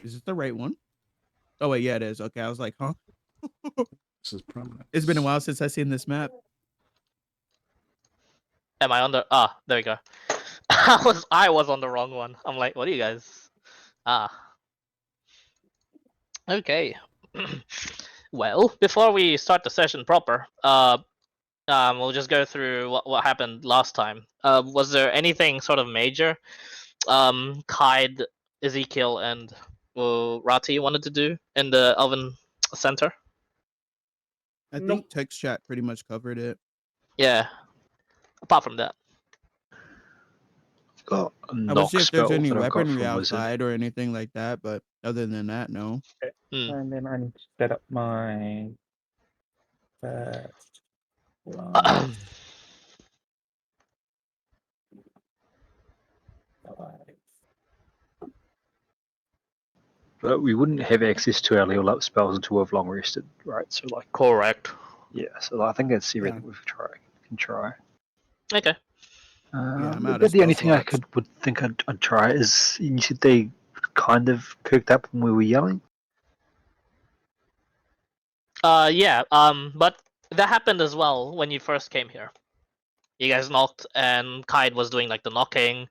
Is it the right one? Oh wait, yeah, it is. Okay, I was like, huh? This is prominent. It's been a while since I seen this map. Am I on the? Ah, there we go. I was on the wrong one. I'm like, what are you guys? Ah, okay. Well, before we start the session proper, we'll just go through what happened last time. Was there anything sort of major? Kaid, Ezekiel, and Rati wanted to do in the Elven Center? I Nope. think text chat pretty much covered it. Yeah. Apart from that. Got a I would knock see if there's spell any that I've got weaponry from Wizard. outside or anything like that, but other than that, no. And then I need to set up my first one. But we wouldn't have access to our level up spells until we've long rested, right? So like, Correct. yeah. So I think that's everything Yeah. we've can try. Okay. I'm out But of the only spell thing I slots. would think I'd try is you said they kind of cooked up when we were yelling. Yeah. But that happened as well when you first came here. You guys knocked, and Kaid was doing like the knocking,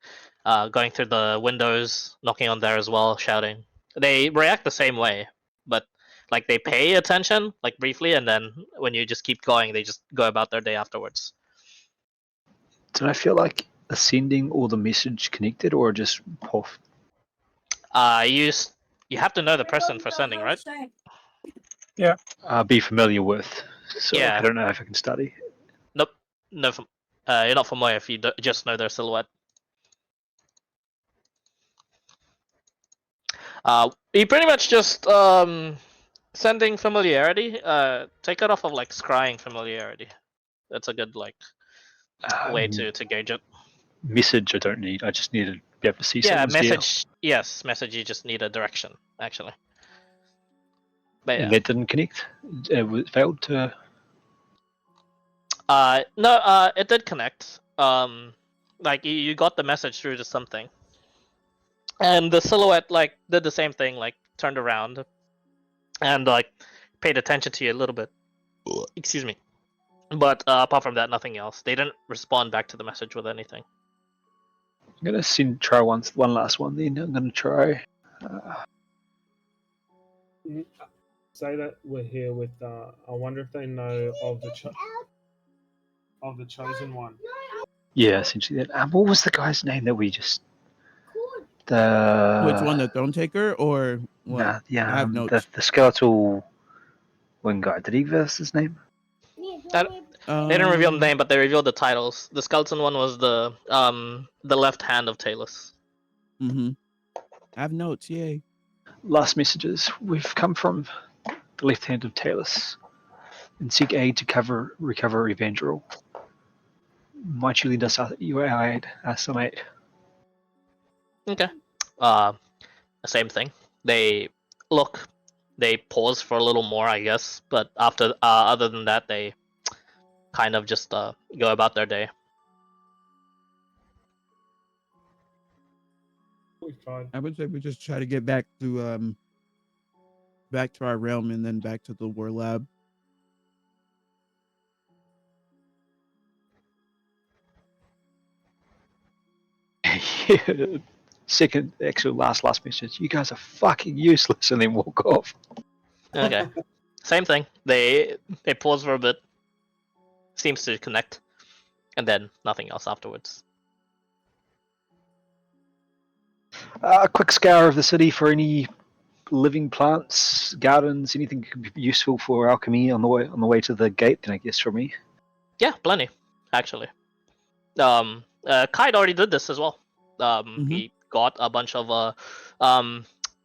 going through the windows, knocking on there as well, shouting. They react the same way, but like they pay attention, like briefly, and then when you just keep going, they just go about their day afterwards. Did I feel like ascending or the message connected or just off? You have to know the person for sending, right? Be familiar with. So Yeah. I don't know if I can study. Nope. No, you're not familiar if you just know their silhouette. You pretty much just sending familiarity. Take it off of like scrying familiarity. That's a good like way to gauge it. Message I don't need. I just need to be able to see Yeah, someone's there. message. Yes, message. You just need a direction, actually. But And yeah. that didn't connect. It failed to. No. It did connect. Like you got the message through to something, and the silhouette like did the same thing. Like turned around, and like paid attention to you a little bit. Excuse me. But apart from that, nothing else. They didn't respond back to the message with anything. I'm gonna try one last one. Then I'm gonna try. Say that we're here with. I wonder if they know of the chosen one. Yeah, essentially that. What was the guy's name that we just? The Which one, the Throne Taker or what? Nah, yeah, I have notes. the skeletal wing guy. Did he give us his name? They didn't reveal the name, but they revealed the titles. The skeleton one was the left hand of Talus. Mm-hmm. I have notes. Yay. Last messages. We've come from the left hand of Talus and seek aid to recover Evangel. Might you lead us your aid, estimate? Okay. Same thing. They look. They pause for a little more, I guess, but after other than that, they kind of just go about their day. I would say we just try to get back to our realm and then back to the war lab. Second, actually, last message. You guys are fucking useless, and then walk off. Okay. Same thing. They pause for a bit. Seems to connect, and then nothing else afterwards. A quick scour of the city for any living plants, gardens, anything that could be useful for alchemy on the way to the gate. Then I guess for me. Yeah, plenty, actually. Kaid already did this as well. He got a bunch of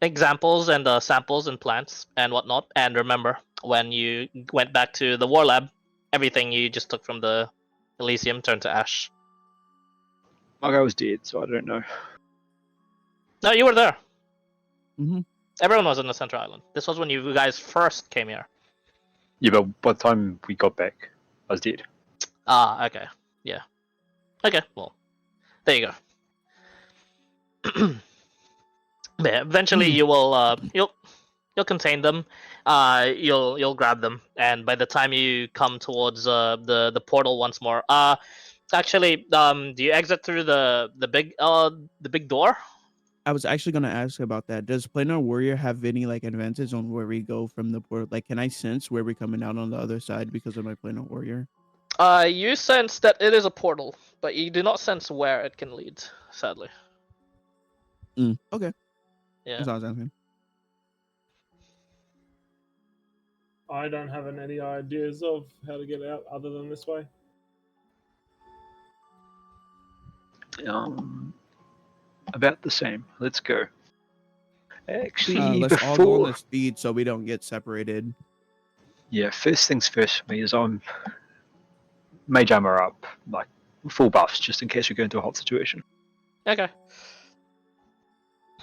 examples and samples and plants and whatnot. And remember, when you went back to the war lab, everything you just took from the Elysium turned to ash. My guy was dead, so I don't know. No, you were there. Mm-hmm. Everyone was in the Center Island. This was when you guys first came here. Yeah, but by the time we got back, I was dead. Ah, okay. Yeah. Okay, well, there you go. Yeah, eventually you will you'll contain them. You'll grab them, and by the time you come towards the portal once more, actually, do you exit through the big door? I was actually gonna ask about that. Does Planar Warrior have any like advantage on where we go from the port? Like, can I sense where we're coming out on the other side because of my Planar Warrior? You sense that it is a portal, but you do not sense where it can lead. Sadly, Okay, yeah. that's all I was asking. I don't have any ideas of how to get out other than this way. About the same. Let's go. Actually, Let's all go on before the speed so we don't get separated. first things first for me is I'm mage armor up, like full buffs, just in case we go into a hot situation. Okay.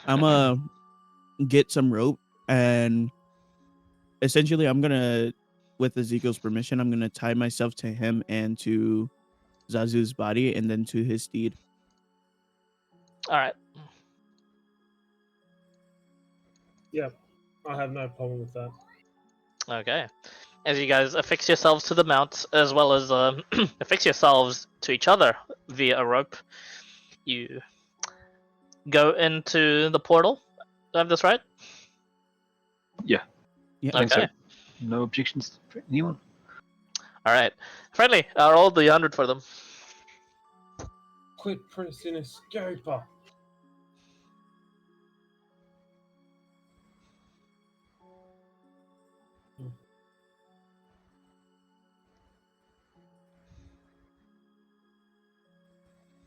I'm gonna get some rope and essentially I'm gonna, with Ezekiel's permission, I'm gonna tie myself to him and to Zazu's body and then to his steed. All right. Yeah, I have no problem with that. Okay. As you guys affix yourselves to the mount, as well as affix yourselves to each other via a rope, you go into the portal. Do I have this right? Yeah. I think so. Okay. No objections for anyone. All right. Friendly, roll the 100 for them. Quit pressing escaper.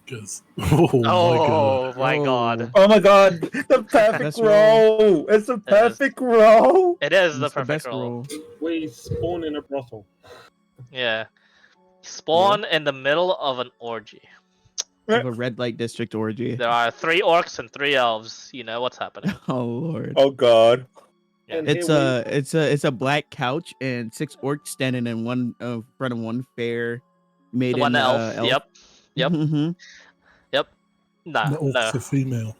Because oh My god. Oh my god, the perfect Best roll! It's a perfect roll! It is the It's the perfect best roll. roll. We spawn in a brothel. Yeah. Spawn in the middle of an orgy. Of a red light district orgy. There are 3 orcs and 3 elves. You know what's happening. Oh lord. Oh god. Yeah. And It's here it's a black couch and 6 orcs standing in one front of one fair maiden One elf. Yep. Yep. Mhm. Yep. Nah. the orcs No. are female.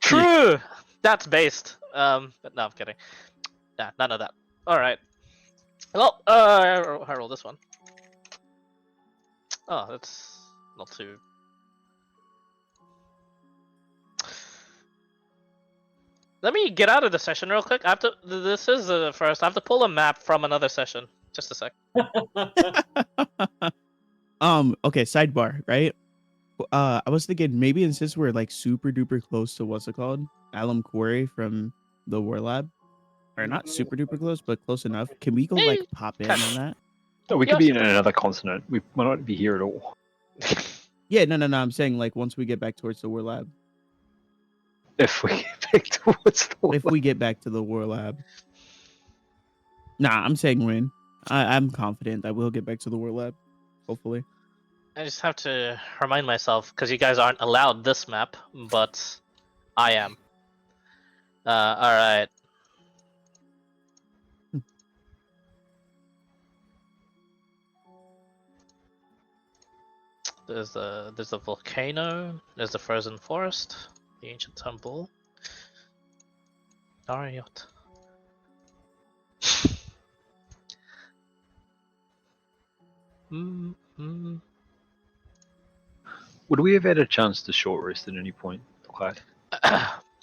True. That's based. But no, I'm kidding. Nah, none of that. All right. Well, I roll this one. Oh, that's not too. Let me get out of the session real quick. I have to. This is the first. I have to pull a map from another session. Just a sec. Okay, sidebar, right? I was thinking maybe since we're like super duper close to what's it called? Alum Quarry from the War Lab. Or not super duper close, but close enough. Can we go like Hey, pop in kinda. on that? No, we Yeah, could be in sure. another continent. We might not be here at all. Yeah, no. I'm saying like once we get back towards the War Lab. If we get back towards the If we get back to the War Lab. Nah, I'm saying when. I'm confident that we'll get back to the War Lab. Hopefully. I just have to remind myself because you guys aren't allowed this map, but I am. All right. There's the volcano. There's the frozen forest, the ancient temple. Ariot. Mm-hmm. Would we have had a chance to short rest at any point, Clyde?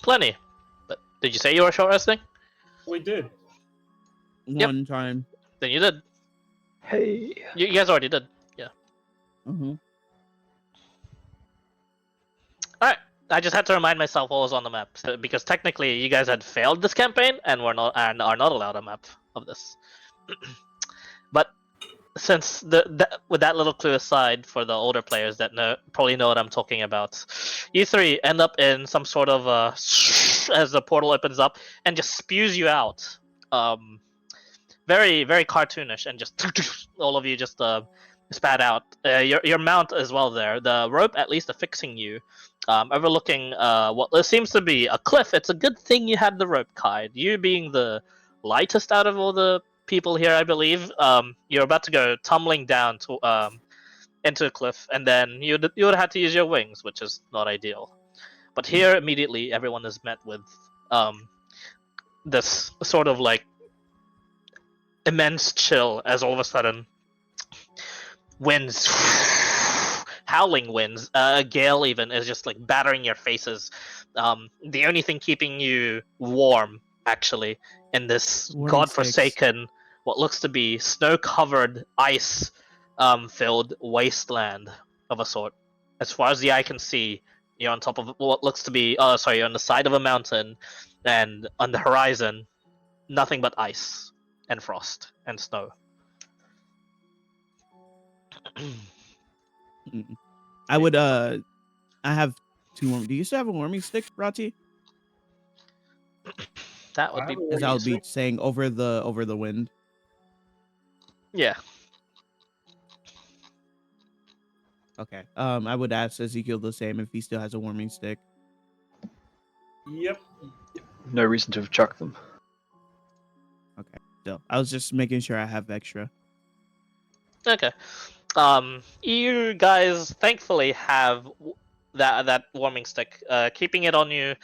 Plenty. But did you say you were short resting? we did. One time. Then you did. Hey. You guys already did. Yeah. Mm-hmm. All right. I just had to remind myself what was on the map because technically you guys had failed this campaign and are not allowed a map of this. But since with that little clue aside for the older players that probably know what I'm talking about, you 3 end up in some sort of as the portal opens up and just spews you out. Very very cartoonish and just all of you just spat out. Your mount as well there. The rope at least affixing you, overlooking what seems to be a cliff. It's a good thing you had the rope, Kide. You being the lightest out of all the people here, I believe. You're about to go tumbling down to into a cliff, and then you would have had to use your wings, which is not ideal. But here, immediately, everyone is met with this sort of like immense chill as all of a sudden winds, howling winds, a gale even is just like battering your faces. The only thing keeping you warm, actually, in this Warming godforsaken, what looks to be snow-covered, ice-filled wasteland of a sort. As far as the eye can see, you're on top of what looks to be, you're on the side of a mountain, and on the horizon, nothing but ice and frost and snow. I would I have 2 do you still have a warming stick, Rati? That I would have be a As warming I would be stick. saying over the wind. yeah. Okay. I would ask Ezekiel the same if he still has a warming stick. Yep. No reason to have chucked them. Okay. So I was just making sure I have extra. Okay. You guys thankfully have that warming stick. Keeping it on you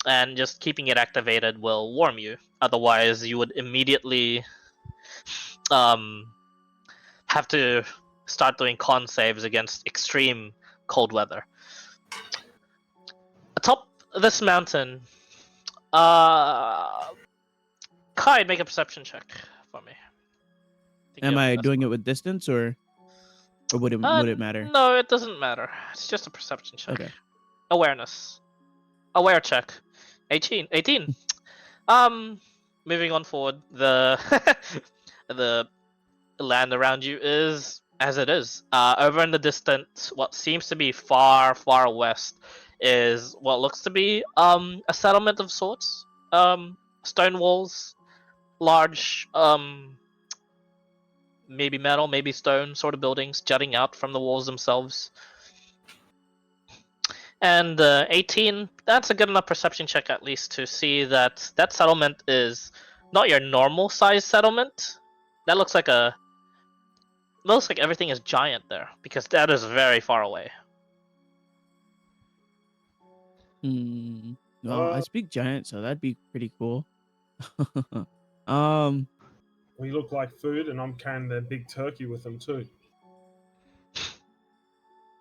and just keeping it activated will warm you. Otherwise, you would immediately have to start doing con saves against extreme cold weather. Atop this mountain, Kai, make a perception check for me. think you Am have the I best doing one. it with distance or would it matter? No, it doesn't matter. It's just a perception check. Okay. Awareness. Aware check. 18. 18. Moving on forward, the the land around you is as it is. Over in the distance, what seems to be far, far west is what looks to be a settlement of sorts. Stone walls, large maybe metal, maybe stone sort of buildings jutting out from the walls themselves. And 18, that's a good enough perception check at least to see that that settlement is not your normal size settlement. That looks like everything is giant there because that is very far away. Well, I speak giant, so that'd be pretty cool. um, We look like food, and I'm carrying their big turkey with them too.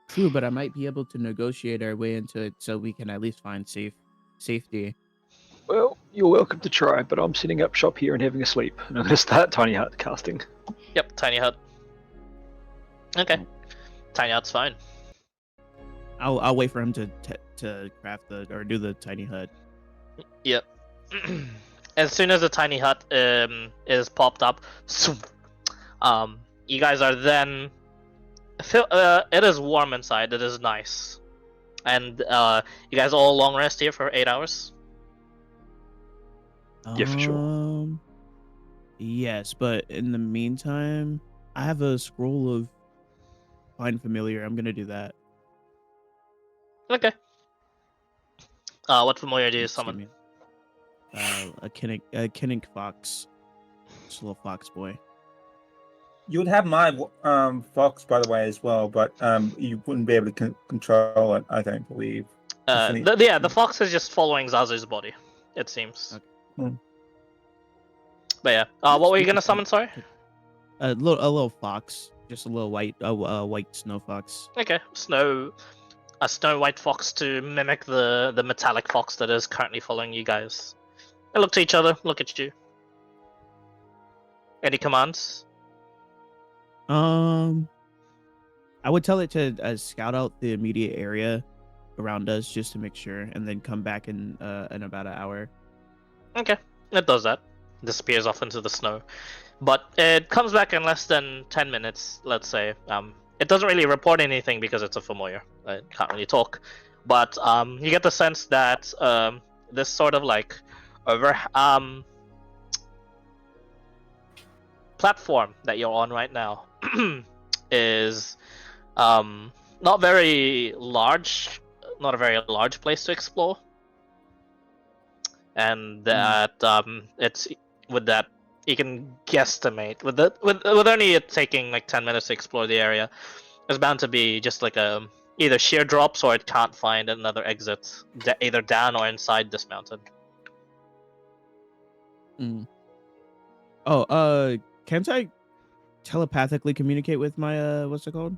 True, but I might be able to negotiate our way into it so we can at least find safety. Well, you're welcome to try, but I'm setting up shop here and having a sleep. And I'm going to start tiny hut casting. Yep, tiny hut. Okay, tiny hut's fine. I'll wait for him to craft or do the tiny hut. Yep. As soon as the tiny hut is popped up, you guys are then. It is warm inside. It is nice, and you guys all long rest here for 8 hours. Yeah, for sure. Yes, but in the meantime, I have a scroll of find familiar. I'm gonna do that. Okay. What familiar do you Excuse summon? me. A Kinnick fox. Just a little fox boy. You would have my fox, by the way, as well, but you wouldn't be able to control it. I don't believe. The fox is just following Zazu's body. It seems. Okay. But yeah. What were you gonna summon? Sorry. A little fox, just a little white snow fox. Okay. A snow white fox to mimic the metallic fox that is currently following you guys. They look to each other. Look at you. Any commands? I would tell it to scout out the immediate area around us just to make sure, and then come back in about an hour. Okay, it does that. Disappears off into the snow, but it comes back in less than 10 minutes. Let's say. It doesn't really report anything because it's a familiar. It can't really talk, but you get the sense that this sort of like platform that you're on right now is not very large, not a very large place to explore, and that it's with that you can guesstimate with only it taking like 10 minutes to explore the area. There's bound to be just like a either sheer drops or it can't find another exit, either down or inside this mountain. Mm. Oh, can't I telepathically communicate with my what's it called?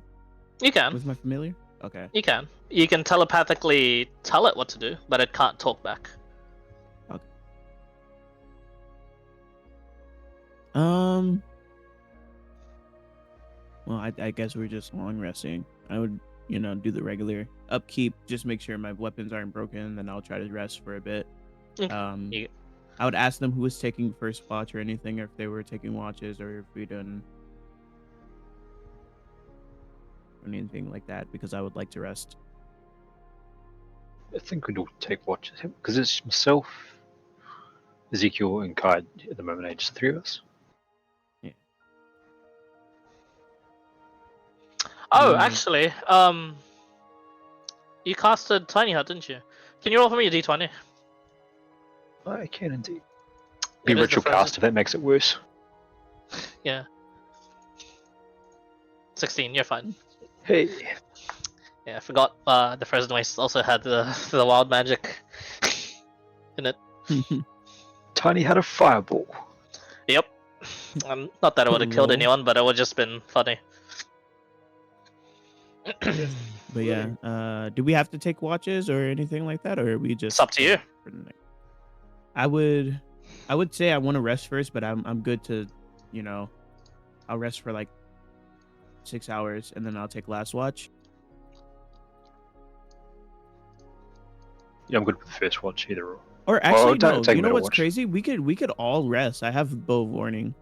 You can. With my familiar? Okay. You can. You can telepathically tell it what to do, but it can't talk back. Well, I guess we're just long resting. I would, do the regular upkeep, just make sure my weapons aren't broken, then I'll try to rest for a bit. Okay. I would ask them who was taking first watch or anything, or if they were taking watches, or if we done anything like that, because I would like to rest. I think we'd all take watches because it's myself, Ezekiel, and Kai at the moment. Just the three of us. Oh, Mm. actually, you casted Tiny Hut, didn't you? Can you roll for me a d20? I can indeed. Be It is the ritual frozen- cast if that makes it worse. Yeah. 16, you're fine. Hey, Yeah, I forgot the Frozen Waste also had the wild magic in it. Tiny had a fireball. Yep. Not that it would have killed Roll. anyone, but it would just been funny. Yes. But yeah, do we have to take watches or anything like that, or are we just? It's up to you. for the night? I would say I want to rest first, but I'm good to, I'll rest for like 6 hours and then I'll take last watch. Yeah, I'm good with the first watch either. Or actually, don't no. take You know middle what's watch. crazy? We could all rest. I have bow of warning.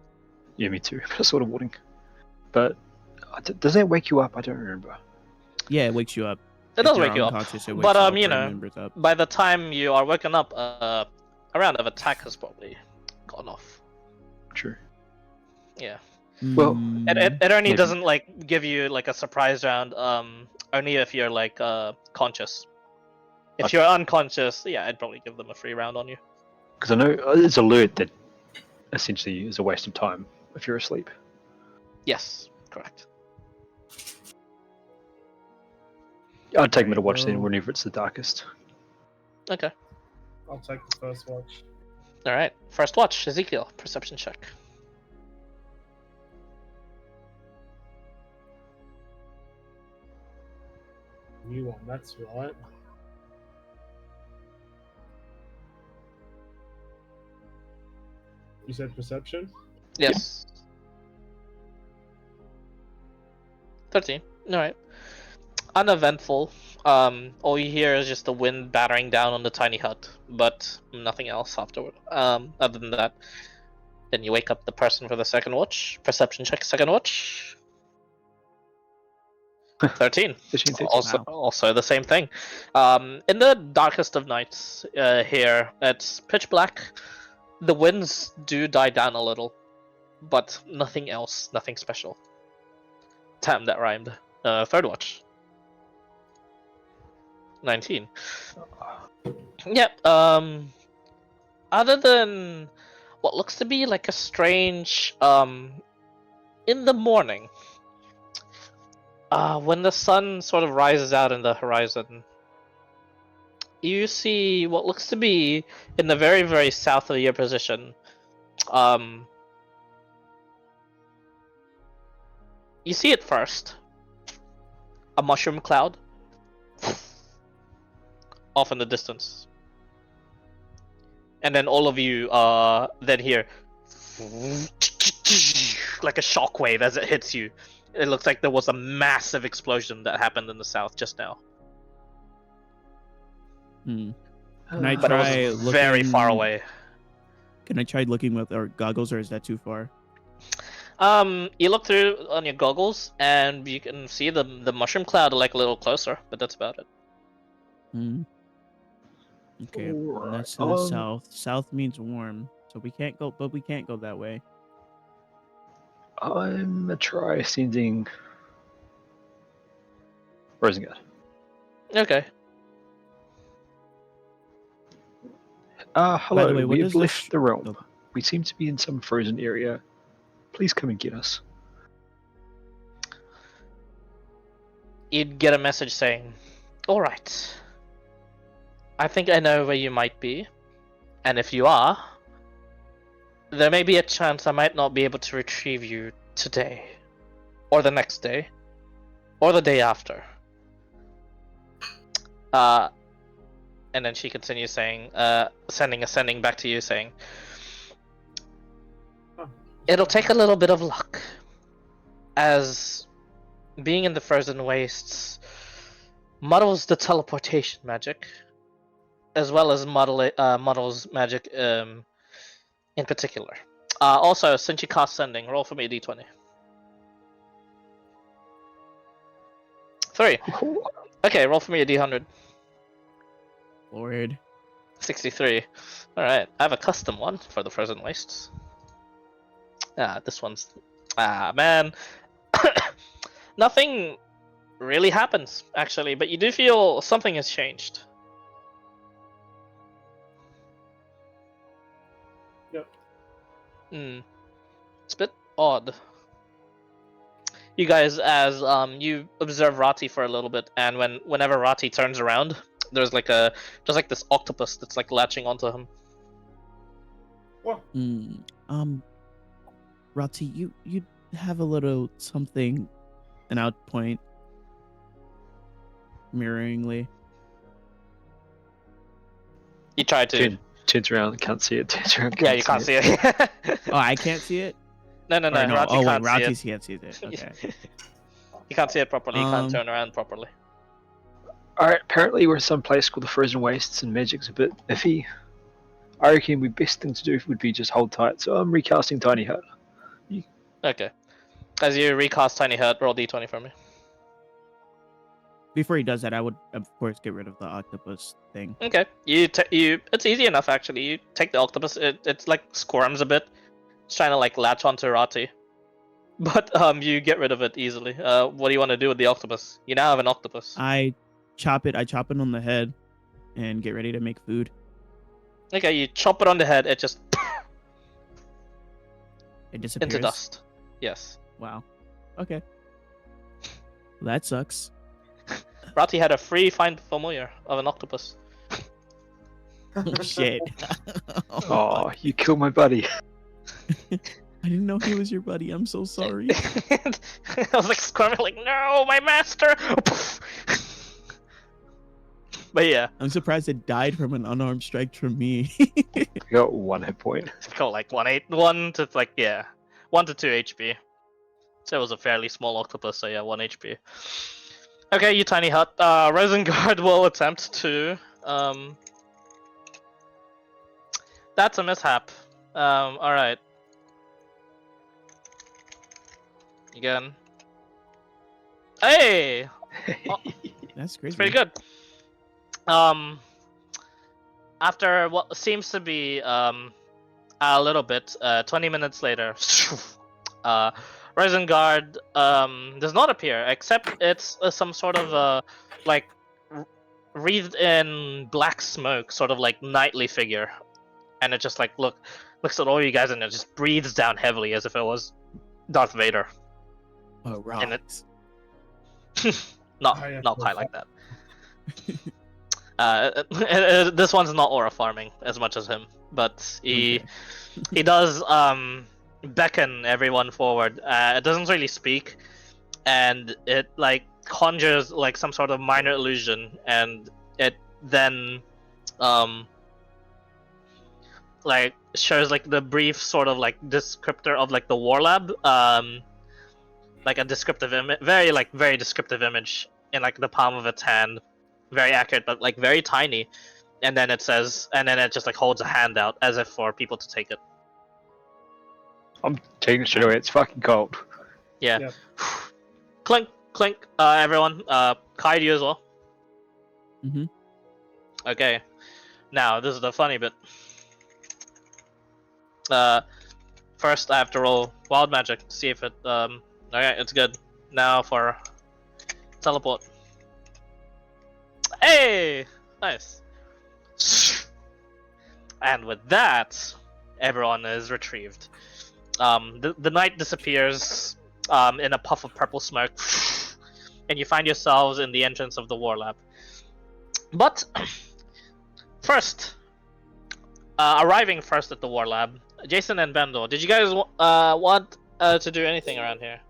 Yeah, me too. Sort of warning. But does that wake you up? I don't remember. Yeah, it wakes you up. It If does you're wake you up. unconscious, it wakes But all you party know, members up. by the time you are woken up, a round of attack has probably gone off. True. Yeah. Well, It only Maybe. doesn't like give you like a surprise round. Only if you're like conscious. If Okay. you're unconscious, yeah, I'd probably give them a free round on you. Because I know it's alert that essentially is a waste of time if you're asleep. Yes, correct. I'd take Alright, middle watch then well- whenever it's the darkest. Okay. I'll take the first watch. All right. First watch, Ezekiel. Perception check. New one, that's right. You said perception? Yes. 13. All right. Uneventful. All you hear is just the wind battering down on the tiny hut, but nothing else afterward. Other than that, then you wake up the person for the second watch. Perception check, second watch. 13. 13. Also the same thing. In the darkest of nights, here it's pitch black. The winds do die down a little, but nothing else, nothing special. Damn, that rhymed. Third watch. 19. Yep. Other than what looks to be like a strange in the morning, when the sun sort of rises out in the horizon, you see what looks to be in the very, very south of your position. You see it first. A mushroom cloud off in the distance. And then all of you then hear like a shockwave as it hits you. It looks like there was a massive explosion that happened in the south just now. Can I But try it was very far looking- away. Can I try looking with our goggles, or is that too far? You look through on your goggles and you can see the mushroom cloud like a little closer, but that's about it. Okay, and Alright, that's to the south. South means warm, so we can't go. But we can't go that way. I'm gonna try sending Rosengard. Okay. Hello, the way, what we does have this left the realm. oh. We seem to be in some frozen area. Please come and get us. you'd get a message saying, "Alright, I think I know where you might be, and if you are, there may be a chance I might not be able to retrieve you today, or the next day, or the day after." And then she continues saying, sending back to you saying, "It'll take a little bit of luck, as being in the frozen wastes muddles the teleportation magic, as well as muddles magic in particular. Also, since you cast sending, roll for me a d20. 3. Okay, roll for me a d100. Lord. 63. Alright, I have a custom one for the frozen wastes. This one's... man. Nothing really happens, actually, but you do feel something has changed. Yep. It's a bit odd. You guys, as you observe Rati for a little bit, and whenever Rati turns around, there's just like this octopus that's like latching onto him. What? Rati, you have a little something, an out point, mirroringly. You try to. Turns around, can't see it. Turns around, Yeah, you can't see it. Oh, I can't see it. No, Or Rati oh wait, can't Rati see can't see it. Okay. it. You can't see it properly. You can't turn around properly. Alright, apparently we're someplace called the Frozen Wastes and magic's a bit iffy. I reckon the best thing to do would be just hold tight, so I'm recasting Tiny Hut. Okay. As you recast Tiny Hut, roll d20 for me. Before he does that, I would of course get rid of the octopus thing. Okay. It's easy enough actually. You take the octopus. It's like squirms a bit. It's trying to like latch onto Rati. But you get rid of it easily. What do you want to do with the octopus? You now have an octopus. I chop it on the head and get ready to make food. Okay, you chop it on the head. It just It disappears. into dust. Yes. Wow. Okay. Well, that sucks. Rati had a free find familiar of an octopus. Oh, shit. Oh, you killed my buddy. I didn't know he was your buddy. I'm so sorry. I was like squirming, like, no, my master. But yeah, I'm surprised it died from an unarmed strike from me. You got 1 hit point. it's called like 1 to 2 HP. So it was a fairly small octopus, so yeah, 1 HP. Okay, you tiny hut. Rosengard will attempt to. That's a mishap. Alright. Again. Hey! That's crazy. It's pretty good. After what seems to be a little bit, 20 minutes later, Rosengard does not appear, except it's some sort of like wreathed in black smoke, sort of like nightly figure, and it just like looks at all you guys and it just breathes down heavily as if it was Darth Vader. Oh, And rocks. Not quite like that. This one's not aura farming as much as him, but he does beckon everyone forward. It doesn't really speak, and it like conjures like some sort of minor illusion, and it then like shows like the brief sort of like descriptor of like the war lab, like a descriptive image, very descriptive image in like the palm of its hand, very accurate but like very tiny, and then it says, and then it just like holds a hand out as if for people to take it. I'm taking it straight away. It's fucking cold. Yeah. Yep. Clink, clink. Everyone. Kai, you as well. Mhm. Okay. Now this is the funny bit. First I have to roll wild magic to see if it. Okay, it's good. Now for teleport. Hey, nice. And with that, everyone is retrieved. The knight disappears in a puff of purple smoke, and you find yourselves in the entrance of the war lab. But first, arriving first at the war lab, Jason and Bendor, did you guys want to do anything around here?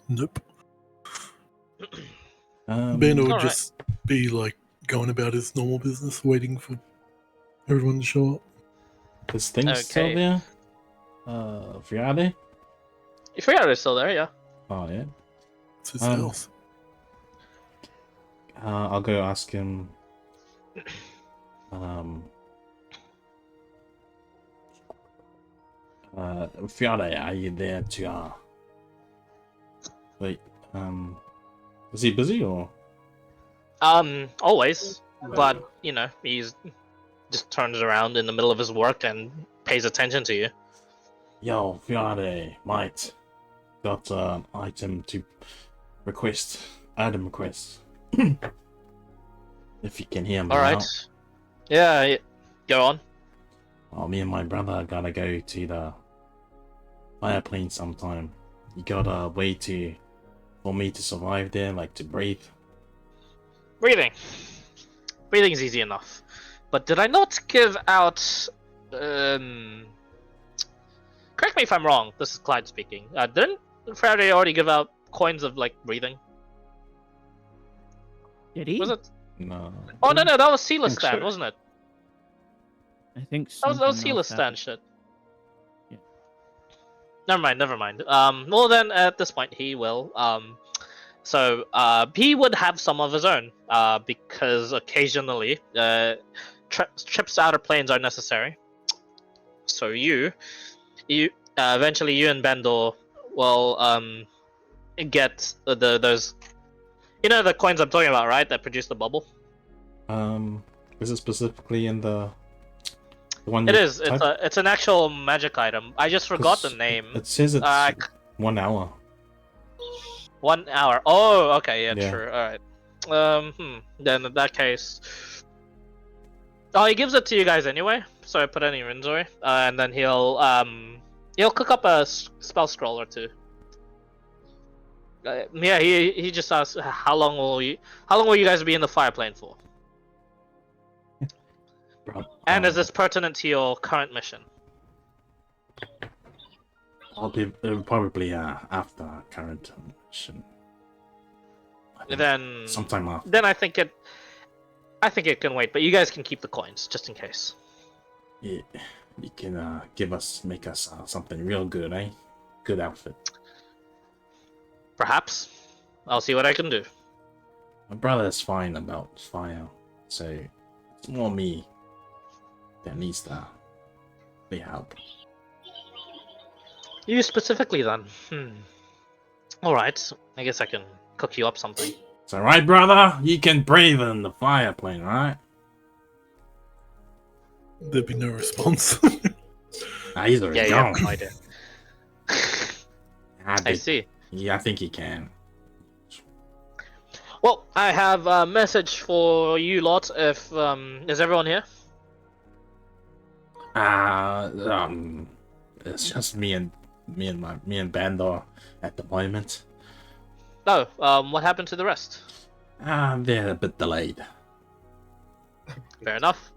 Nope. Um, Ben would Alright. just be like going about his normal business, waiting for everyone to show up. There's things still Okay. there. Friade? Friar is still there, yeah. Oh yeah. It's his Um, house. I'll go ask him. Friade, are you there to wait, is he busy or? Always, but you know, he's just turns around in the middle of his work and pays attention to you. Yo, Friade, mate, got an item to request. Item request. If you can hear me. All right. out. Yeah, go on. Oh, me and my brother gotta go to the fireplane sometime. You got a way for me to survive there, like to breathe? Breathing. Breathing is easy enough. But did I not give out? Correct me if I'm wrong. This is Clyde speaking. Didn't Friday already give out coins of like breathing? Did he? Was it? No. Oh no, that was Sealer think stand, so. wasn't it? I think That was something Sealer else happened. stand shit. Yeah. Never mind. Well then, at this point, he will. So he would have some of his own. Because occasionally, trips to outer planes are necessary. So you, eventually, you and Bendor will get those. You know the coins I'm talking about, right? That produce the bubble. Is it specifically in the one? It you is. typed? It's an actual magic item. I just forgot the 'Cause name. It says it's 1 hour. 1 hour. Oh, okay, yeah, Yeah. true. All right. Then in that case, he gives it to you guys anyway. So put it in your inventory, and then he'll cook up a spell scroll or two. Yeah, he just asks how long will you guys be in the fireplane for? Bro, And is this pertinent to your current mission? I'll be probably after current mission. I think Then sometime after. Then I think it can wait, but you guys can keep the coins just in case. Yeah, you can make us something real good, eh? Good outfit. Perhaps. I'll see what I can do. My brother's fine about fire, so it's more me that needs the help. You specifically then. Alright. I guess I can cook you up something. It's alright, brother. You can breathe in the fireplane, right? There'd be no response. He's already Yeah, you gone. have no idea. I see. Yeah, I think he can. Well, I have a message for you lot. If is everyone here? It's just me and Bandor at the moment. No. What happened to the rest? They're a bit delayed. Fair enough.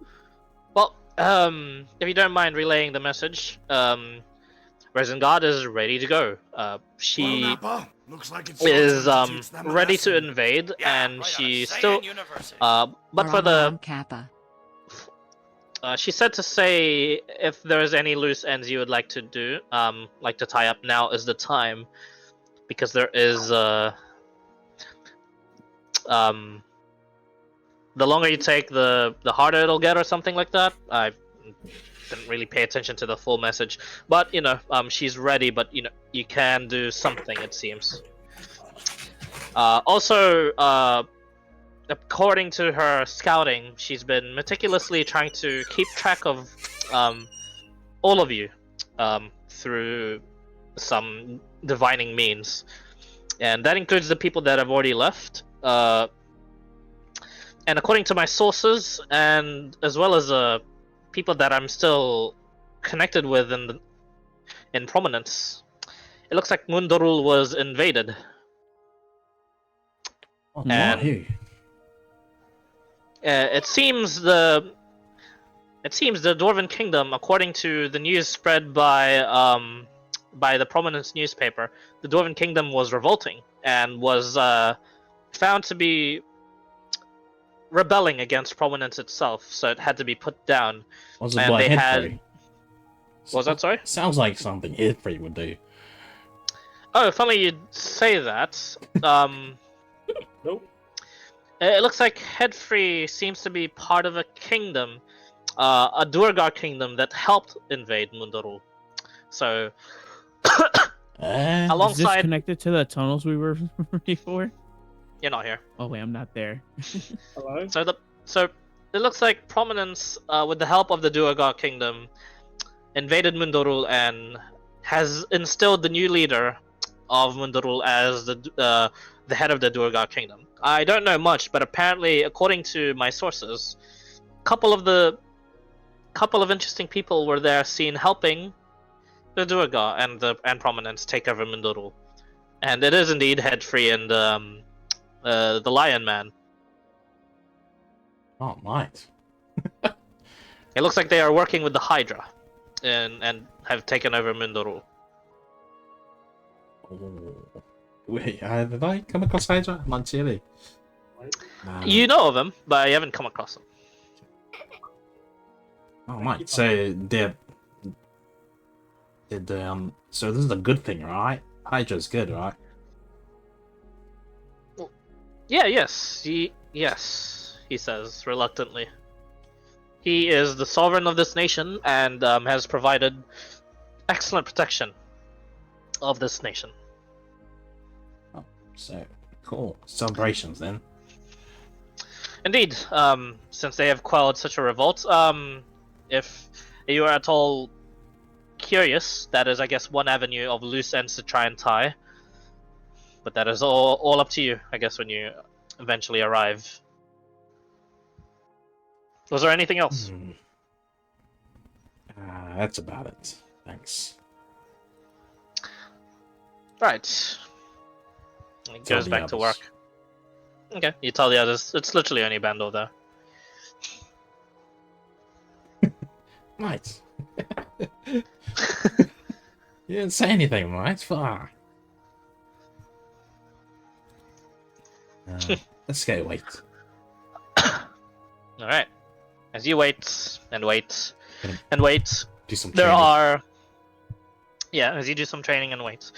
Well, if you don't mind relaying the message, Resengard is ready to go. She Looks like it's is time to teach them a ready to lesson. invade, Yeah, and right, she's say still in university. but for the Kappa. she said to say if there's any loose ends you would like to do, like to tie up, now is the time, because there is the longer you take, the harder it'll get, or something like that. I didn't really pay attention to the full message, but you know, she's ready, but you know, you can do something, it seems. Also, according to her scouting, she's been meticulously trying to keep track of all of you through some divining means, and that includes the people that have already left. And according to my sources, and as well as people that I'm still connected with in prominence, it looks like Mundorul was invaded. Oh, And- no. It seems the Dwarven Kingdom, according to the news spread by the Prominence newspaper, the Dwarven Kingdom was revolting and was found to be rebelling against Prominence itself, so it had to be put down. Was it And by they head had- free? Was that, sorry? Sounds like something head free would do. Oh, funny you'd say that. Nope. It looks like Headfree seems to be part of a kingdom, a Duergar kingdom that helped invade Mundorul. So, Eh? Along- Is this Alongside- connected to the tunnels we were before? you're not here. Oh wait, I'm not there. Hello. So it looks like Prominence, with the help of the Duergar kingdom, invaded Mundorul and has instilled the new leader of Mundorul as the head of the Duergar kingdom. I don't know much, but apparently, according to my sources, a couple of interesting people were there seen helping the Duergar and Prominence take over Mundorul, and it is indeed Headfree and the Lion Man. Oh, right. It looks like they are working with the Hydra, and have taken over Mundorul. Oh. Wait, did I come across Hydra? Manchili? You know of him, but you haven't come across him. Oh, right. So, so this is a good thing, right? Hydra's good, right? Yes, he says reluctantly. He is the sovereign of this nation and has provided excellent protection of this nation. So, cool. Celebrations, then. Indeed, since they have quelled such a revolt, if you are at all curious, that is, I guess, one avenue of loose ends to try and tie. But that is all up to you, I guess, when you eventually arrive. Was there anything else? That's about it. Thanks. Right. He Tell goes the back to others. work. Okay, you tell the others. It's literally only Bando there. Right. You didn't say anything, right? Fuck. Let's go wait. Alright. As you wait and wait Gonna and wait, do some there training. are... Yeah, as you do some training and wait.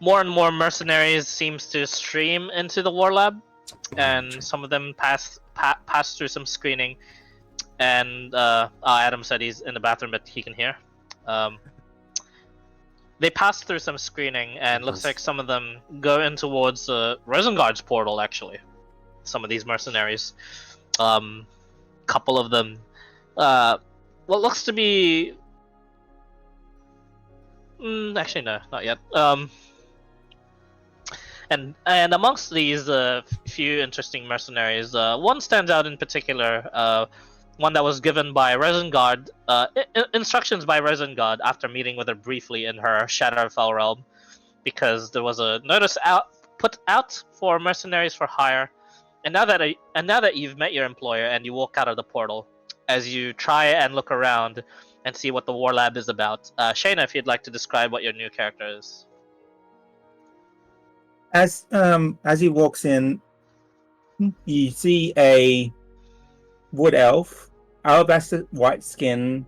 More and more mercenaries seems to stream into the war lab, and some of them pass through some screening. And Adam said he's in the bathroom, but he can hear. They pass through some screening, and looks like some of them go in towards Rosengard's portal. Actually, some of these mercenaries, couple of them, what looks to be. Actually, no, not yet. And amongst these few interesting mercenaries, one stands out in particular. One that was given by Rosengard, instructions by Rosengard after meeting with her briefly in her Shadowfell realm, because there was a notice put out for mercenaries for hire, and now that you've met your employer and you walk out of the portal, as you try and look around and see what the war lab is about, Shayna, if you'd like to describe what your new character is. As he walks in, you see a wood elf, alabaster white skin,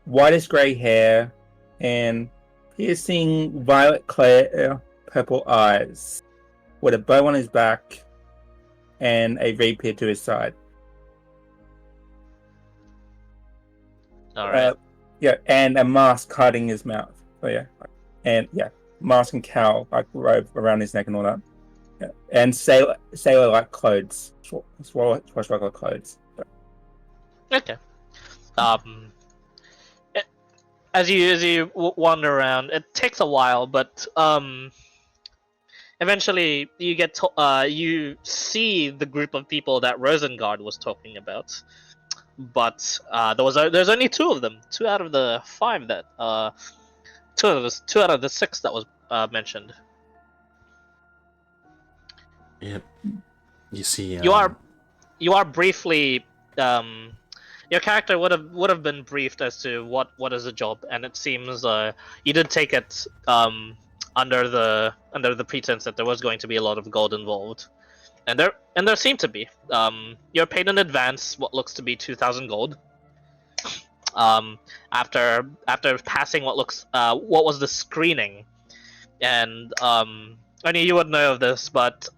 whitish grey hair, and piercing violet clear purple eyes, with a bow on his back and a rapier to his side. All right. Yeah, and a mask hiding his mouth. So yeah, and yeah, mask and cowl like robe around his neck and all that. Yeah. And sailor-like clothes, swashbuckler clothes. Okay. As you wander around, it takes a while, but eventually you get you see the group of people that Rosengard was talking about. But there's only two of them. 2 out of the 5 that 2 out of the 6 that was mentioned. Yep. You see, You are briefly your character would have been briefed as to what is the job, and it seems you did take it under the pretense that there was going to be a lot of gold involved, and there seemed to be. You're paid in advance what looks to be 2,000 gold. After passing what was the screening, and I mean you would know of this, but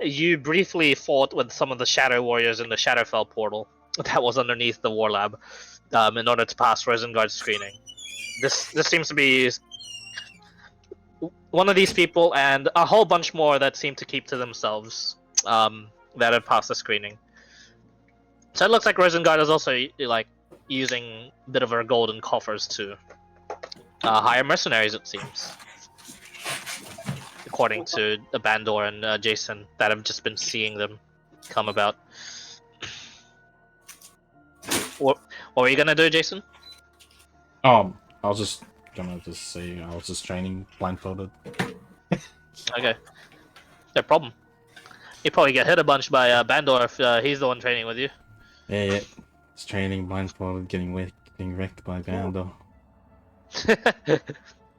you briefly fought with some of the Shadow Warriors in the Shadowfell portal that was underneath the War Lab in order to pass Rosengard's screening. This seems to be one of these people and a whole bunch more that seem to keep to themselves that have passed the screening. So it looks like Rosengard is also like using a bit of her golden coffers to hire mercenaries, it seems. According to Bandor and Jason, that have just been seeing them come about. What were you gonna do, Jason? I was just gonna say I was just training blindfolded. Okay, no problem. You probably get hit a bunch by Bandor if he's the one training with you. Yeah. It's training blindfolded, getting wrecked by Vandal.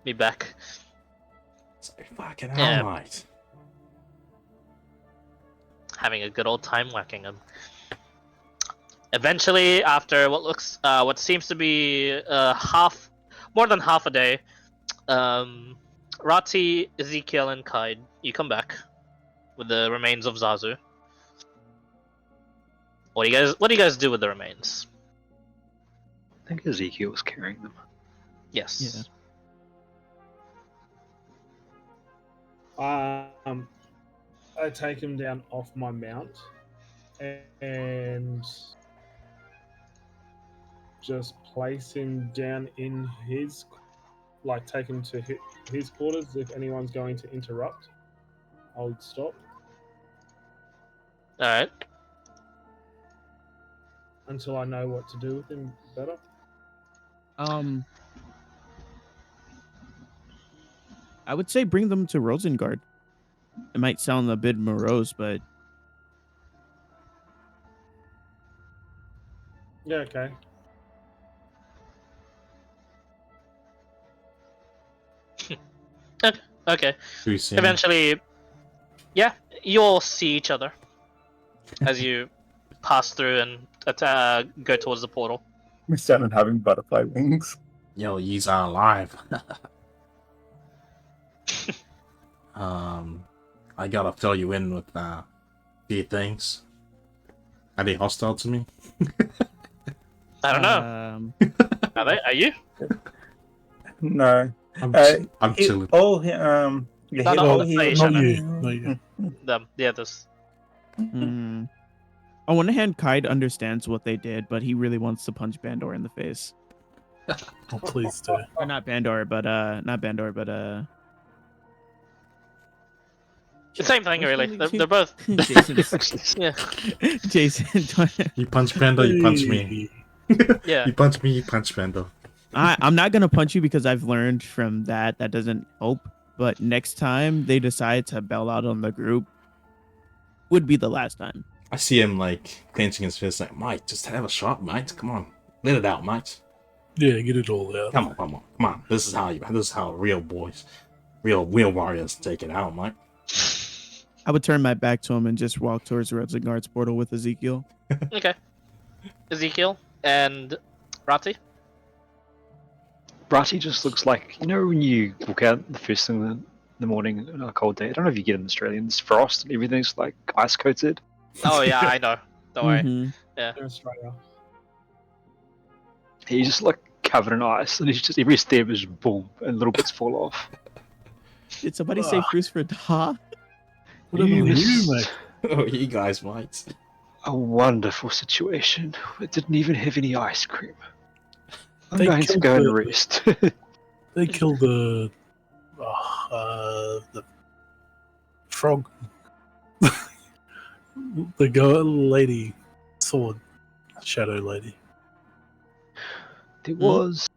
Me back. So fucking hell, mate. Having a good old time whacking him. Eventually, after what seems to be more than half a day, Rati, Ezekiel, and Kaid, you come back with the remains of Zazu. What do you guys do with the remains? I think Ezekiel was carrying them. Yes. Yeah. I take him down off my mount and just place him down in his, like take him to his quarters. If anyone's going to interrupt, I'll stop. All right. Until I know what to do with him better. I would say bring them to Rosengard. It might sound a bit morose, but Yeah, okay. Okay. Who's Eventually, yeah, you all see each other as you pass through and go towards the portal. We started having butterfly wings. Yo, yous are alive. I gotta fill you in with a few things. Are they hostile to me? I don't know. Are you? No. I'm chilling. All No, all not you, Not Shanna. you. Not you. The others. on one hand, Kaid understands what they did, but he really wants to punch Bandor in the face. Oh, please do. Or not Bandor, but The same thing, really. Which They're both. Jason's. Yeah. Jason. You punch Panda, you punch me. Yeah. You punch me, you punch Panda. I'm not gonna punch you because I've learned from that doesn't help. But next time they decide to bail out on the group, would be the last time. I see him like clenching his fist, like, mate, just have a shot, mate. Come on, let it out, mate. Yeah, get it all out. Come on. This is how real boys, real warriors take it out, mate. I would turn my back to him and just walk towards Rosengard's portal with Ezekiel. Okay. Ezekiel and Rati. Rati just looks like, you know, when you walk out the first thing in the morning on a cold day. I don't know if you get in Australia. There's frost and everything's like ice coated. Oh yeah, I know. Don't worry. Mhm. In Australia. He's just like covered in ice, and he's just every step is boom, and little bits fall off. Did somebody say fruits for Da? Whatever you Yes. do, mate. Oh, you guys, mate. A wonderful situation. It didn't even have any ice cream. I'm They going to killed go and the- rest. They killed the frog, the lady, sword, shadow lady. There was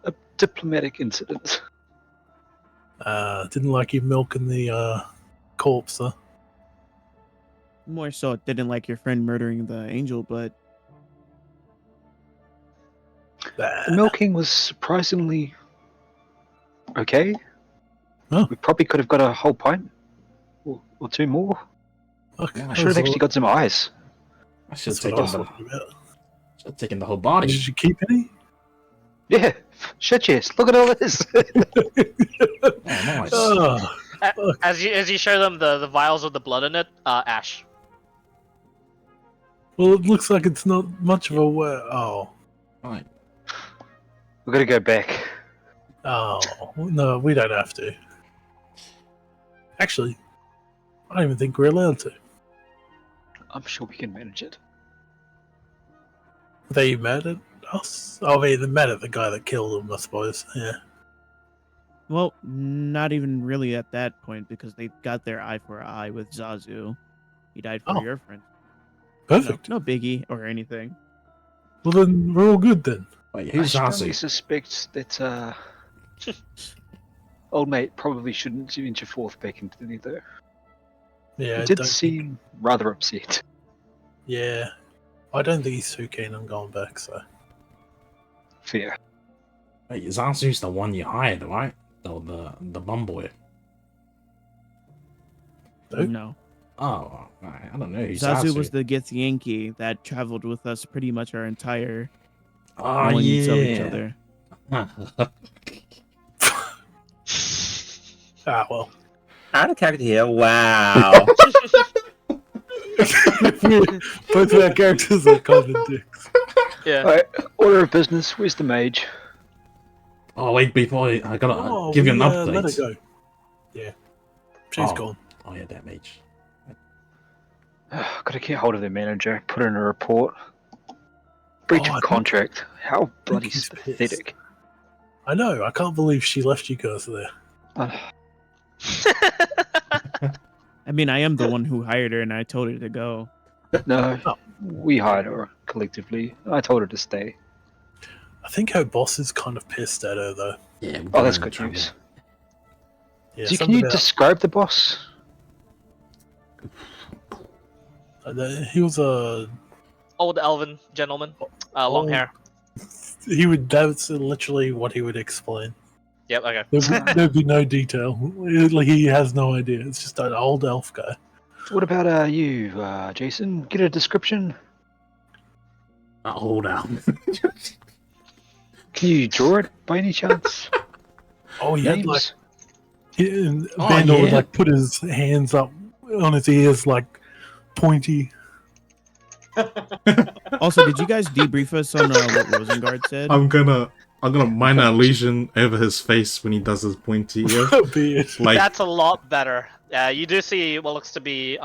a diplomatic incident. Didn't like you milking the corpse, huh? More so, it didn't like your friend murdering the angel, but The milking was surprisingly okay. Oh. We probably could have got a whole pint or two more. Fuck, I I that should was have actually got some eyes. I should have That's what I taken was the talking about. whole body. Did you keep any? Yeah, shit, yes. Look at all this. Oh, nice. Oh, As you show them the vials with the blood in it, ash. well, it looks like it's not much of a oh. Right. We're gonna go back. Oh, no, we don't have to. Actually, I don't even think we're allowed to. I'm sure we can manage it. Are they mad at us? Oh, I mean, they're mad at the guy that killed them, I suppose. Yeah. well, not even really at that point because they got their eye for eye with Zazu. He died for Oh. your friend. Perfect. No biggie or anything. Well, then we're all good then. Wait, I who's strongly Zazu? suspect that old mate probably shouldn't venture forth back into the nether. Yeah, He I did don't seem rather upset. Yeah. I don't think he's too keen on going back, so. Fair. Wait, Zazu's the one you hired, right? The bum boy. Who? No. Oh, I don't know. Who's Zazu Zazu was the Gith Yankee that traveled with us pretty much our entire oh, knowings of each yeah. other. Ah, well. Out of character here. Wow. Both of our characters are kind of dicks. Yeah. Alright, order of business. Where's the mage? Oh, wait, before I gotta Oh, give you an we, update. let her go. Yeah. She's Oh. gone. Oh, yeah, that mage. Gotta get hold of the manager. Put in a report. Breach Oh, I of think- contract. How bloody he's pissed. pathetic. I know. I can't believe she left you guys there. I mean, I am the one who hired her and I told her to go. No, Oh. we hired her collectively. I told her to stay. I think her boss is kind of pissed at her, though. Yeah. Oh, that's good news. Yeah, So can something you about- describe the boss? he was a. Old elven gentleman, long Oh. hair. He would. That's literally what he would explain. Yep. Okay. There'd be no detail. Like, he has no idea. It's just an old elf guy. What about you, Jason? Get a description. Hold on. Can you draw it by any chance? Oh, he had like. Names? Vandal would yeah. like put his hands up on his ears, like pointy. Also, did you guys debrief us on what Rosengard said? I'm gonna minor illusion over his face when he does his pointy ear. Beard. Like, That's a lot better. You do see what looks to be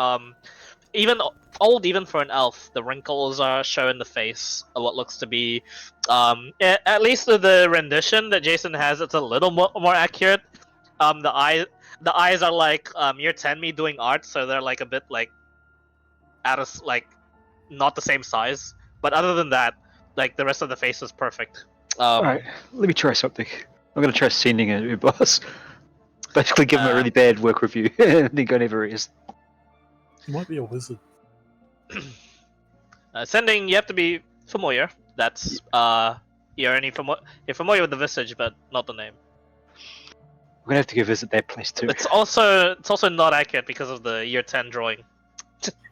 even old, even for an elf. The wrinkles are showing the face of what looks to be at least the rendition that Jason has. It's a little more accurate. The eyes are like year 10 me doing art, so they're like a bit like out of like not the same size. But other than that, like the rest of the face is perfect. Alright, let me try something. I'm gonna try sending a new boss. Basically give him a really bad work review and then go never rest. He might be a wizard. Sending, you have to be familiar. That's you're familiar with the visage, but not the name. We're gonna have to go visit that place too. It's also not accurate because of the year 10 drawing.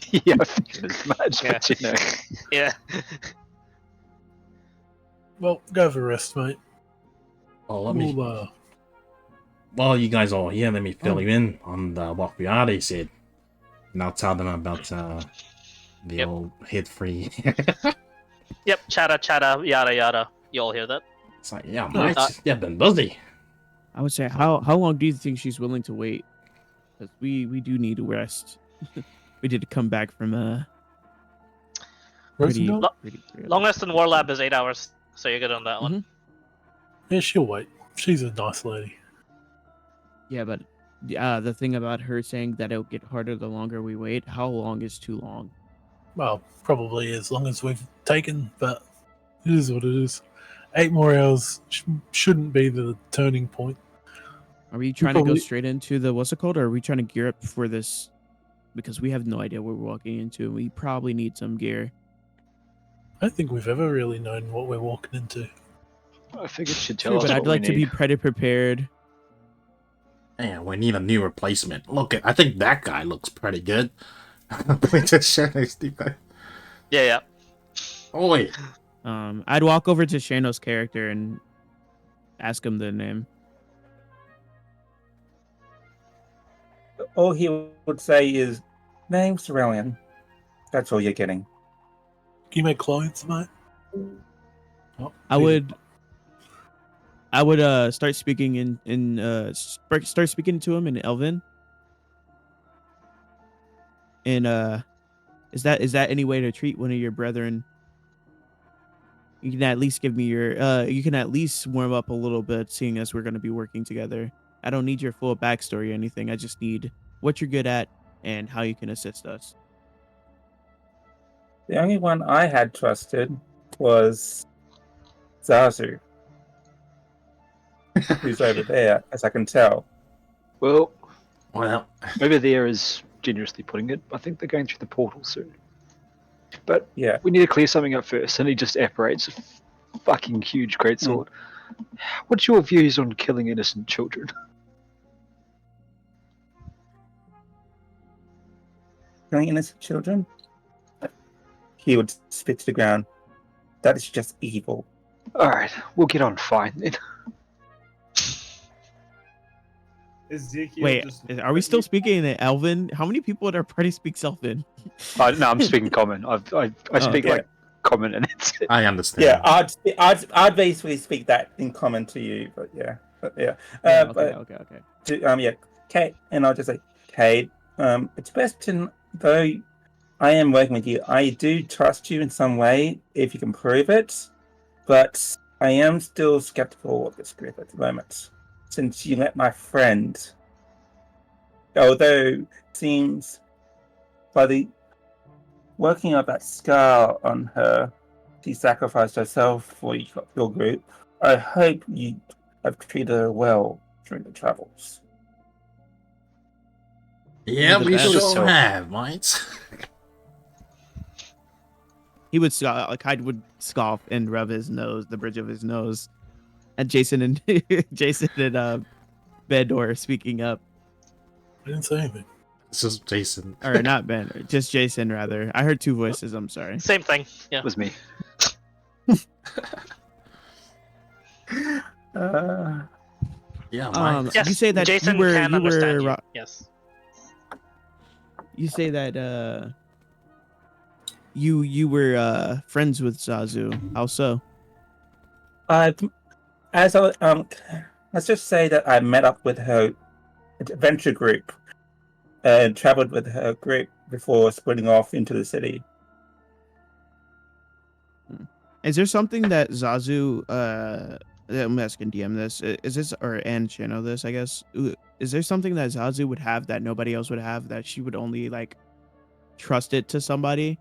Yeah, I figured as much, Yeah. but you know. Yeah. Well, go have a rest, mate. oh, let me. We'll, While you guys are here, let me fill Oh. you in on what we already said. And I'll tell them about the Yep. old head free. Yep. Chatter. Yada yada. You all hear that? It's like, yeah, mate, Uh, you've been busy. I would say, how long do you think she's willing to wait? Because we do need to rest. We did come back from pretty, Rosendale? pretty Long rest in War Lab is 8 hours, so you're good on that one. Yeah, she'll wait. She's a nice lady. Yeah, but the thing about her saying that it'll get harder the longer we wait, how long is too long? Well, probably as long as we've taken, but it is what it is. 8 more hours shouldn't be the turning point. Are we trying to go probably- straight into the what's it called, or are we trying to gear up for this? Because we have no idea what we're walking into, and we probably need some gear. I don't think we've ever really known what we're walking into. I figured she'd tell True, us but I'd what like we to be need. pretty prepared. Man, we need a new replacement. Look, I think that guy looks pretty good. Point to Shano's Depot. Yeah. Oh wait, I'd walk over to Shano's character and ask him the name. All he would say is, "Name's Cerellian." That's all you're getting. Can you make clothes, mate? Oh, I would start speaking start speaking to him in Elven. And is that any way to treat one of your brethren? You can at least give me your you can at least warm up a little bit, seeing as we're gonna be working together. I don't need your full backstory or anything. I just need what you're good at and how you can assist us. The only one I had trusted was Zazu, who's over there, as I can tell. Well, well, over there is generously putting it. I think they're going through the portal soon. But Yeah. we need to clear something up first, and he just apparates a fucking huge greatsword. What's your views on killing innocent children? Killing innocent children? He would spit to the ground. That is just evil. Alright, we'll get on fine then. Ezekiel Wait, just are we still speaking in Elven? How many people at our party speaks Elven? No, I'm speaking common. I speak okay. like common, and it's I understand. Yeah, I'd basically speak that in common to you, but yeah. Okay. Kate, and I'll just say, Kate, it's best to, though I am working with you, I do trust you in some way, if you can prove it, but I am still skeptical of this group at the moment, since you let my friend, although seems by the working of that scar on her, she sacrificed herself for your group. I hope you have treated her well during the travels. Yeah, the we best. sure have, mate. He would Hyde would scoff and rub his nose, the bridge of his nose, at Jason and Bedor speaking up, I didn't say anything. This is Jason. or not Ben, just Jason rather. I heard two voices. I'm sorry. Same thing. Yeah. it was me. Yeah, mate. Yes, You say that Jason you were can you understand were you. Yes. you say that you were friends with Zazu. How so? Let's just say that I met up with her adventure group and traveled with her group before splitting off into the city. Is there something that Zazu I'm asking DM this. Is this or and Chano this, I guess. Is there something that Zazu would have that nobody else would have, that she would only like trust it to somebody?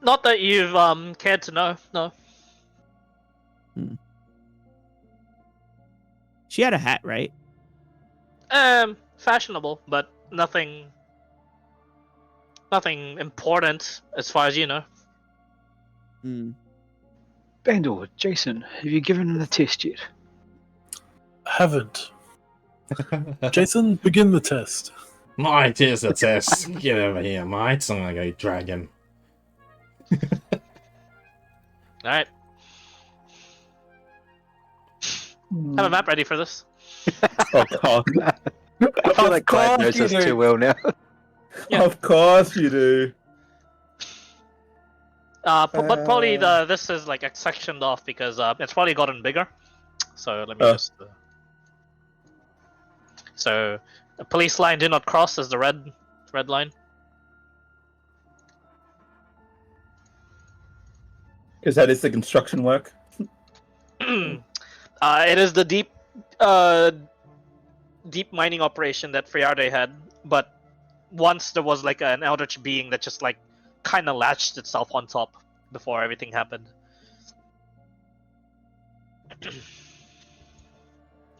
Not that you've cared to know. No. She had a hat, right? Fashionable, but nothing important as far as you know. Bandor, Jason, have you given him the test yet? Haven't. Jason, begin the test. Mate, here's the test. Get over here, mate. I'm gonna go drag him. Alright. Have a map ready for this. Oh, God. I feel like Clyde knows you us do. too well now. Yeah. Of course you do. But probably this is like sectioned off because it's probably gotten bigger. So let me just. So, the police line do not cross is the red line. Because that is the construction work. It is the deep mining operation that Friarde had, but once there was like an eldritch being that just like kind of latched itself on top before everything happened.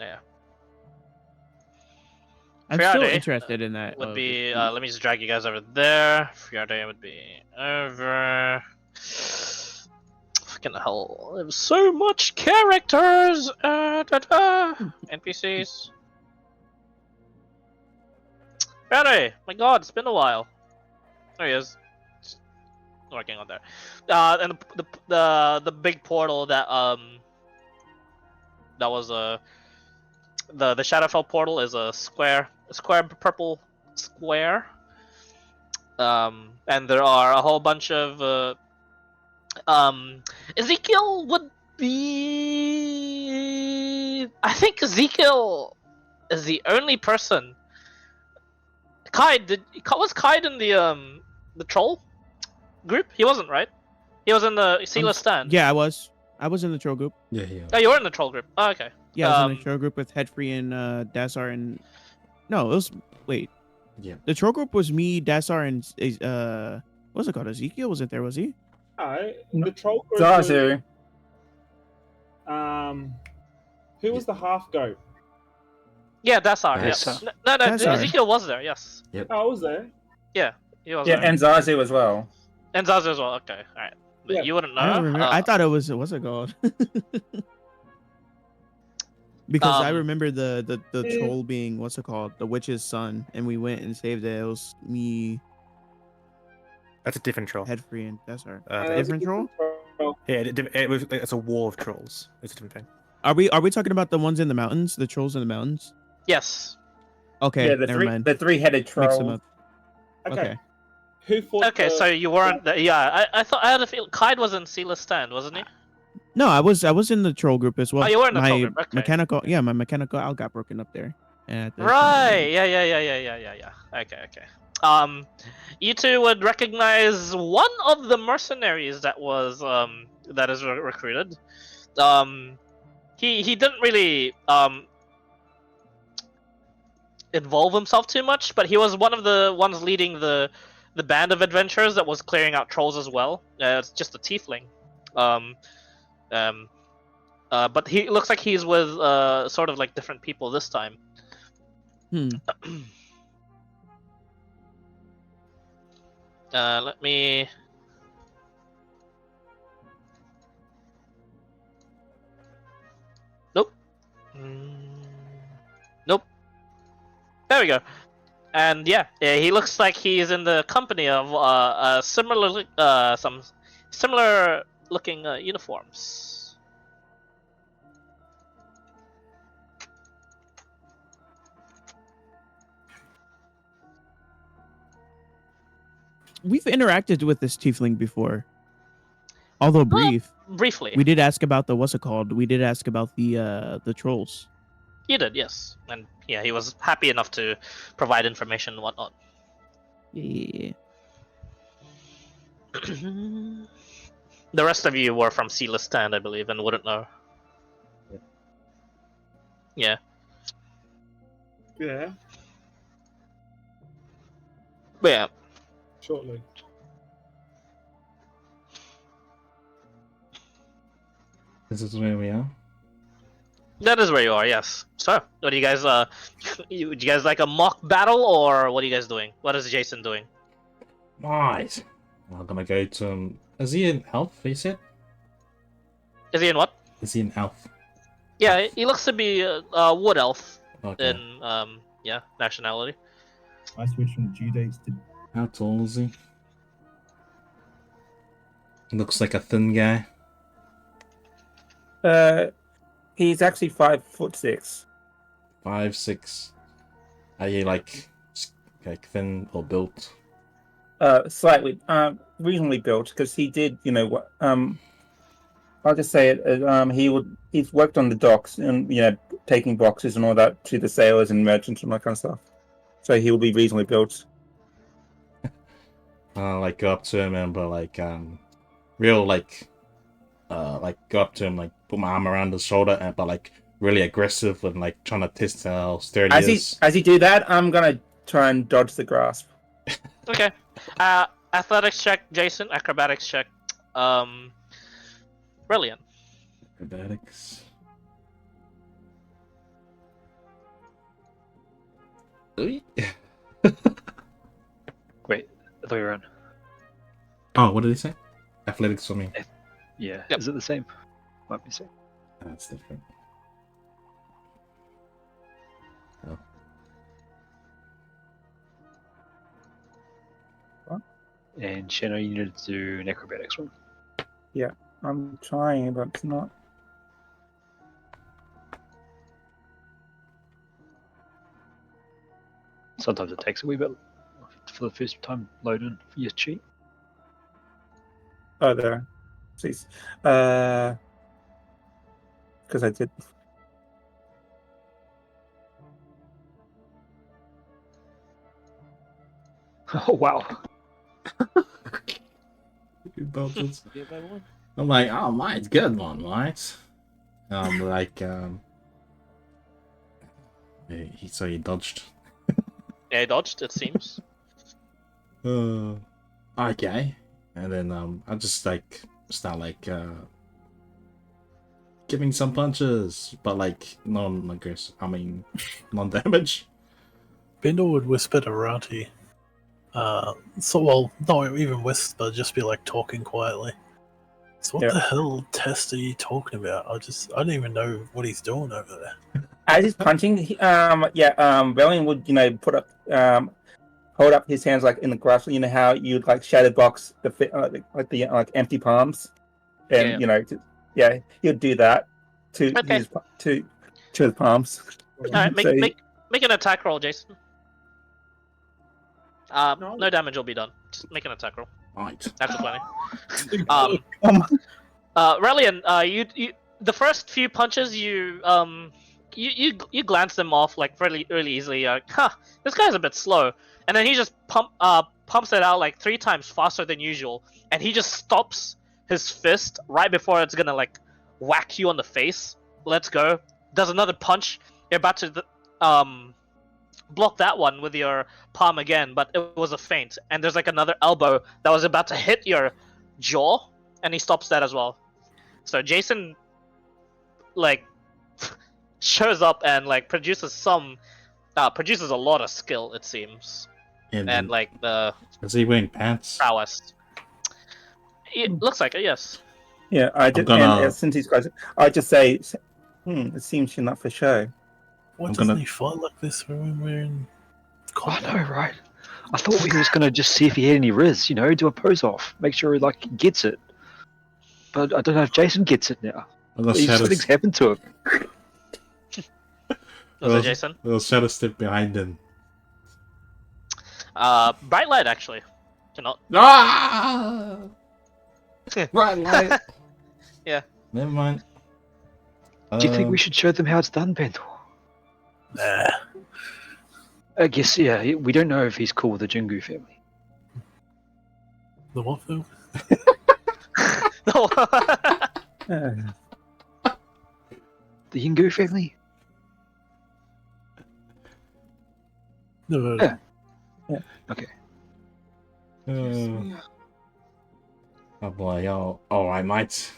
Yeah. I'm still Friday interested in that. would Oh, be. this Let me just drag you guys over there. Friday would be over. Fucking hell! There's so much characters. NPCs. Friday, my God, it's been a while. There he is. Just working on there. And the big portal that that was the Shadowfell portal is a square purple square. And there are a whole bunch of Ezekiel would be. I think Ezekiel is the only person. Was Kaid in the troll group? He wasn't, right? He was in the Sealess Stand. Yeah, I was. I was in the troll group. Yeah, yeah. Oh, you were in the troll group. Oh, okay. Yeah, I was in the troll group with Headfree and Dasar and. No, it was. Wait. Yeah. The troll group was me, Dasar, and what's it called? Ezekiel wasn't there, was he? Alright, the troll group was, Zazu. who was the half goat? Yeah, Dasar. Yes. Yes. No, Dasar. Ezekiel was there. Yes. Oh, I was there. He was Yeah, there. and Zazu as well. And Zazu as well. Okay. All right. But Yeah. you wouldn't know. I don't remember. I thought it was. What's it called? Because I remember the troll being what's it called? The witch's son, and we went and saved it. It was me, That's a different troll. Headfree, and Dasar. That's a Different troll? Yeah, it's a war of trolls. It's a different thing. Are we talking about the ones in the mountains? The trolls in the mountains? Yes. Okay, Yeah, never mind. the three-headed Mix them troll. up. Okay. Okay. Who fought Okay, the- so you weren't. Yeah, I thought I had a feel. Kaid was in Sealess Stand, wasn't he? No, I was in the troll group as well. Oh, you were in the my troll group, okay. my mechanical owl got broken up there. At the Right. Yeah. Okay. You two would recognize one of the mercenaries that was that is recruited. He didn't really involve himself too much, but he was one of the ones leading the band of adventurers that was clearing out trolls as well. It's just a tiefling. But he looks like he's with sort of like different people this time. Let me. Nope. Nope. There we go. And yeah, he looks like he's in the company of some similar looking uniforms. We've interacted with this tiefling before, although brief. Briefly. We did ask about the what's it called? We did ask about the trolls. You did, yes. And yeah, he was happy enough to provide information and whatnot. Yeah. The rest of you were from Sealess Stand, I believe, and wouldn't know. Yeah. Yeah, But yeah. shortly. This is where we are. That is where you are, yes. So, what do you guys, would you guys like a mock battle, or what are you guys doing? What is Jason doing? Nice. I'm gonna go to. Is he an elf? He said. Is he in what? Is he an elf? Yeah, he looks to be a wood elf Okay. in, yeah, nationality. I switched from due dates to. How tall is he? Looks like a thin guy. He's actually 5'6". 5'6". Are you like thin or built? Slightly, reasonably built, because he did, what, I'll just say it, he's worked on the docks and, taking boxes and all that to the sailors and merchants and that kind of stuff. So he will be reasonably built. Like go up to him and real go up to him, like put my arm around his shoulder, but really aggressive and trying to test how sturdy he is. As he do that, I'm gonna try and dodge the grasp. Okay. Athletics check, Jason. Acrobatics check. Brilliant. Acrobatics. Wait, the other way around. Oh, what did he say? Athletics for me. Yeah, Yep. is it the same? Might be the same. That's different. Oh. And Shannon, you need to do an acrobatics one. I'm trying, but it's not. Sometimes it takes a wee bit for the first time loading for your cheat. Oh, there. Please. Because I did. Oh wow! Indulgence. I'm like, oh, mine's good one, right? Like, so he dodged. Yeah, he dodged, it seems. Okay. And then I just like start like giving some punches, but like non-aggressive. I mean, non-damage. Bendel would whisper to Rati. Not even whisper, just be like talking quietly. So what Yeah. the hell test are you talking about? I don't even know what he's doing over there. As he's punching, Valiant would, put up, hold up his hands like in the grasp. You know how you'd like shadow box the empty palms, and he'd do that to Okay. his to his palms. Alright, So make an attack roll, Jason. No. No damage will be done. Just make an attack roll. Right. Natural 20. um, Relian, you the first few punches you glance them off like really easily. Like, this guy's a bit slow, and then he just pumps it out like 3 times faster than usual, and he just stops his fist right before it's gonna like whack you on the face. Let's go. Does another punch. You're about to block that one with your palm again, but it was a feint. And there's like another elbow that was about to hit your jaw, and he stops that as well. So Jason like shows up and like produces a lot of skill, it seems, and like the is he wearing pants? prowess. It looks like it, yes. yeah, and since he's guys, I just say, it seems you're not for show. Why I'm doesn't gonna- he fight like this when we're in I combat? know, right? I thought we were just gonna just see if he had any riz, do a pose off, make sure he gets it. But I don't know if Jason gets it now. Something's happened to him. Was it Jason? Little shadow step behind him. Bright light actually. Cannot. Ah! Bright light. Yeah. Never mind. Do you think we should show them how it's done, Bendel? Nah. I guess, yeah, we don't know if he's cool with the Jingu family. The what film? No. The Yingu family? Never heard of Yeah. it. Okay. Oh boy, alright, mate.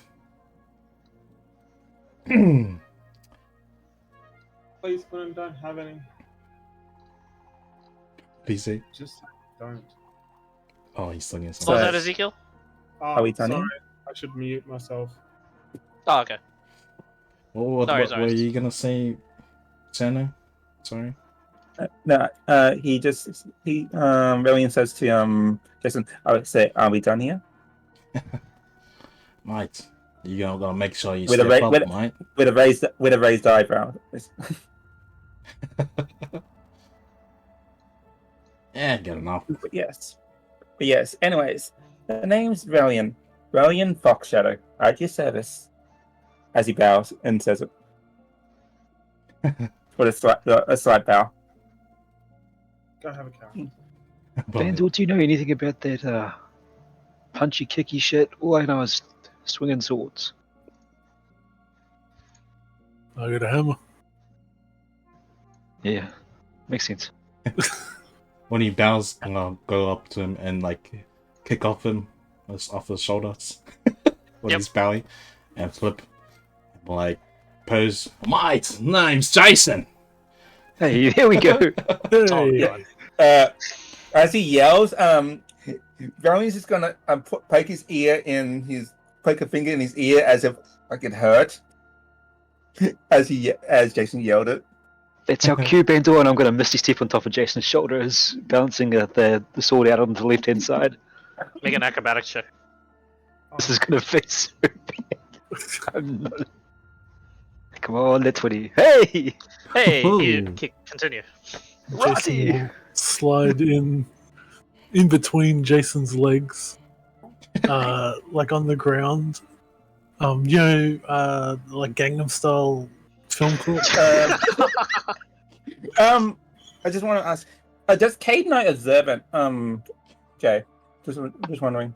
Please, Glenn, don't have any. PC. Just don't. Oh, he's still What was that, Ezekiel? Are we done sorry. here? I should mute myself. Oh, okay. What Sorry. were you gonna say, Shannon? Sorry. Valiant says to Jason, I would say, are we done here? Mate, you gotta make sure you With a step ra- up, with- mate. With a raised eyebrow. Yeah, good enough. But yes. Anyways, the name's Valiant. Valiant Foxshadow. At your service. As he bows and says it. With a slight bow. Go have a carrot. Bendel, do you know anything about that punchy kicky shit? All I know is swinging swords. I got a hammer. Yeah, makes sense. When he bows, I'm gonna go up to him and like kick off his shoulders when he's bowing and flip. Like pose. Mate, name's Jason. Hey, here we go. Oh, Hey. God. As he yells, Valiant's just gonna poke his ear in his poke a finger in his ear as if like it hurt. as Jason yelled it. That's our cue, Bendor, and I'm going to misty step on top of Jason's shoulders, balancing the sword out on the left hand side. Make an acrobatics check. This is going to fit so bad. I'm not... Come on, let 20. Hey! Hey, Ooh. continue. Jason Roddy! will slide in between Jason's legs, like on the ground. Like Gangnam Style film clip. I just want to ask, does Cade know observant? Jay, just wondering.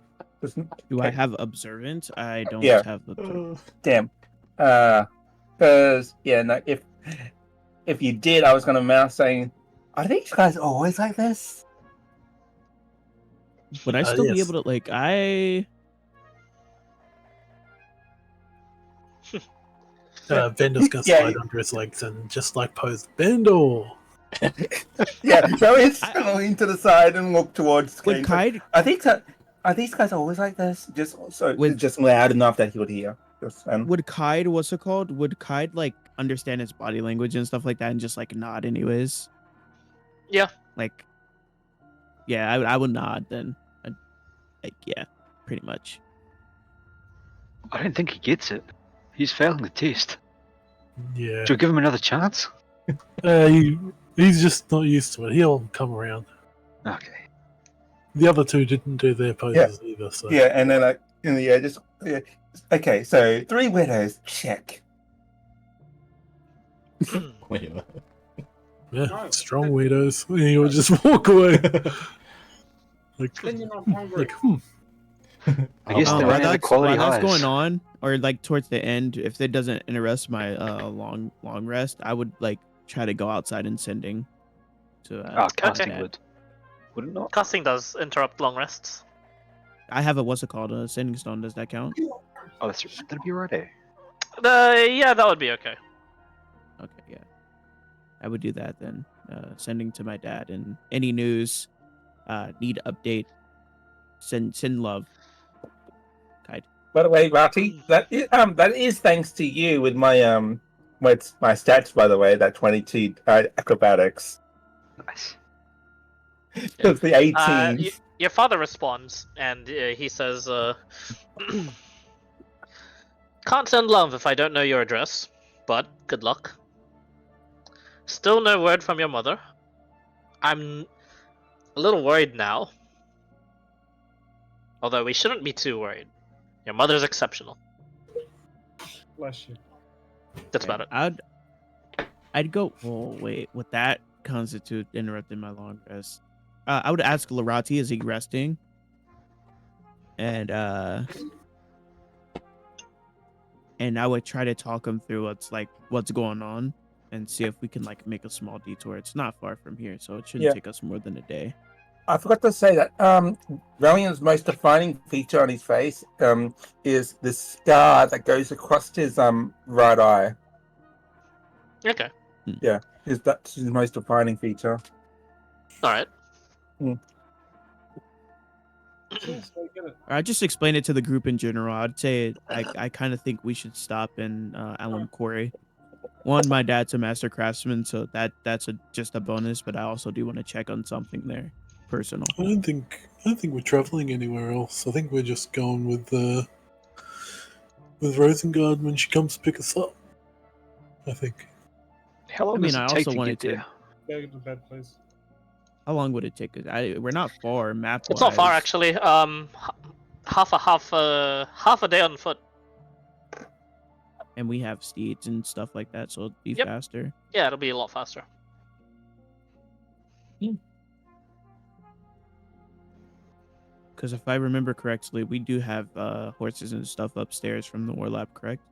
Do I have observant? I don't Yeah. have observant. Damn. Because no, if you did, I was gonna mouth saying, "Are these guys always like this?" Would I still be Yes. able to like? I Bender's gonna Yeah. slide under his legs and just like pose Bender. Yeah, so it's lean to the side and look towards would Cade. Kide I think that. Are these guys always like this? Just so With- just loud enough that he would hear. Just, would Kide what's it called? Would Kide like understand his body language and stuff like that and just like nod anyways? Yeah. Like, yeah, I would nod then. Yeah, pretty much. I don't think he gets it. He's failing the test. Yeah. Should we give him another chance? He's just not used to it. He'll come around. Okay. The other two didn't do their poses either, so yeah, and then like in the air, just okay. So 3 widows, check. Wait, yeah, No. strong weirdos. And he would just walk away. like, Then you're not hungry. I guess Oh, they while ran out of that's, quality while that's highs. going on, or like towards the end, if it doesn't interrupt my long rest, I would like try to go outside and sending. To Casting that. would it not? Casting does interrupt long rests. I have a what's it called? A sending stone. Does that count? Oh, that'd be right, eh? Yeah, that would be okay. Okay, yeah. I would do that then. Sending to my dad and any news, need update. Send love. Kite. By the way, Rati, that is thanks to you with my with my stats. By the way, that 22 acrobatics. Nice. Because the 18. Your father responds, and he says, "Can't send love if I don't know your address, but good luck. Still no word from your mother. I'm a little worried now. Although we shouldn't be too worried. Your mother's exceptional. Bless you. That's about it." I'd go. Oh wait, would that constitute interrupting my long rest? I would ask Larati, is he resting? And I would try to talk him through what's going on, and see if we can like make a small detour. It's not far from here, so it shouldn't take us more than a day. I forgot to say that Valiant's most defining feature on his face is the scar that goes across his right eye. Okay. Yeah, that's his most defining feature. All right. Yes, I get it. I just explain it to the group in general. I'd say I kind of think we should stop in Alum Quarry. One, my dad's a master craftsman, so that's just a bonus. But I also do want to check on something there, personal. I don't think we're traveling anywhere else. I think we're just going with Rosengard when she comes to pick us up. I think. How long I mean, does it I take also to wanted get to. there? Go to bed, please. How long would it take us? We're not far map. It's not far actually. Half a day on foot. And we have steeds and stuff like that, so it'll be Yep. faster. Yeah, it'll be a lot faster. Because if I remember correctly, we do have horses and stuff upstairs from the war lab, correct?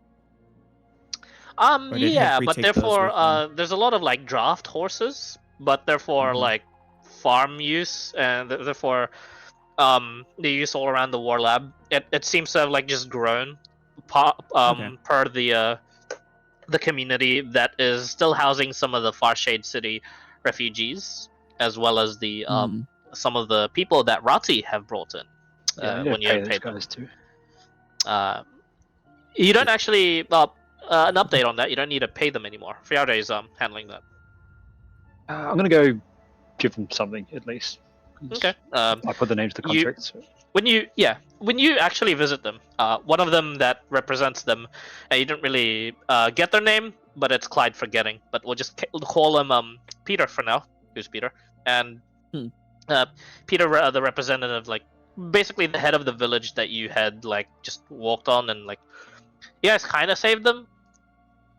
Or did Yeah, Henry but take those therefore, with them? there's a lot of like draft horses, but therefore Mhm. like farm use, and therefore, the use all around the war lab. It seems to have like just grown, Okay. per the the community that is still housing some of the Farshade City refugees, as well as the some of the people that Rati have brought in. Yeah, I need When to you pay have those paid them. guys too. You don't actually. An update on that. You don't need to pay them anymore. Friare is handling that. I'm gonna go give them something at least. Okay. I put the names to the you- contracts. When you actually visit them, one of them that represents them, and you don't really get their name, but it's Clyde forgetting. But we'll just call him Peter for now. Who's Peter? And Peter, the representative, like basically the head of the village that you had like just walked on, and like you guys kind of saved them,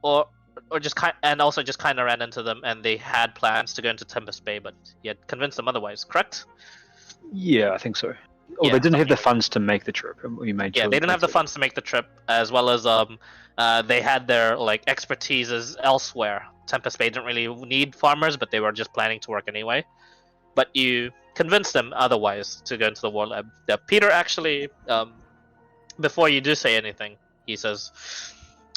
or just and also just kind of ran into them, and they had plans to go into Tempest Bay, but you had convinced them otherwise. Correct? Yeah, I think so. Or Yeah, they didn't have something the like funds to make the trip, and we made sure. Yeah, they didn't have the funds to make the trip, as well as they had their like expertises elsewhere. Tempest Bay didn't really need farmers, but they were just planning to work anyway. But you convinced them otherwise to go into the war lab. Peter actually, before you do say anything, he says,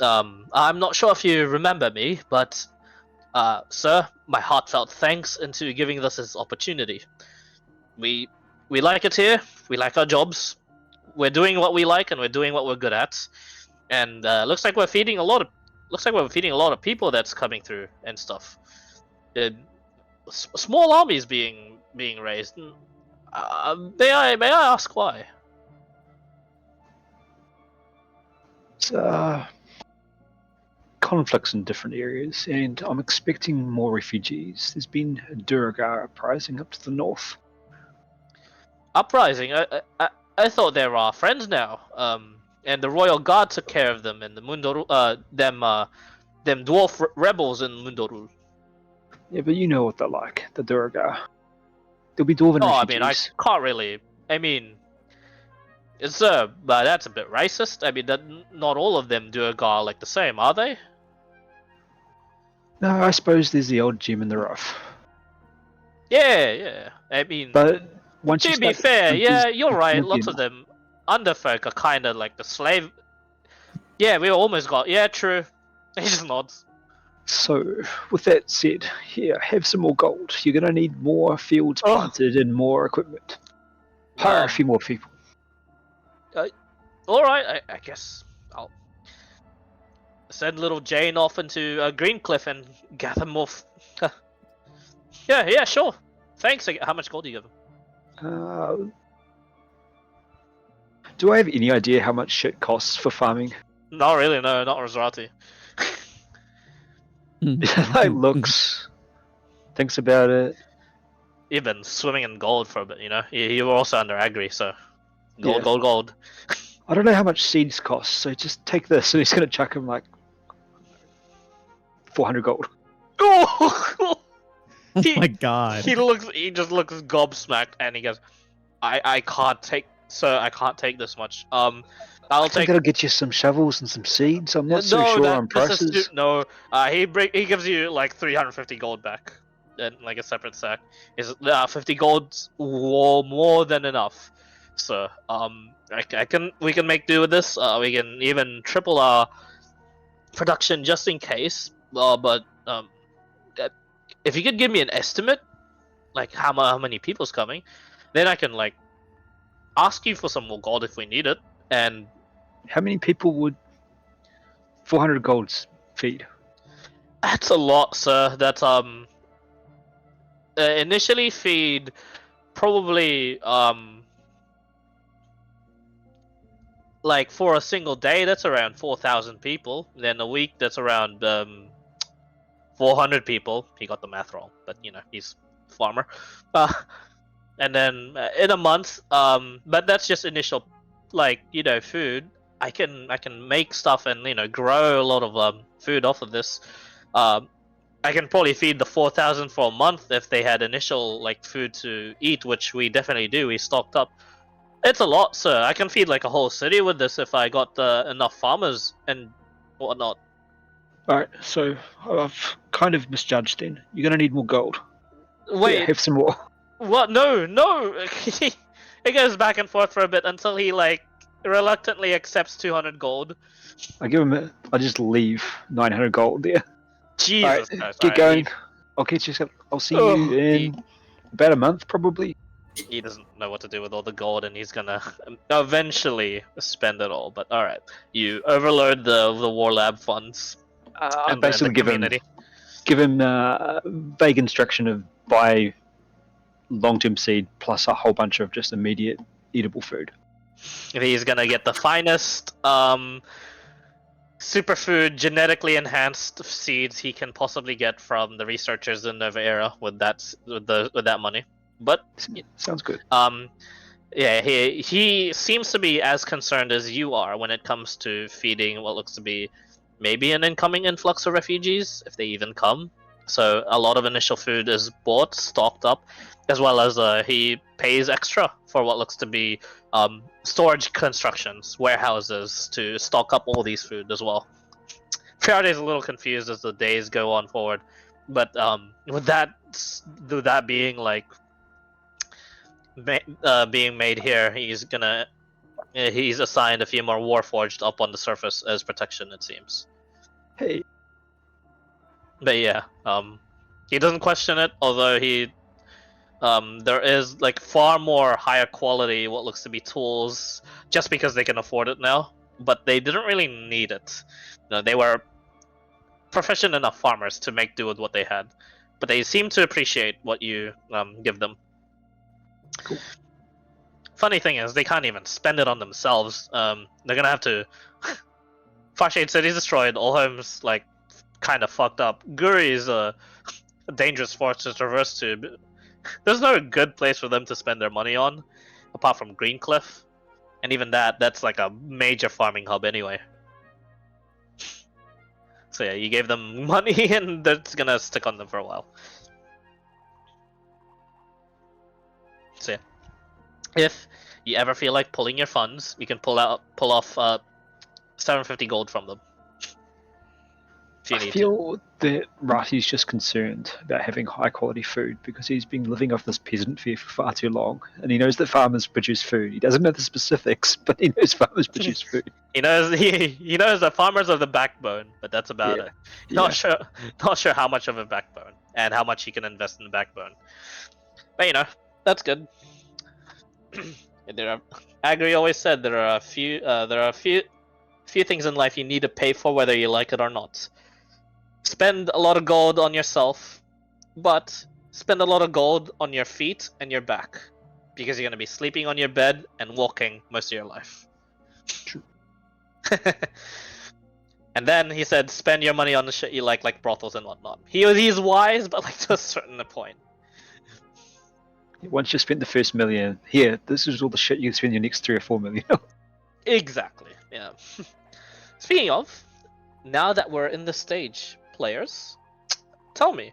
"I'm not sure if you remember me, but sir, my heartfelt thanks into giving us this opportunity. We like it here. We like our jobs. We're doing what we like, and we're doing what we're good at. And looks like we're feeding a lot of people that's coming through and stuff. Small armies being raised. May I ask why? It's, conflicts in different areas, and I'm expecting more refugees. There's been a Durgar uprising up to the north. Uprising? I thought they were our friends now. And the royal guard took care of them, and the Mundoru, them dwarf rebels in Mundorul. Yeah, but you know what they're like, the Durgar. There'll be dwarven I refugees. mean, I can't really. I mean, it's but that's a bit racist. I mean, not all of them Durgar are like the same, are they? No, I suppose there's the old gem in the rough. Yeah. I mean, But once you to be start fair, to- yeah, you're right. won't be Lots of enough. them underfolk are kind of like the slave. Yeah, we almost got. Yeah, true. He just nods. So, with that said, here, have some more gold. You're gonna need more fields planted and more equipment. Hire a few more people. All right, I guess I'll send little Jane off into Greencliff and gather more. Yeah, sure. Thanks. How much gold do you give him? Do I have any idea how much shit costs for farming? Not really. No, not Rosrati. Like looks, thinks about it. You've been swimming in gold for a bit, you know. You were also under agri, so gold, Yeah. gold. I don't know how much seeds cost, so just take this. And he's gonna chuck him like 400 gold. Oh Oh my god. He just looks gobsmacked, and he goes, I can't take, sir, I can't take this much. I'll I think take. that'll get you some shovels and some seeds. I'm not so No, sure that- on this is prices. no. He gives you like 350 gold back, and like a separate sack. Is 50 gold's more than enough. So we can make do with this. We can even triple our production just in case. But if you could give me an estimate, like how many people's coming, then I can like ask you for some more gold if we need it. And How many people would 400 golds feed? that's a lot, sir. That's initially feed probably like for a single day that's around 4,000 people. Then a week that's around 400 people. He got the math wrong, but you know he's a farmer. And then in a month, but that's just initial, like you know, food. I can make stuff and you know grow a lot of food off of this. I can probably feed the 4,000 for a month if they had initial like food to eat, which we definitely do. We stocked up. It's a lot, sir. I can feed like a whole city with this if I got enough farmers and whatnot. Alright, so I've kind of misjudged then. You're gonna need more gold. Wait, Yeah, have some more. what? No. He goes back and forth for a bit until he like reluctantly accepts 200 gold. I give him. I just leave 900 gold there. Jesus Alright, Christ! get Alright, going. I'll see you in about a month, probably. he doesn't know what to do with all the gold, and he's gonna eventually spend it all. But all right, you overload the war lab funds I and the basically community. give him vague instruction of buy long-term seed plus a whole bunch of just immediate eatable food. He's gonna get the finest superfood, genetically enhanced seeds he can possibly get from the researchers in Nova Era with that money. But Sounds good. yeah, he seems to be as concerned as you are when it comes to feeding what looks to be maybe an incoming influx of refugees, if they even come. So a lot of initial food is bought, stocked up, as well as he pays extra for what looks to be storage constructions, warehouses to stock up all these food as well. Faraday's a little confused as the days go on forward, but with that being like being made here, he's assigned a few more Warforged up on the surface as protection, it seems. Hey, But yeah, he doesn't question it, although there is like far more higher quality what looks to be tools just because they can afford it now, but they didn't really need it. They were proficient enough farmers to make do with what they had, but they seem to appreciate what you give them. Cool. Funny thing is, they can't even spend it on themselves. They're gonna have to. Farshade City's destroyed. All homes like kind of fucked up. Guri is a dangerous force to traverse to. There's no good place for them to spend their money on, apart from Greencliff, and even that's like a major farming hub anyway. So yeah, you gave them money, and that's gonna stick on them for a while. So yeah, if you ever feel like pulling your funds, you can pull off 750 gold from them. If you I need feel that Rati's just concerned about having high quality food because he's been living off this peasant fare for far too long, and he knows that farmers produce food. He doesn't know the specifics, but he knows farmers produce food. He knows he knows that farmers are the backbone, but that's about Yeah. it. Not sure how much of a backbone and how much he can invest in the backbone. But that's good. Agri always said there are a few things in life you need to pay for whether you like it or not. Spend a lot of gold on yourself, but spend a lot of gold on your feet and your back, because you're going to be sleeping on your bed and walking most of your life. True. And then he said, spend your money on the shit you like brothels and whatnot. He's wise, but like to a certain point. Once you spent the first million, here, this is all the shit you can spend your next 3 or 4 million. Exactly. Yeah. Speaking of, now that we're in the stage, players, tell me,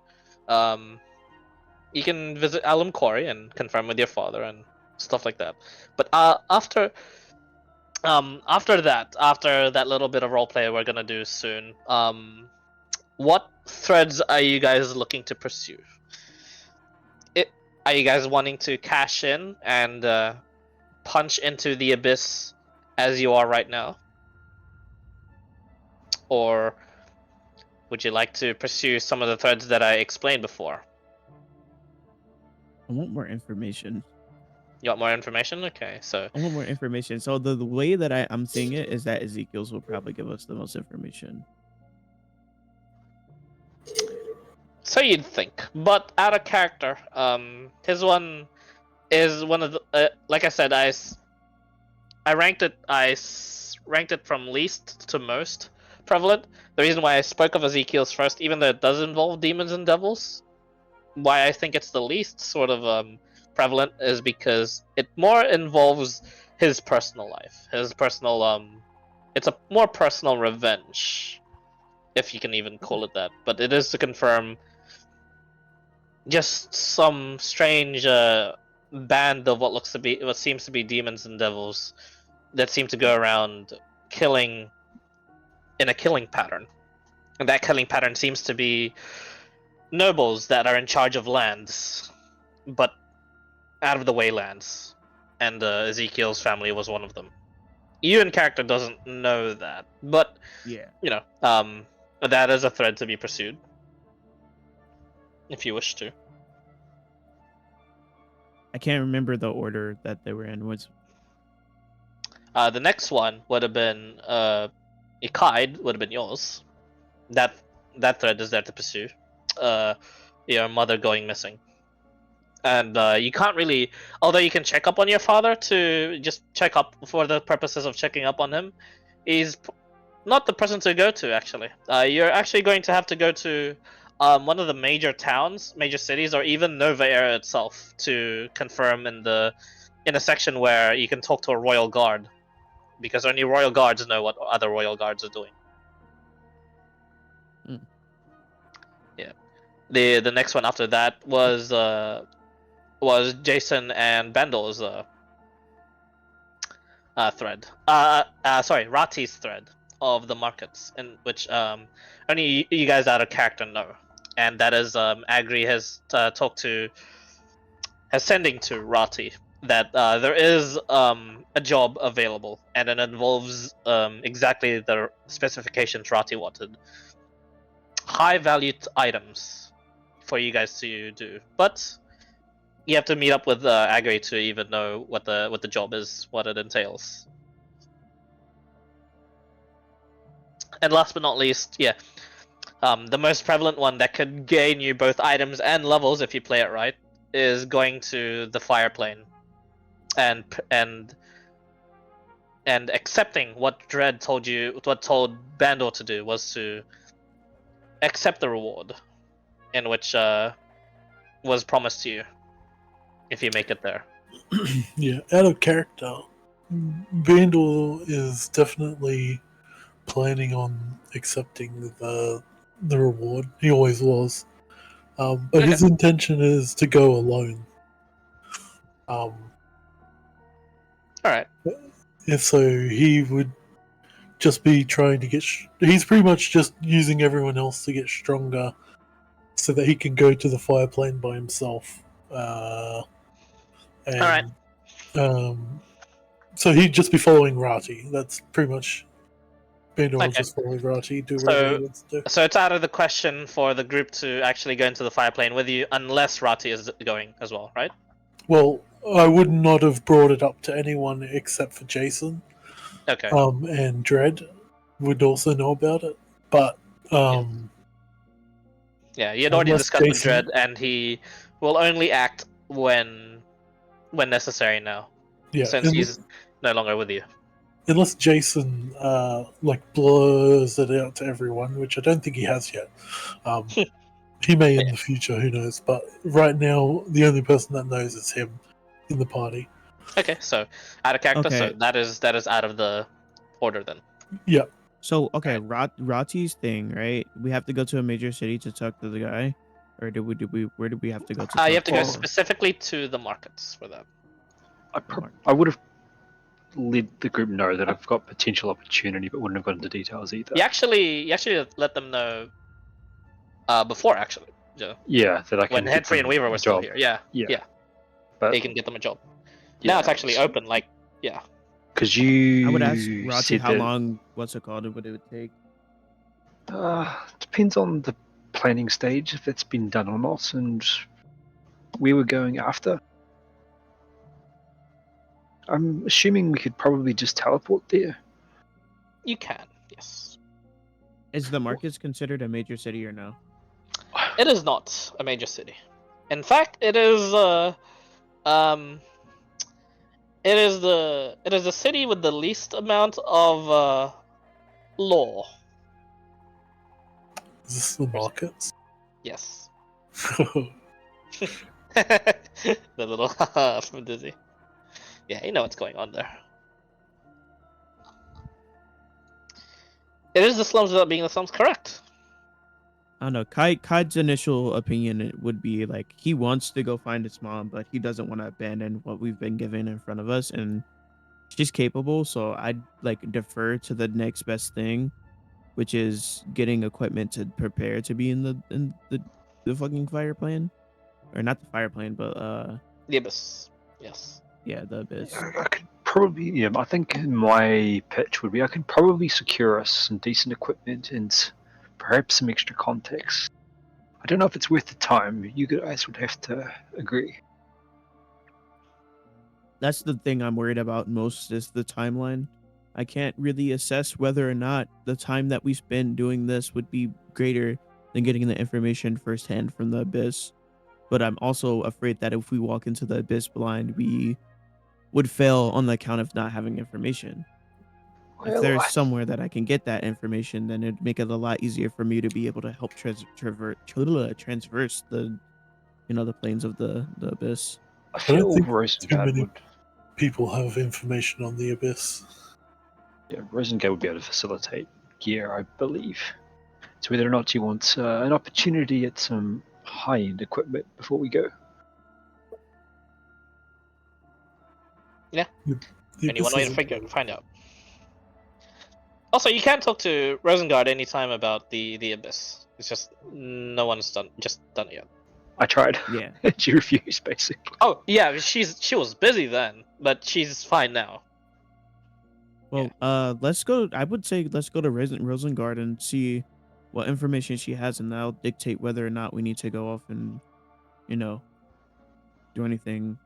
you can visit Alum Quarry and confirm with your father and stuff like that. But after that little bit of roleplay we're gonna do soon, what threads are you guys looking to pursue? Are you guys wanting to cash in and punch into the abyss as you are right now? Or would you like to pursue some of the threads that I explained before? I want more information. You want more information? Okay, so I want more information. So the way that I'm seeing it is that Ezekiel's will probably give us the most information. so you'd think, but out of character, his one is one of the like I said, I ranked it from least to most prevalent. The reason why I spoke of Ezekiel's first, even though it does involve demons and devils, why I think it's the least sort of prevalent is because it more involves his personal life, his personal it's a more personal revenge, if you can even call it that. But it is to confirm just some strange band of what seems to be demons and devils that seem to go around killing in a killing pattern, and that killing pattern seems to be nobles that are in charge of lands, but out of the way lands, and Ezekiel's family was one of them. you in character doesn't know that, but Yeah. that is a thread to be pursued if you wish to. I can't remember the order that they were in. Was The next one would have been Ikaid would have been yours. That thread is there to pursue. Your mother going missing, and you can't really. Although you can check up on your father to just check up for the purposes of checking up on him, he's not the person to go to. Actually, you're actually going to have to go to one of the major towns, major cities, or even Nova Era itself to confirm in a section where you can talk to a royal guard, because only royal guards know what other royal guards are doing. Yeah. The next one after that was Jason and Bendel's thread. Sorry, Rati's thread of the markets, in which only you guys out of character know, and that is Agri has sending to Rati that there is a job available, and it involves exactly the specifications Rati wanted. High valued items for you guys to do, but you have to meet up with Agri to even know what the job is, what it entails. And last but not least, the most prevalent one that could gain you both items and levels if you play it right is going to the fire plane, and accepting what Dredd told Bandor to do was to accept the reward, in which was promised to you if you make it there. Yeah, out of character, Vandal is definitely planning on accepting the reward. He always was, but his intention is to go alone. All right. And so he would just be trying to get. He's pretty much just using everyone else to get stronger, so that he can go to the fire plane by himself. All right. So he'd just be following Rati. That's pretty much. Bandor will Okay. just follow Rati, do whatever he wants to do. So it's out of the question for the group to actually go into the fire plane with you, unless Rati is going as well, right? Well, I would not have brought it up to anyone except for Jason. Okay. And Dredd would also know about it, but yeah, you had already unless discussed with Jason- Dredd, and he will only act when necessary now, yeah, since he's no longer with you. unless Jason blurs it out to everyone, which I don't think he has yet. He may in the future, who knows? But right now, the only person that knows is him in the party. Okay, so out of character, Okay. so that is out of the order then. Yeah. So okay, Rati's thing, right? We have to go to a major city to talk to the guy, or where did we have to go to? You have to go talk specifically to the markets for that. I would have let the group know that I've got potential opportunity, but wouldn't have gone into details either. You actually let them know before, actually. Yeah, that I can. When Headfree and Weaver were still here. Yeah. But they can get them a job. Now it's actually open, because you. I would ask Rati said how that- long. What's it called? What it would take? Depends on the planning stage if it's been done or not, and where we're going after. I'm assuming we could probably just teleport there. You can, yes. Is the markets considered a major city or no? It is not a major city. In fact, it is the city with the least amount of law. Is this the markets? Yes. The little from Dizzy. Yeah, you know what's going on there. It is the slums without being the slums, correct? I don't know. Kaid's initial opinion would be like he wants to go find his mom, but he doesn't want to abandon what we've been given in front of us, and she's capable. So I'd defer to the next best thing, which is getting equipment to prepare to be in the fucking fire plane, or not the fire plane, but The Abyss. Yes. yeah, the Abyss. I could probably, yeah, I think my pitch would be I could probably secure us some decent equipment and perhaps some extra contacts. I don't know if it's worth the time. You guys would have to agree. That's the thing I'm worried about most is the timeline. I can't really assess whether or not the time that we spend doing this would be greater than getting the information firsthand from the Abyss. But I'm also afraid that if we walk into the Abyss blind, we would fail on the account of not having information. If Well, there's somewhere that I can get that information, then it'd make it a lot easier for me to be able to help transverse the, the planes of the Abyss. I I feel don't think too Rosengard many would. people have information on the Abyss. Yeah, Rosengard would be able to facilitate gear, I believe. It's whether or not you want an opportunity at some high-end equipment before we go. The Anyone Abyss way to isn't- find out. Also, you can't talk to Rosengard anytime about the Abyss. It's just no one's done it yet. I tried. Yeah. She refused, basically. Oh yeah, she was busy then, but she's fine now. Well, let's go. I would say let's go to Rosengard and see what information she has, and that'll dictate whether or not we need to go off and, do anything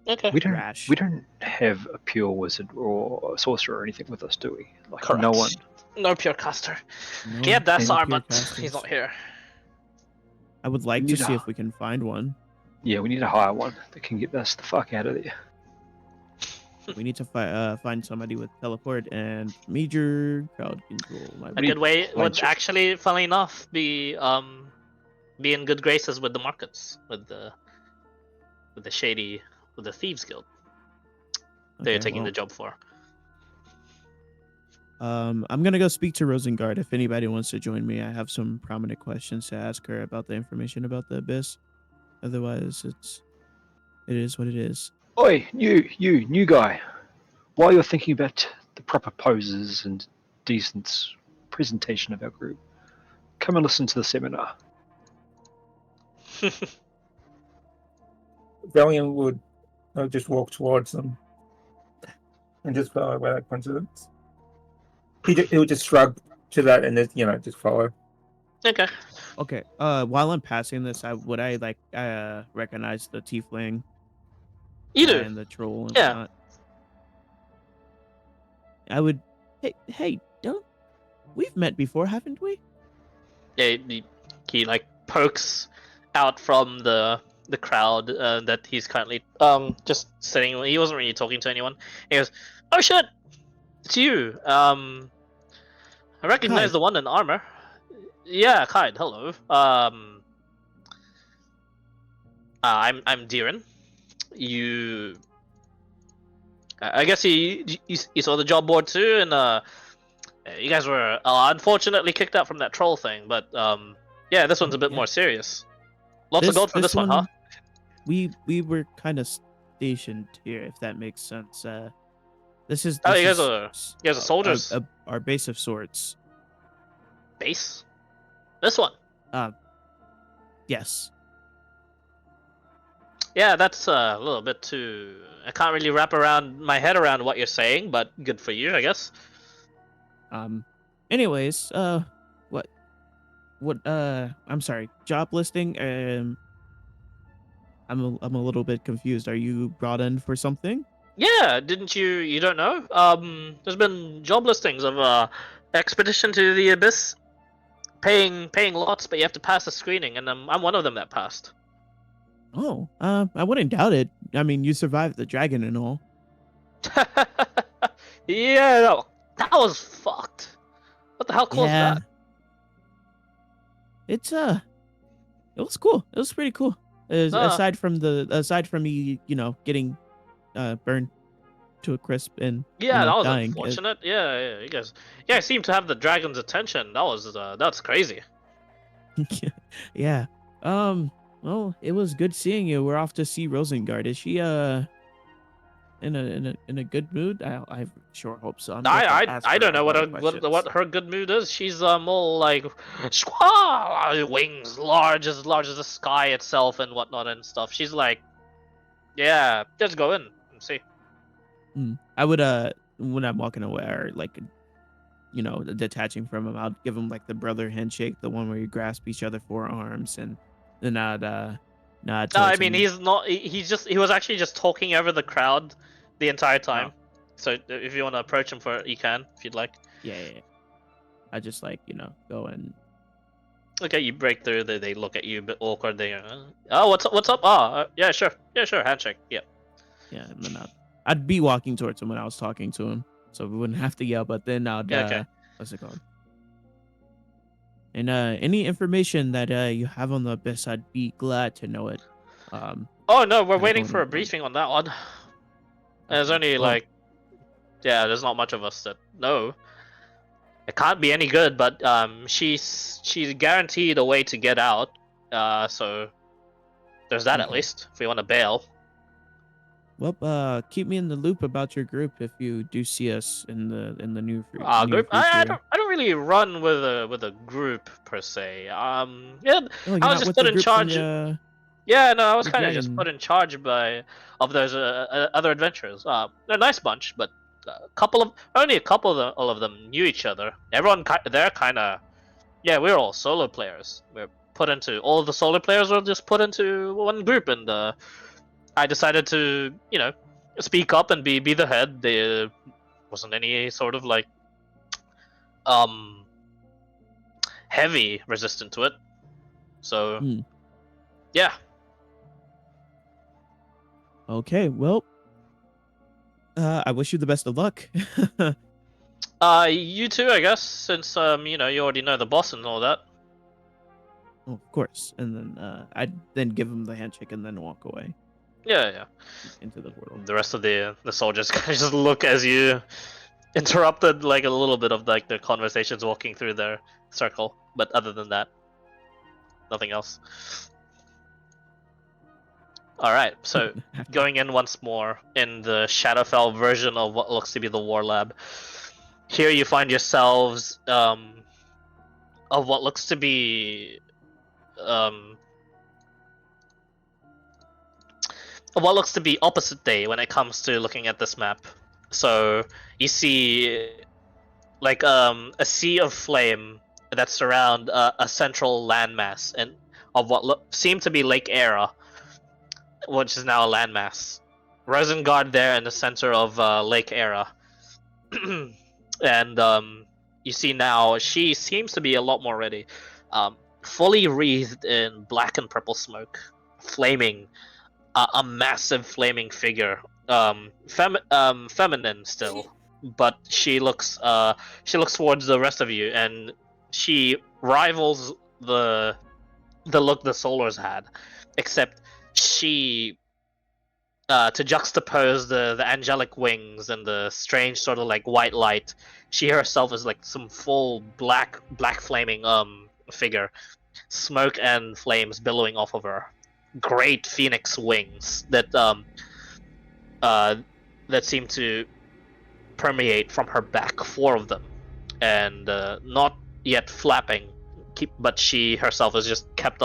Okay. rash. We don't have a pure wizard or a sorcerer or anything with us, do we? Like Correct. no one. No pure caster. No, Yeah, that's no our, pure but he's casters. not here. I would like We to need see a- if we can find one. Yeah, we need to hire one that can get us the fuck out of there. We need to find somebody with teleport and major crowd control. A good way would Lancers. actually, funnily enough, be in good graces with the markets, with the thieves guild they're taking the job for. I'm gonna go speak to Rosengard. If anybody wants to join me, I have some prominent questions to ask her about the information about the Abyss. Otherwise, it is what it is. Oi, new guy. While you're thinking about the proper poses and decent presentation of our group, come and listen to the seminar. Valiant would just walk towards them and just follow by that coincidence. He would just shrug to that and then, just follow. Okay. Okay. While I'm passing this, would I recognize the tiefling? You do. And the troll and Yeah. whatnot? I would. Hey, we've met before, haven't we? Yeah, he like pokes out from the crowd that he's currently just sitting. He wasn't really talking to anyone. He goes, "Oh shit, it's you. I recognize Kai. the one in armor. Yeah, Kide. Hello. I'm Diren. You. I guess you saw the job board too, and you guys were unfortunately kicked out from that troll thing. But yeah, this one's a bit more serious. Lots of gold for this one, huh? We were kind of stationed here, if that makes sense. This is. Oh, this you guys is, are soldiers. Our base of sorts. Base. This one. Yes. Yeah, that's a little bit too. I can't really wrap my head around what you're saying, but good for you, I guess. Anyways, what? I'm sorry. Job listing. I'm a little bit confused. Are you brought in for something? Yeah, didn't you? You don't know? There's been job listings of expedition to the Abyss, paying lots, but you have to pass a screening, and I'm one of them that passed. Oh, I wouldn't doubt it. I mean, you survived the dragon and all. Yeah, no, that was fucked. What the hell caused that? It's it was cool. It was pretty cool. Aside from me, getting burned to a crisp and Yeah, that was dying. unfortunate. Yeah, you guys seem to have the dragon's attention. That's crazy. Yeah. Well, it was good seeing you. We're off to see Rosengard. Is she in a good mood? I sure hope so. I don't know what her good mood is. She's all like squaw, wings large as the sky itself and whatnot and stuff. She's like, yeah, just go in and see. I would when I'm walking away or like detaching from him, I'll give him like the brother handshake, the one where you grasp each other forearms, and then nod No, I towards mean him. he's not. He was actually just talking over the crowd the entire time. Oh. So if you want to approach him you can if you'd like. Yeah. I just like go and Okay, you break through. They look at you a bit awkward. They oh, what's up? Oh, yeah, sure, handshake. Yeah. yeah, and then I'd be walking towards him when I was talking to him, so we wouldn't have to yell. But then I'd Yeah, okay. what's it called? And any information that you have on the Abyss, I'd be glad to know it. Oh no, we're kinda waiting going for a into, like- briefing on that one. There's Okay. only Well, there's not much of us that know. It can't be any good, but she's guaranteed a way to get out. So there's that at Okay. least. If we want to bail. well, keep me in the loop about your group if you do see us in the near Group. future. I don't really run with a group per se. Yeah, Oh, you're I was not just with put the in group from charge. the Yeah, no, I was the kind of just dragon. put in charge of those other adventurers. They're a nice bunch, but only a couple of all of them knew each other. They're kind of we're all solo players. All of the solo players were just put into one group, and I decided to speak up and be the head. There wasn't any sort of like heavy resistant to it. So yeah. Okay, well, I wish you the best of luck. You too, I guess, since you already know the boss and all that. Oh, of course. And then I'd then give him the handshake and then walk away Yeah. into the portal. The rest of the soldiers kind of just look as you interrupted like a little bit of like their conversations walking through their circle, but other than that, nothing else. All right, so going in once more in the Shadowfell version of what looks to be the War Lab. Here you find yourselves of what looks to be opposite day when it comes to looking at this map. So you see like a sea of flame that surround a central landmass and of what seemed to be Lake Era, which is now a landmass. Rosengard there in the center of Lake Era. And you see now she seems to be a lot more ready, fully wreathed in black and purple smoke, flaming, a massive flaming figure, feminine still, but she looks towards the rest of you, and she rivals the look the Solars had, except she to juxtapose the angelic wings and the strange sort of like white light, she herself is like some full black flaming figure, smoke and flames billowing off of her, great phoenix wings that seem to permeate from her back, 4 of them, and not yet flapping, but she herself is just kept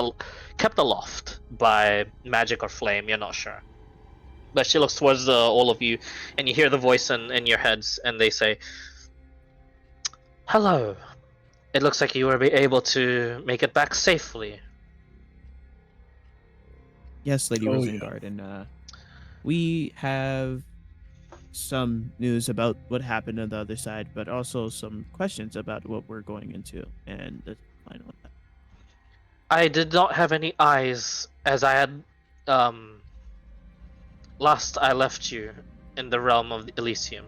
aloft by magic or flame, you're not sure. But she looks towards all of you, and you hear the voice in your heads, and they say, "Hello. It looks like you will be able to make it back safely." Yes, Lady Oh, Rosengard, and we have some news about what happened on the other side, but also some questions about what we're going into and the final. I did not have any eyes, as I had last I left you in the realm of Elysium.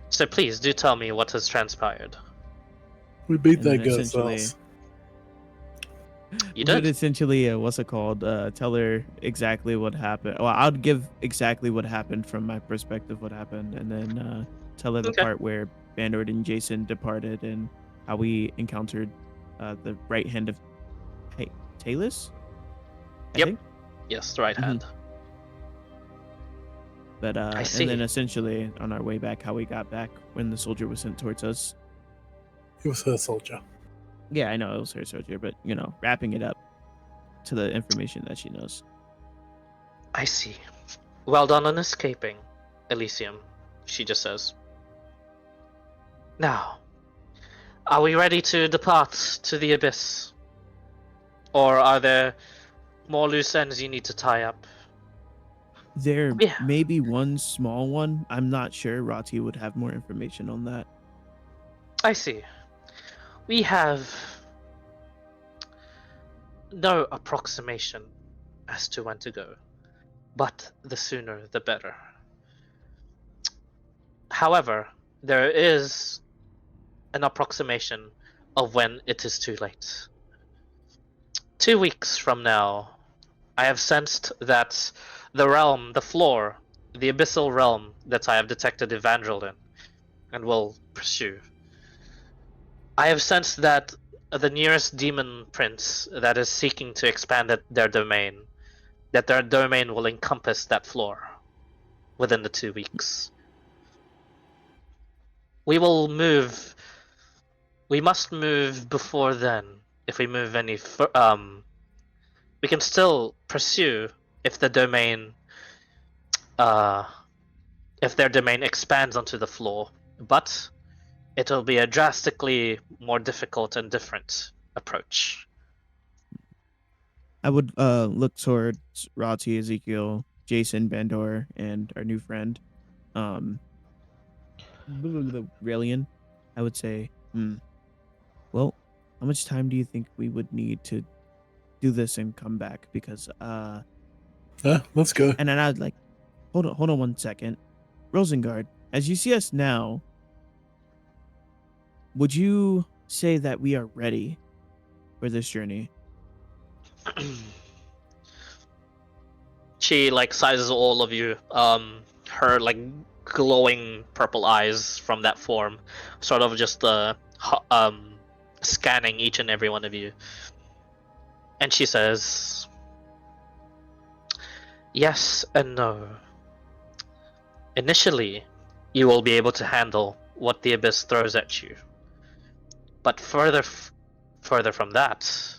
So please do tell me what has transpired. We beat And that then guy's essentially- ass. You Would did? essentially, what's it called? Tell her exactly what happened. Well, I'd give exactly what happened from my perspective, what happened, and then tell her the Okay. part where Bandord and Jason departed and how we encountered the right hand of Talus. Yep. Yes, the right hand. But I and see. then essentially on our way back, how we got back when the soldier was sent towards us. He was her soldier. Yeah, I know it was her soldier, but wrapping it up to the information that she knows. I see. Well done on escaping, Elysium. she just says. Now, are we ready to depart to the Abyss? Or are there more loose ends you need to tie up? There Yeah. may be one small one. I'm not sure. Rati would have more information on that. I see. We have no approximation as to when to go, but the sooner the better. However, there is an approximation of when it is too late. 2 weeks from now, I have sensed that the realm, the floor, the abyssal realm that I have detected Evangel in, and will pursue. I have sensed that the nearest demon prince that is seeking to expand their domain, that their domain will encompass that floor within the 2 weeks. We will move. We must move before then. If we move any, we can still pursue if the domain, if their domain expands onto the floor, but it will be a drastically more difficult and different approach. I would look towards Rati, Ezekiel, Jason, Bandor, and our new friend, Raelian. I would say, well, how much time do you think we would need to do this and come back? Because Let's go. and then I'd like, hold on 1 second, Rosengard. As you see us now, would you say that we are ready for this journey? She like sizes all of you. Her like glowing purple eyes from that form, sort of just scanning each and every one of you. And she says, yes and no. Initially, you will be able to handle what the Abyss throws at you. But further from that,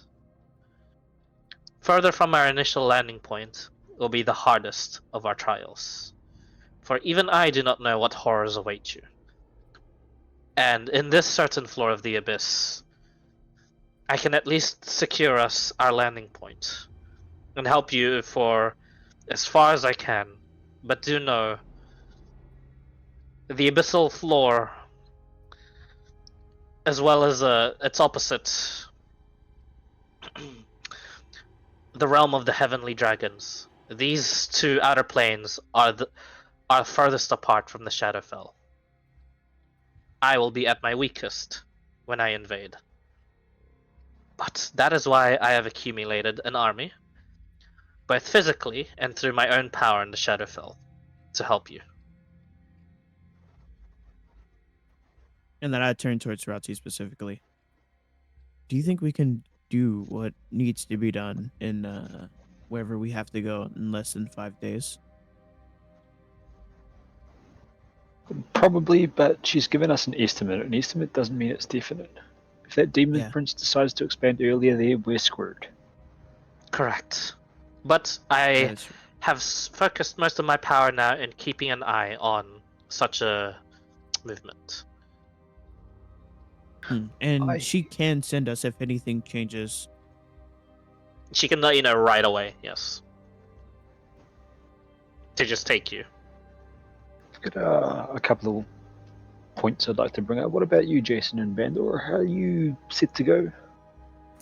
further from our initial landing point, will be the hardest of our trials. For even I do not know what horrors await you. And in this certain floor of the Abyss, I can at least secure us our landing point and help you for as far as I can. But do know, the abyssal floor, as well as its opposite, the realm of the heavenly dragons, these two outer planes are furthest apart from the Shadowfell. I will be at my weakest when I invade. But that is why I have accumulated an army, both physically and through my own power in the Shadowfell, to help you. And then I turn towards Rati specifically. Do you think we can do what needs to be done in wherever we have to go in less than 5 days? Probably, but she's given us an estimate. An estimate doesn't mean it's definite. If that demon Yeah. prince decides to expand earlier there, we're screwed. Correct. But I That is- have focused most of my power now in keeping an eye on such a movement. And she can send us if anything changes. She can let you know right away, yes. To just take you. Got a couple of points I'd like to bring up. What about you, Jason and Bandor? How are you set to go?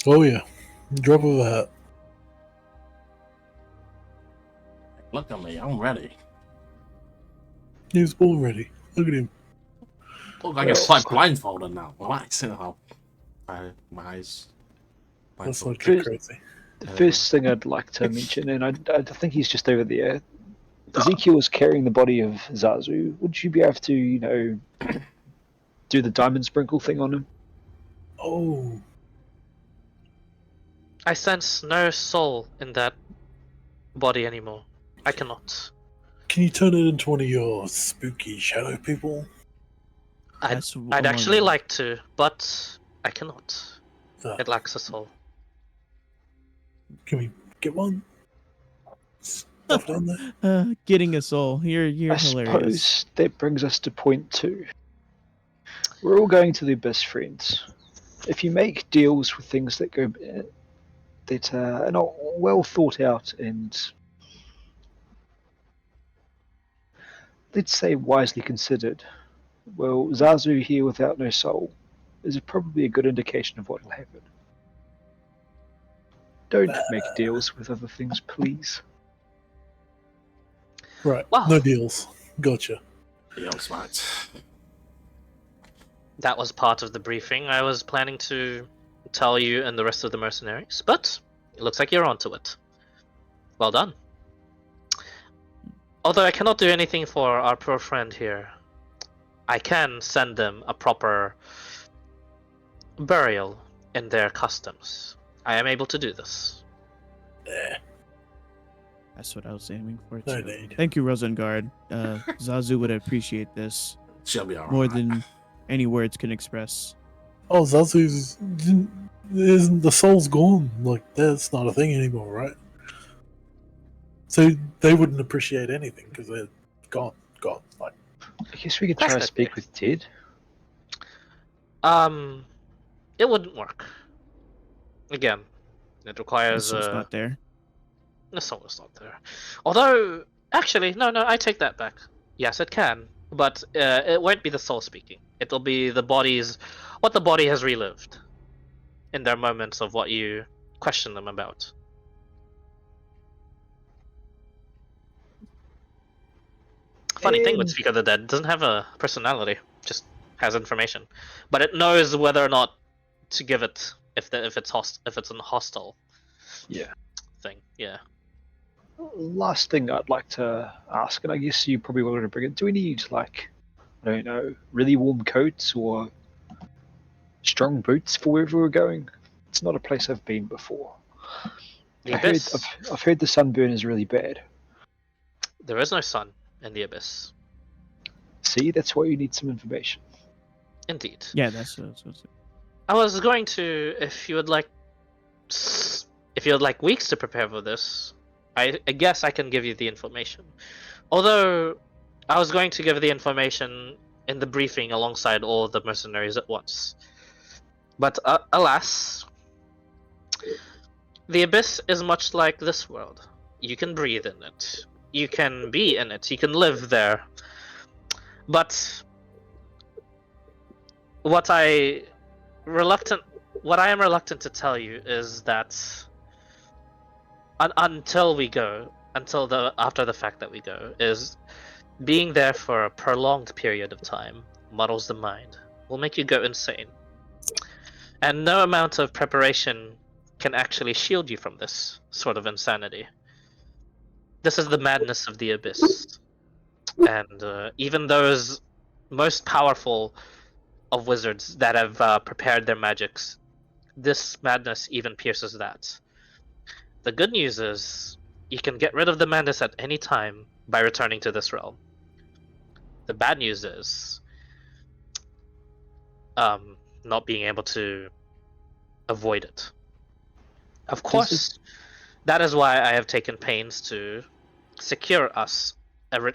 Oh yeah, drop of a hat. Look at me, I'm ready. He's all ready. Look at him. Look, I get like blindfolded now. Relax, you know. My eyes. That's not blindfolded. too crazy. The first thing I'd like to mention, and I think he's just over there. Ezekiel is carrying the body of Zazu. Would you be able to, do the diamond sprinkle thing on him? Oh, I sense no soul in that body anymore. I cannot. can you turn it into one of your spooky shadow people? I'd actually like to, but I cannot. Ah, It lacks a soul. can we get one? Stuff down there. Getting a soul. You're I hilarious. suppose that brings us to point 2. We're all going to the Abyss, friends. If you make deals with things that go that are not well thought out and, let's say, wisely considered, well, Zazu here without no soul is probably a good indication of what will happen. Don't make deals with other things, please. Right. Wow. No deals. Gotcha. Yo, smart. That was part of the briefing I was planning to tell you and the rest of the mercenaries, but it looks like you're onto it. Well done. Although I cannot do anything for our poor friend here, I can send them a proper burial in their customs. I am able to do this. That's what I was aiming for No too. need. Thank you, Rosengard. Zazu would appreciate this She'll be alright. more than any words can express. Oh, Zazu's. Isn't the soul's gone? Like, that's not a thing anymore, right? So they wouldn't appreciate anything because they're gone. Like, I guess we could try to Technically. speak with Ted. It wouldn't work. Again, it The requires soul's not there. the soul is not there. Although, actually, no, I take that back. Yes, it can, but it won't be the soul speaking. It'll be the body's, what the body has relived in their moments of what you question them about. Funny thing with Speak of the Dead, it doesn't have a personality, just has information, but it knows whether or not to give it if it's a hostile Yeah. thing. Yeah. Last thing I'd like to ask, and I guess you probably want to bring it. Do we need, like, I don't know, really warm coats or strong boots for wherever we're going? It's not a place I've been before. The I heard, Abyss. I've heard the sunburn is really bad. There is no sun in the Abyss. See, that's why you need some information. Indeed. Yeah, that's I was going to, if you would like weeks to prepare for this, I guess I can give you the information. Although, I was going to give the information in the briefing alongside all the mercenaries at once. But alas, the Abyss is much like this world. You can breathe in it. You can be in it. You can live there. But what I am reluctant to tell you is that until after the fact that we go, is being there for a prolonged period of time muddles the mind, will make you go insane. And no amount of preparation can actually shield you from this sort of insanity. This is the madness of the Abyss. And even those most powerful of wizards that have prepared their magics, this madness even pierces that. The good news is, you can get rid of the madness at any time by returning to this realm. The bad news is, not being able to avoid it. Of course, that is why I have taken pains to secure us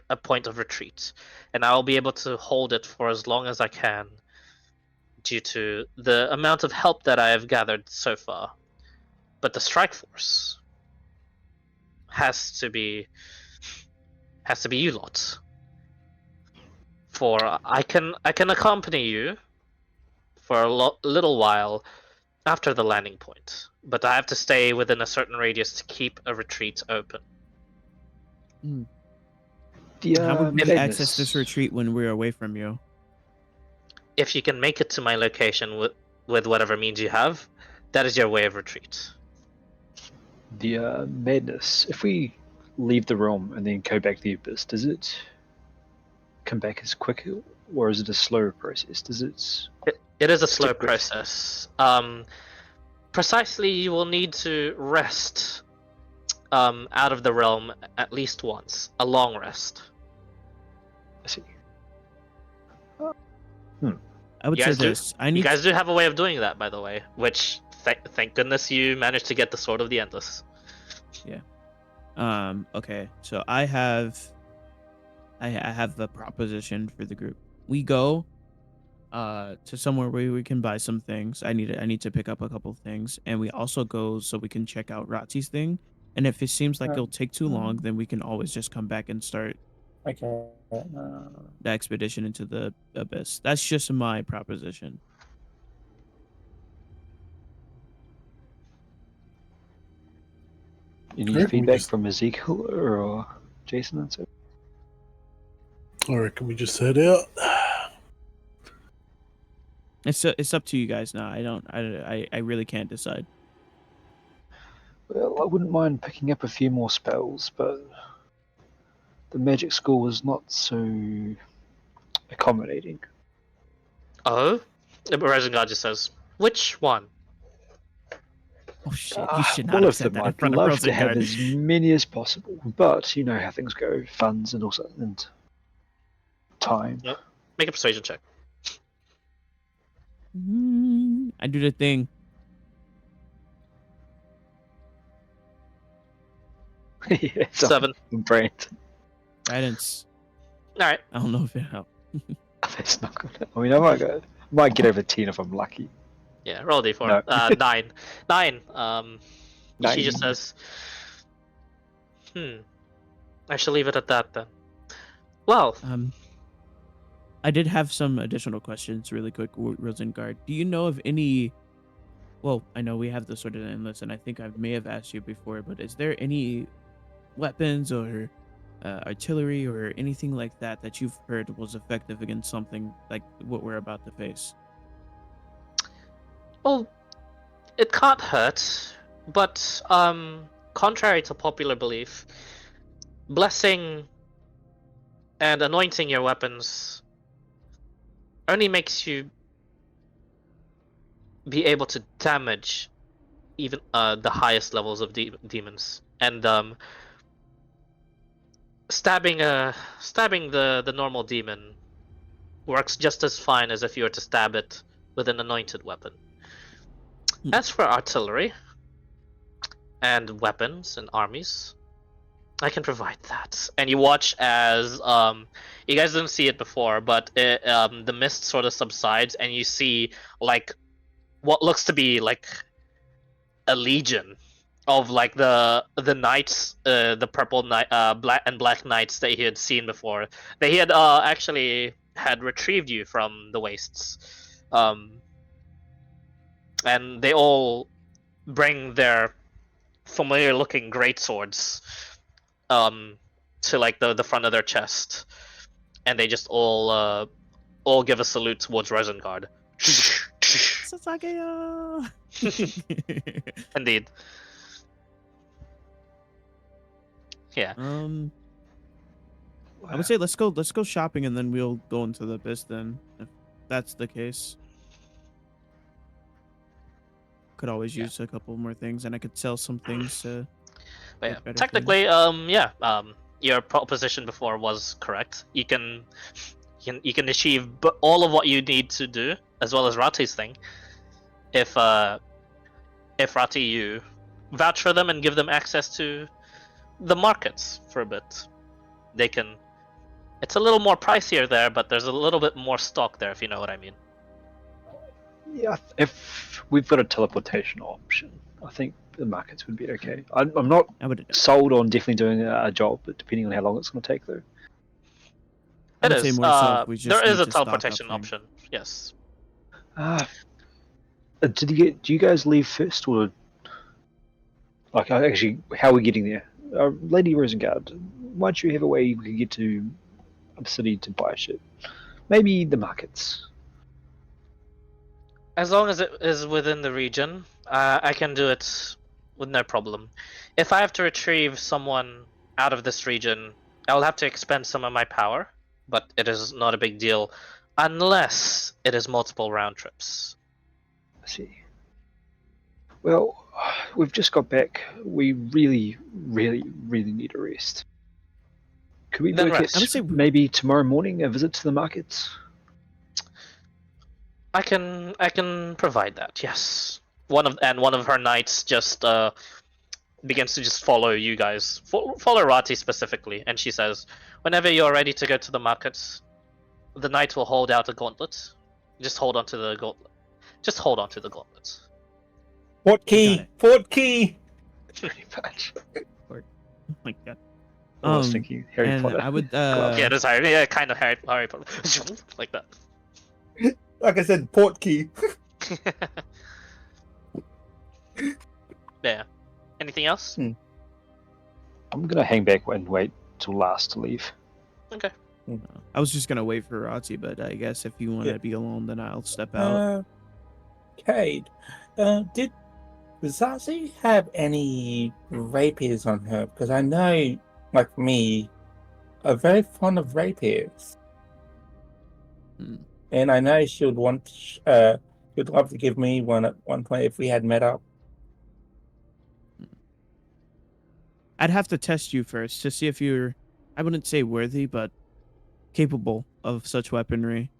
a point of retreat, and I will be able to hold it for as long as I can, due to the amount of help that I have gathered so far. But the strike force has to be you lot. For I can accompany you for a little while after the landing point, but I have to stay within a certain radius to keep a retreat open. How would we Madness. access this retreat when we're away from you? If you can make it to my location with whatever means you have, that is your way of retreat. The madness. If we leave the realm and then go back to the Abyss, does it come back as quick, or is it a slower process? Does it? It is a slow Stick with- process. Precisely, you will need to rest out of the realm at least once, a long rest. I see. I would You say guys do- this. I You need guys do have a way of doing that, by the way, which thank goodness you managed to get the Sword of the Endless. Okay, so I have a proposition for the group. We go to somewhere where we can buy some things. I need to pick up a couple things, and we also go so we can check out Rati's thing. And if it seems like it'll take too long, then we can always just come back and start Okay. the expedition into the abyss. That's just my proposition. Any Great, we feedback just- from Ezekiel or Jason and so? Or can we just head out? It's up to you guys now. I really can't decide. Well, I wouldn't mind picking up a few more spells, but the magic school is not so accommodating. Oh, Rosengard just says, "Which one?" Oh shit! You should not All have of said them. that in I'd front of love to have Rosengard. as many as possible, but you know how things go, funds and also and time. Nope. Make a persuasion check. I do the thing. Yeah, 7. Brand. Guidance. All right. I don't know if it helped. That's not good. I mean, might get over 10 if I'm lucky. Yeah, roll a d4. No. 9. 9. She just 9. says, I shall leave it at that then. Well, I did have some additional questions really quick, Rosengard. Do you know of any... Well, I know we have the Sword of the Endless, and I think I may have asked you before, but is there any weapons or artillery or anything like that that you've heard was effective against something like what we're about to face? well, it can't hurt, but contrary to popular belief, blessing and anointing your weapons only makes you be able to damage even the highest levels of demons, and stabbing the normal demon works just as fine as if you were to stab it with an anointed weapon. As for artillery and weapons and armies, I can provide that. And you watch as you guys didn't see it before, but the mist sort of subsides, and you see like what looks to be like a legion of like the knights, the purple knight, black knights that he had seen before. They had actually had retrieved you from the wastes, and they all bring their familiar-looking greatswords to like the front of their chest, and they just all give a salute towards Rosengard. Sasageyo! Indeed. Yeah. I would say let's go shopping and then we'll go into the abyss then, if that's the case. Could always use a couple more things, and I could sell some things to But get yeah, better technically, things. your proposition before was correct. You can achieve all of what you need to do, as well as Rati's thing. If Rati, you vouch for them and give them access to the markets for a bit, they can. It's a little more pricier there, but there's a little bit more stock there, if you know what I mean. Yeah, if we've got a teleportation option, I think the markets would be okay. I'm not sold on definitely doing a job, but depending on how long it's going to take, though. I would say more so if we just there is need a to stock up teleportation things. option. Yes. Do you guys leave first, or like actually how are we getting there? Lady Rosengard, why don't you have a way we could get to a city to buy shit? Maybe the markets. As long as it is within the region, I can do it with no problem. If I have to retrieve someone out of this region, I'll have to expend some of my power, but it is not a big deal unless it is multiple round trips. I see. Well, we've just got back. We really, really, really need a rest. Could we Then book rest. I would it say- maybe tomorrow morning, a visit to the markets? I can provide that. Yes. One of her knights just begins to just follow you guys, follow Rati specifically, and she says, "Whenever you're ready to go to the markets, the knight will hold out a gauntlet. Just hold on to the gauntlet. Just hold on to the gauntlets." Port Got key. it. Port key. Pretty much. Oh my god. I was thinking Harry and Potter. I would Yeah, it is Harry. Yeah, kind of Harry Potter, like that. Like I said, port key. Yeah. Anything else? I'm gonna hang back and wait till last to leave. Okay. I was just gonna wait for Rati, but I guess if you want to Yeah. be alone, then I'll step out. Cade, did Zazie have any rapiers on her? Because I know, like me, are very fond of rapiers. Hmm. And I know she'd want, she'd love to give me one at one point if we had met up. I'd have to test you first to see if you're, I wouldn't say worthy, but capable of such weaponry.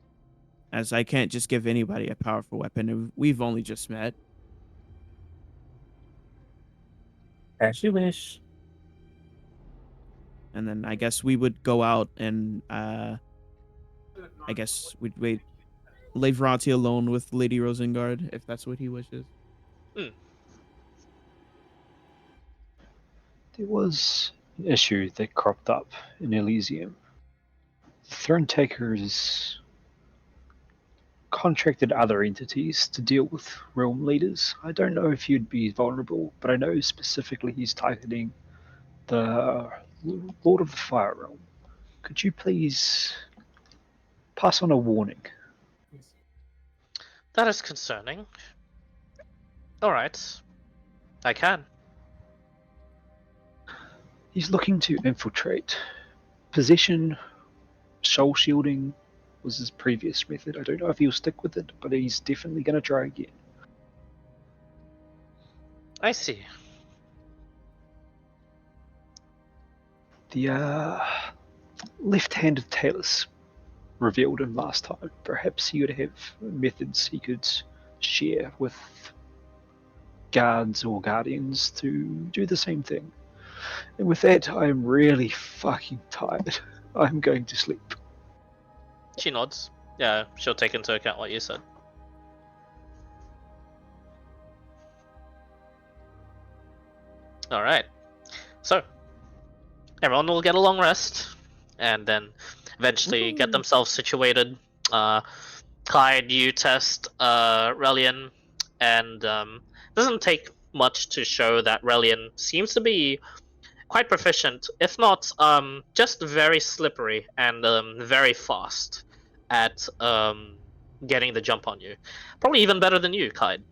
As I can't just give anybody a powerful weapon. We've only just met. As you wish. And then I guess we would go out and I guess we'd leave Rati alone with Lady Rosengard if that's what he wishes. There was an issue that cropped up in Elysium. The Throne Takers contracted other entities to deal with realm leaders. I don't know if you'd be vulnerable, but I know specifically he's targeting the Lord of the Fire Realm. Could you please pass on a warning? That is concerning. Alright. I can. He's looking to infiltrate. Possession, soul shielding was his previous method. I don't know if he'll stick with it, but he's definitely going to try again. I see. The left-handed Talus revealed him last time. Perhaps he would have methods he could share with guards or guardians to do the same thing. And with that, I'm really fucking tired. I'm going to sleep. She nods. Yeah, she'll take into account what you said. Alright. So, everyone will get a long rest, and then eventually get themselves situated. Clyde, you test Relian, and doesn't take much to show that Relian seems to be quite proficient, if not just very slippery and very fast at getting the jump on you. Probably even better than you, Clyde,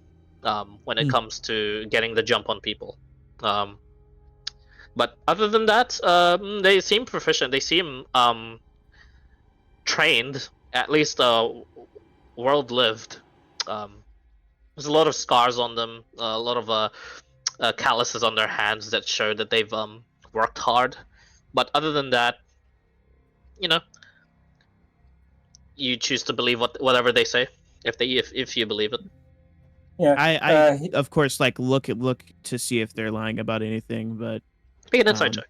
when it comes to getting the jump on people. But other than that, they seem proficient. They seem trained, at least world lived. There's a lot of scars on them, a lot of calluses on their hands that show that they've worked hard. But other than that, you know, you choose to believe whatever they say, if you believe it. Yeah. I of course like look to see if they're lying about anything, but Make an insight check.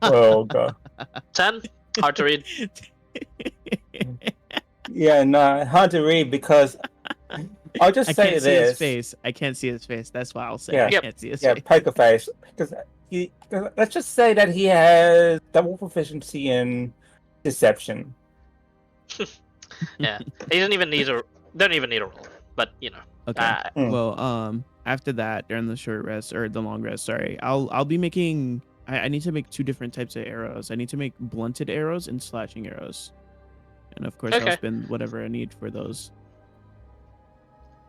Oh god. 10. Hard to read. Yeah, no, hard to read because I'll just I say can't see this. his face. I can't see his face. That's why I'll say Yeah. I can't see his Yeah, face. poker face. Because let's just say that he has double proficiency in deception. Yeah, he doesn't even need a. Don't even need a roll. But you know. Okay. Well, after that, during the short rest or the long rest, sorry, I'll be making. I need to make 2 different types of arrows. I need to make blunted arrows and slashing arrows, and of course Okay. I'll spend whatever I need for those.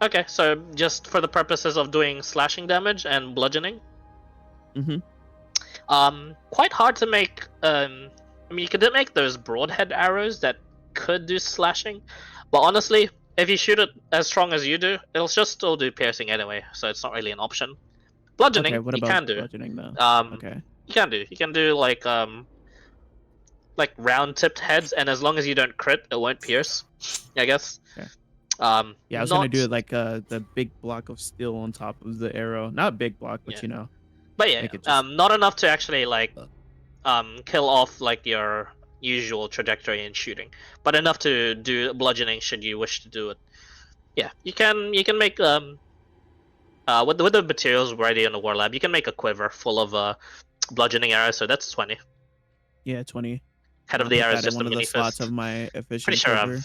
Okay, so just for the purposes of doing slashing damage and bludgeoning. Quite hard to make. I mean, you could make those broadhead arrows that could do slashing, but honestly, if you shoot it as strong as you do, it'll just still do piercing anyway, so it's not really an option. Bludgeoning, Okay, what you about can do. bludgeoning though? Okay. You can do like round tipped heads, and as long as you don't crit, it won't pierce, I guess. Okay. Yeah, I was gonna Not, do it like the big block of steel on top of the arrow. Not big block, but Yeah. you know, but yeah, make it just not enough to actually like kill off like your usual trajectory in shooting, but enough to do bludgeoning should you wish to do it. Yeah, you can make with the materials ready in the war lab, you can make a quiver full of bludgeoning arrows. So that's 20. yeah 20. Head And of I'll the put arrow is that in just a one of the mini slots fist. of my Pretty efficient sure quiver.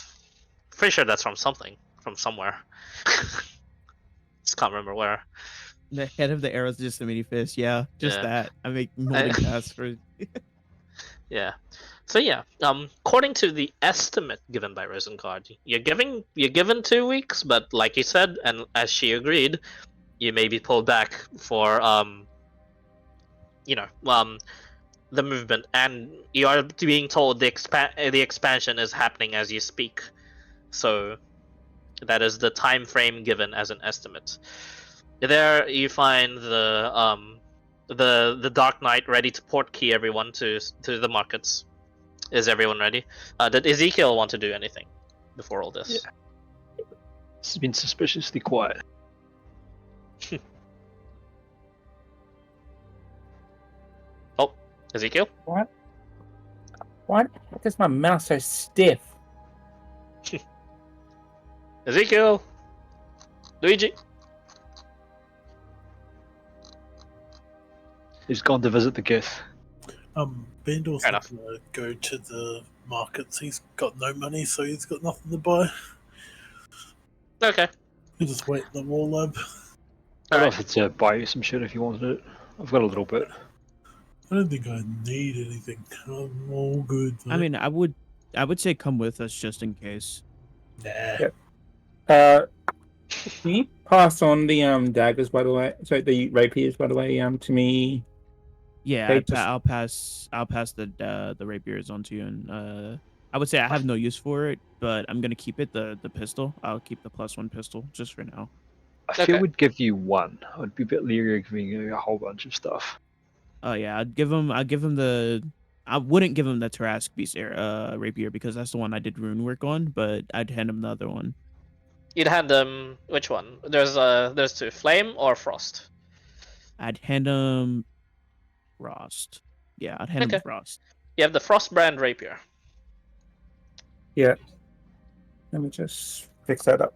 pretty sure that's from somewhere. Just can't remember where. The head of the arrow is just a mini fist. Yeah, just Yeah. that. I make monkaS for. Yeah. So yeah, according to the estimate given by Rosengard, you're given 2 weeks, but like you said, and as she agreed, you may be pulled back for you know, the movement, and you are being told the expansion is happening as you speak. So that is the time frame given as an estimate. There you find the Dark Knight ready to port key everyone to the markets. Is everyone ready? Did Ezekiel want to do anything before all this? It's been suspiciously quiet. Oh, Ezekiel? What? Why is my mouse so stiff? Ezekiel! Luigi! He's gone to visit the Gith. Bandor's Fair not gonna go to the markets. He's got no money, so he's got nothing to buy. Okay. He'll just wait in the war lab. I'd Alright. offer to buy you some shit if you wanted it. I've got a little bit. I don't think I need anything. I'm all good. I mean, I would say come with us just in case. Nah. Can you pass on the daggers, by the way? Sorry, the rapiers, by the way, to me. Yeah, Okay, just- I'll pass the rapiers on to you, and I would say I have no use for it, but I'm gonna keep it the pistol. I'll keep the +1 pistol just for now. I feel Okay. we'd give you one. I'd be a bit leery of giving you a whole bunch of stuff. Oh yeah, I'd give him the. I wouldn't give him the Tarask Beast rapier because that's the one I did rune work on, but I'd hand him the other one. You'd hand them which one? There's two, flame or frost. I'd hand him Frost. Yeah, I'd hand him Okay. Frost. You have the frost brand rapier. Yeah. Let me just fix that up.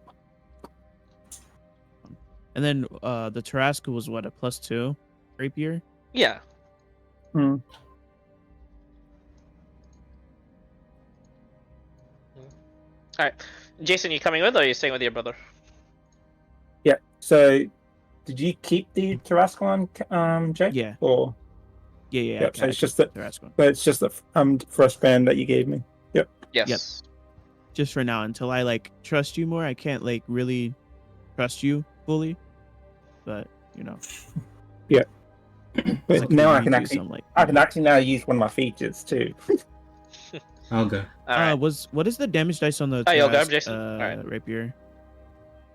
And then the Tarask was what, a +2 rapier? Yeah. Hmm. Alright. Jason, you coming with or are you staying with your brother? Yeah. So, did you keep the Tarask one, Jake? Yeah. Or Yeah. Yep, so it's just the Tarask one. but it's just the first band that you gave me. Yep. Yes. Just for now, until I like trust you more. I can't like really trust you fully, but you know. But now I can actually now use one of my features too. Okay. Alright. What is the damage dice on the Oh, you'll grab Tarask, Jason? Alright. rapier?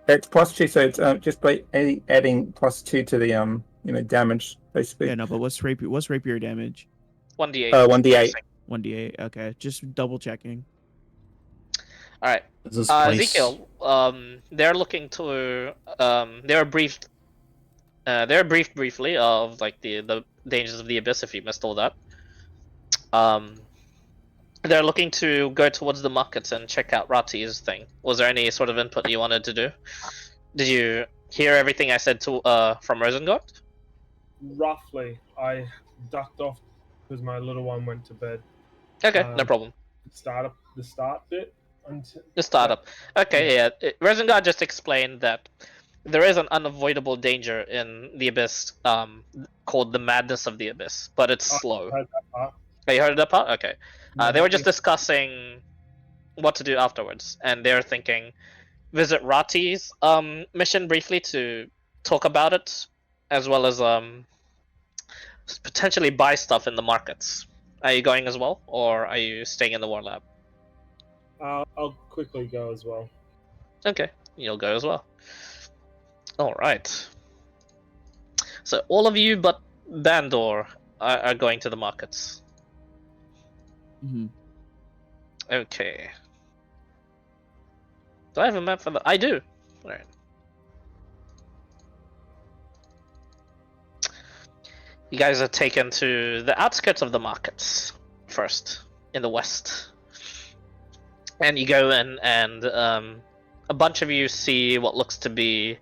It's +2, so it's just by adding +2 to the damage basically. Yeah, no, but what's rapier damage? 1d8. 1d8. 1d8. Okay, just double checking. Alright. Is this place... Ezekiel, they're looking to they're briefed briefly of like the dangers of the abyss if you missed all that. They're looking to go towards the markets and check out Rati's thing. Was there any sort of input you wanted to do? Did you hear everything I said to from Rosengard? Roughly, I ducked off because my little one went to bed. Okay, no problem. The start bit. The startup. Okay, yeah. Rosengard just explained that there is an unavoidable danger in the abyss called the madness of the abyss, but it's slow. I heard that part. Oh, you heard that part? Okay. They were just discussing what to do afterwards, and they're thinking visit Rati's mission briefly to talk about it, as well as potentially buy stuff in the markets. Are you going as well, or are you staying in the war lab? I'll quickly go as well. Okay, you'll go as well. All right. So all of you but Bandor are going to the markets. Mm-hmm. Okay. Do I have a map for that? I do. All right. You guys are taken to the outskirts of the markets first in the west, and you go in, and a bunch of you see what looks to be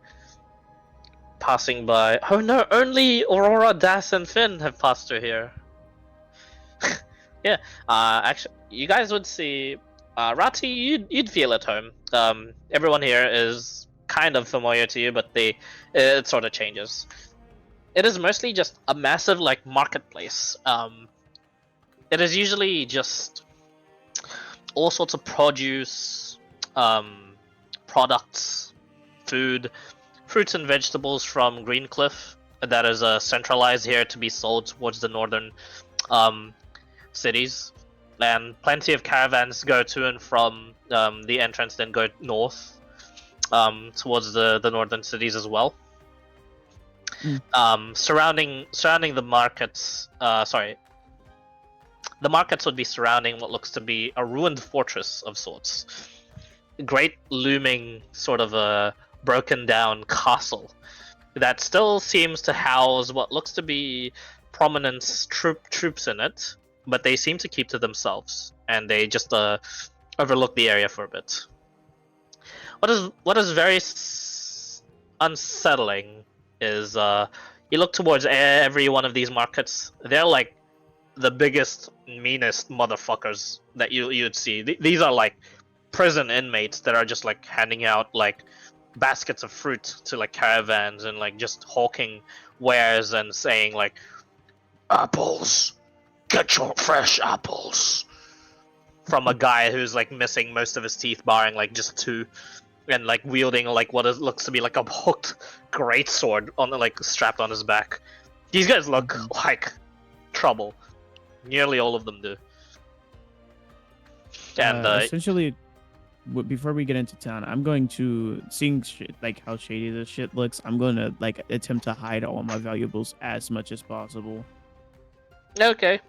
passing by. Oh no! Only Aurora, Das, and Finn have passed through here. Yeah. Actually, you guys would see. Rati, you'd feel at home. Everyone here is kind of familiar to you, but it sort of changes. It is mostly just a massive like marketplace. It is usually just all sorts of produce, products, food, fruits and vegetables from Greencliff that is centralized here to be sold towards the northern cities, and plenty of caravans go to and from the entrance, then go north towards the northern cities as well. Surrounding the markets, the markets would be surrounding what looks to be a ruined fortress of sorts. A great looming sort of a broken down castle that still seems to house what looks to be prominent troops in it, but they seem to keep to themselves, and they just overlook the area for a bit. What is very unsettling is you look towards every one of these markets. They're like the biggest, meanest motherfuckers that you'd see. These are like prison inmates that are just like handing out like baskets of fruit to like caravans and like just hawking wares and saying like, apples, get your fresh apples, from a guy who's like missing most of his teeth barring like just two, and like wielding like looks to be like a hooked greatsword on like strapped on his back. These guys look like trouble. Nearly all of them do. And essentially, before we get into town, I'm going to, seeing like how shady this shit looks, I'm going to like attempt to hide all my valuables as much as possible. Okay.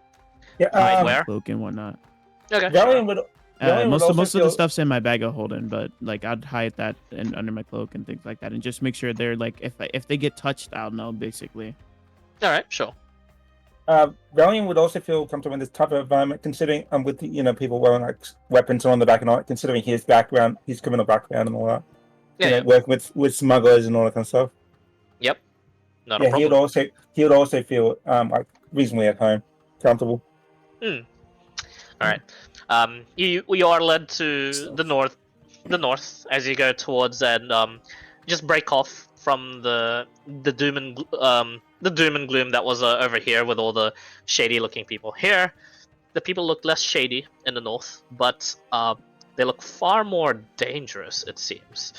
Yeah, Hide where? Cloak and whatnot. Okay. Valiant would Most of the stuff's in my bag of holding, but like I'd hide that under my cloak and things like that, and just make sure they're like, if they get touched, I'll know basically. All right, sure. Valiant would also feel comfortable in this type of environment, considering with people wearing like weapons on the back and all that, considering his background, his criminal background and all that. Yeah. Working with smugglers and all that kind of stuff. Yep. Not a Yeah, problem. he would also feel like reasonably at home, comfortable. All right. You are led to the north as you go towards, and just break off from the doom and gloom that was over here with all the shady looking people. Here, the people look less shady in the north, but they look far more dangerous, it seems.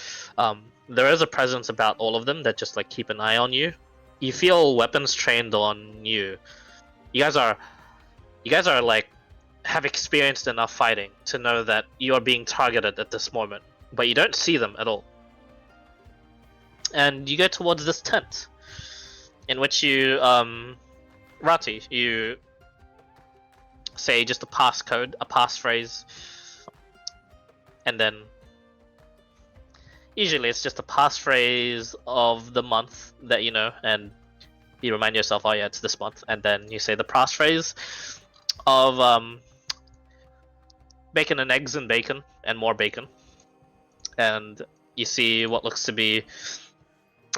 There is a presence about all of them that just like keep an eye on you. You feel weapons trained on you. You guys are like have experienced enough fighting to know that you are being targeted at this moment, but you don't see them at all. And you go towards this tent, in which you, Rati, you say just a passcode, a passphrase, and then usually it's just a passphrase of the month that you know, and you remind yourself, oh yeah, it's this month, and then you say the passphrase of bacon and eggs and bacon and more bacon, and you see what looks to be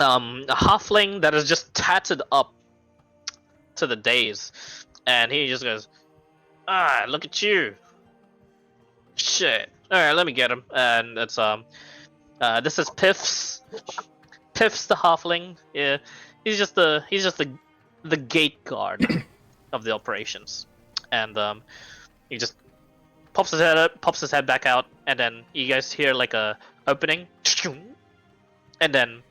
a halfling that is just tatted up to the days, and he just goes, look at you, shit, all right, let me get him. And it's this is Piffs the halfling. Yeah, he's just the gate guard of the operations, and he just pops his head back out, and then you guys hear like a opening, and then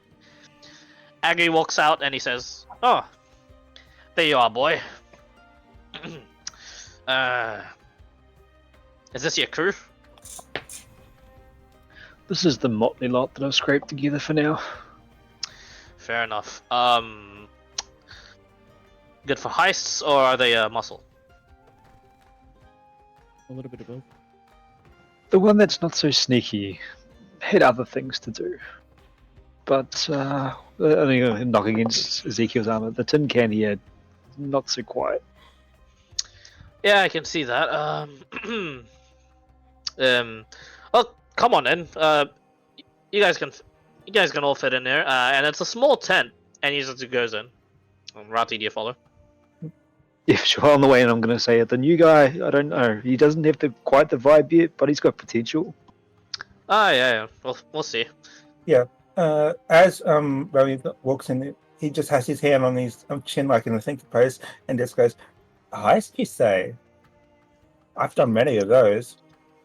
Aggie walks out and he says, "Oh, there you are, boy. Is this your crew?" This is the motley lot that I've scraped together for now. Fair enough. Good for heists, or are they muscle? A little bit of both. The one that's not so sneaky had other things to do. But I think knock against Ezekiel's armor. The tin can he had, not so quiet. Yeah, I can see that. Oh, come on in. You guys can all fit in there. And it's a small tent, and he just goes in. Rati, do you follow? Yeah, sure. On the way in, I'm going to say it. The new guy, I don't know. He doesn't have quite the vibe yet, but he's got potential. Yeah. We'll see. As Rami walks in, he just has his hand on his chin, like in the thinking pose, and just goes, "Heist, you say? I've done many of those."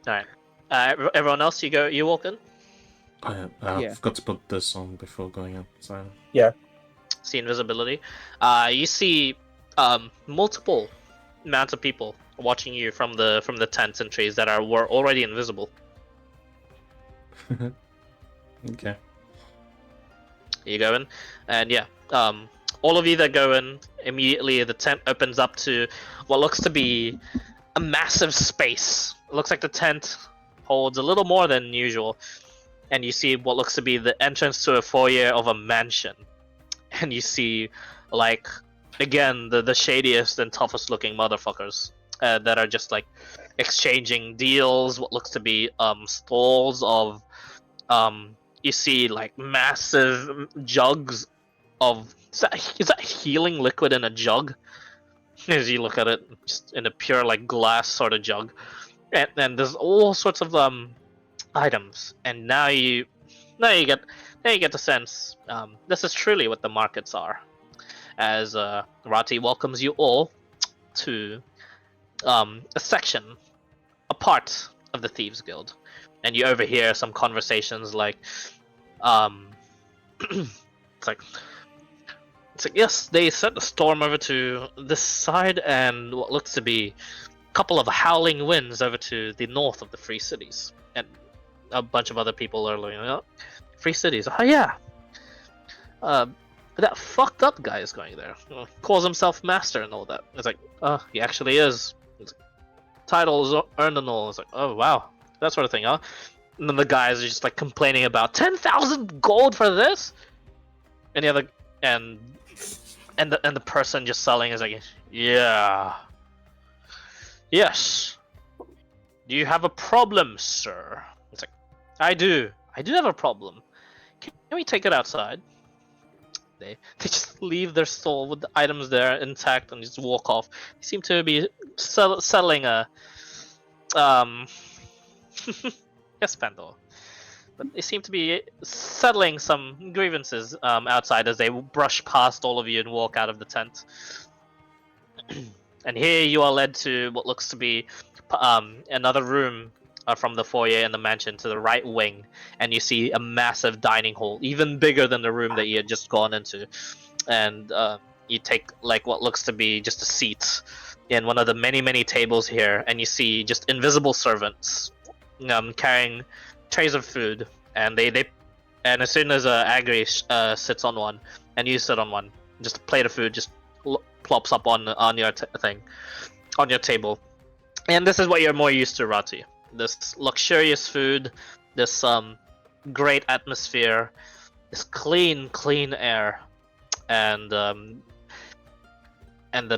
All right. Everyone else, you walk in. I Yeah. forgot to put this on before going in. So See invisibility. You see multiple amounts of people watching you from the tents and trees that were already invisible. okay. You go in, and all of you that go in, immediately the tent opens up to what looks to be a massive space. It looks like the tent holds a little more than usual, and you see what looks to be the entrance to a foyer of a mansion. And you see, like, again, the shadiest and toughest looking motherfuckers that are just like exchanging deals. What looks to be stalls of you see like massive jugs of is that healing liquid in a jug? As you look at it, just in a pure like glass sort of jug, and there's all sorts of items. And now you get the sense this is truly what the markets are. As Rati welcomes you all to a section, a part of the Thieves Guild, and you overhear some conversations like, it's like yes, they sent a storm over to this side, and what looks to be a couple of howling winds over to the north of the Free Cities, and a bunch of other people are looking up. Free Cities, oh yeah. But that fucked up guy is going there. Calls himself master and all that. It's like, oh, he actually is. It's like, titles earned and all. It's like, oh wow, that sort of thing, huh? And then the guys are just like complaining about 10,000 gold for this, and the other and the person just selling is like, yeah, yes. Do you have a problem, sir? It's like, I do have a problem. Can we take it outside? They just leave their stall with the items there intact and just walk off. They seem to be settling a yes, Pandor. But they seem to be settling some grievances outside as they brush past all of you and walk out of the tent. And here you are led to what looks to be another room from the foyer in the mansion to the right wing, and you see a massive dining hall, even bigger than the room that you had just gone into. And you take like what looks to be just a seat in one of the many tables here, and you see just invisible servants carrying trays of food, and and as soon as Agri sits on one and you sit on one, just a plate of food just plops up on your on your table. And this is what you're more used to, Rati. This luxurious food, this great atmosphere, this clean air, and the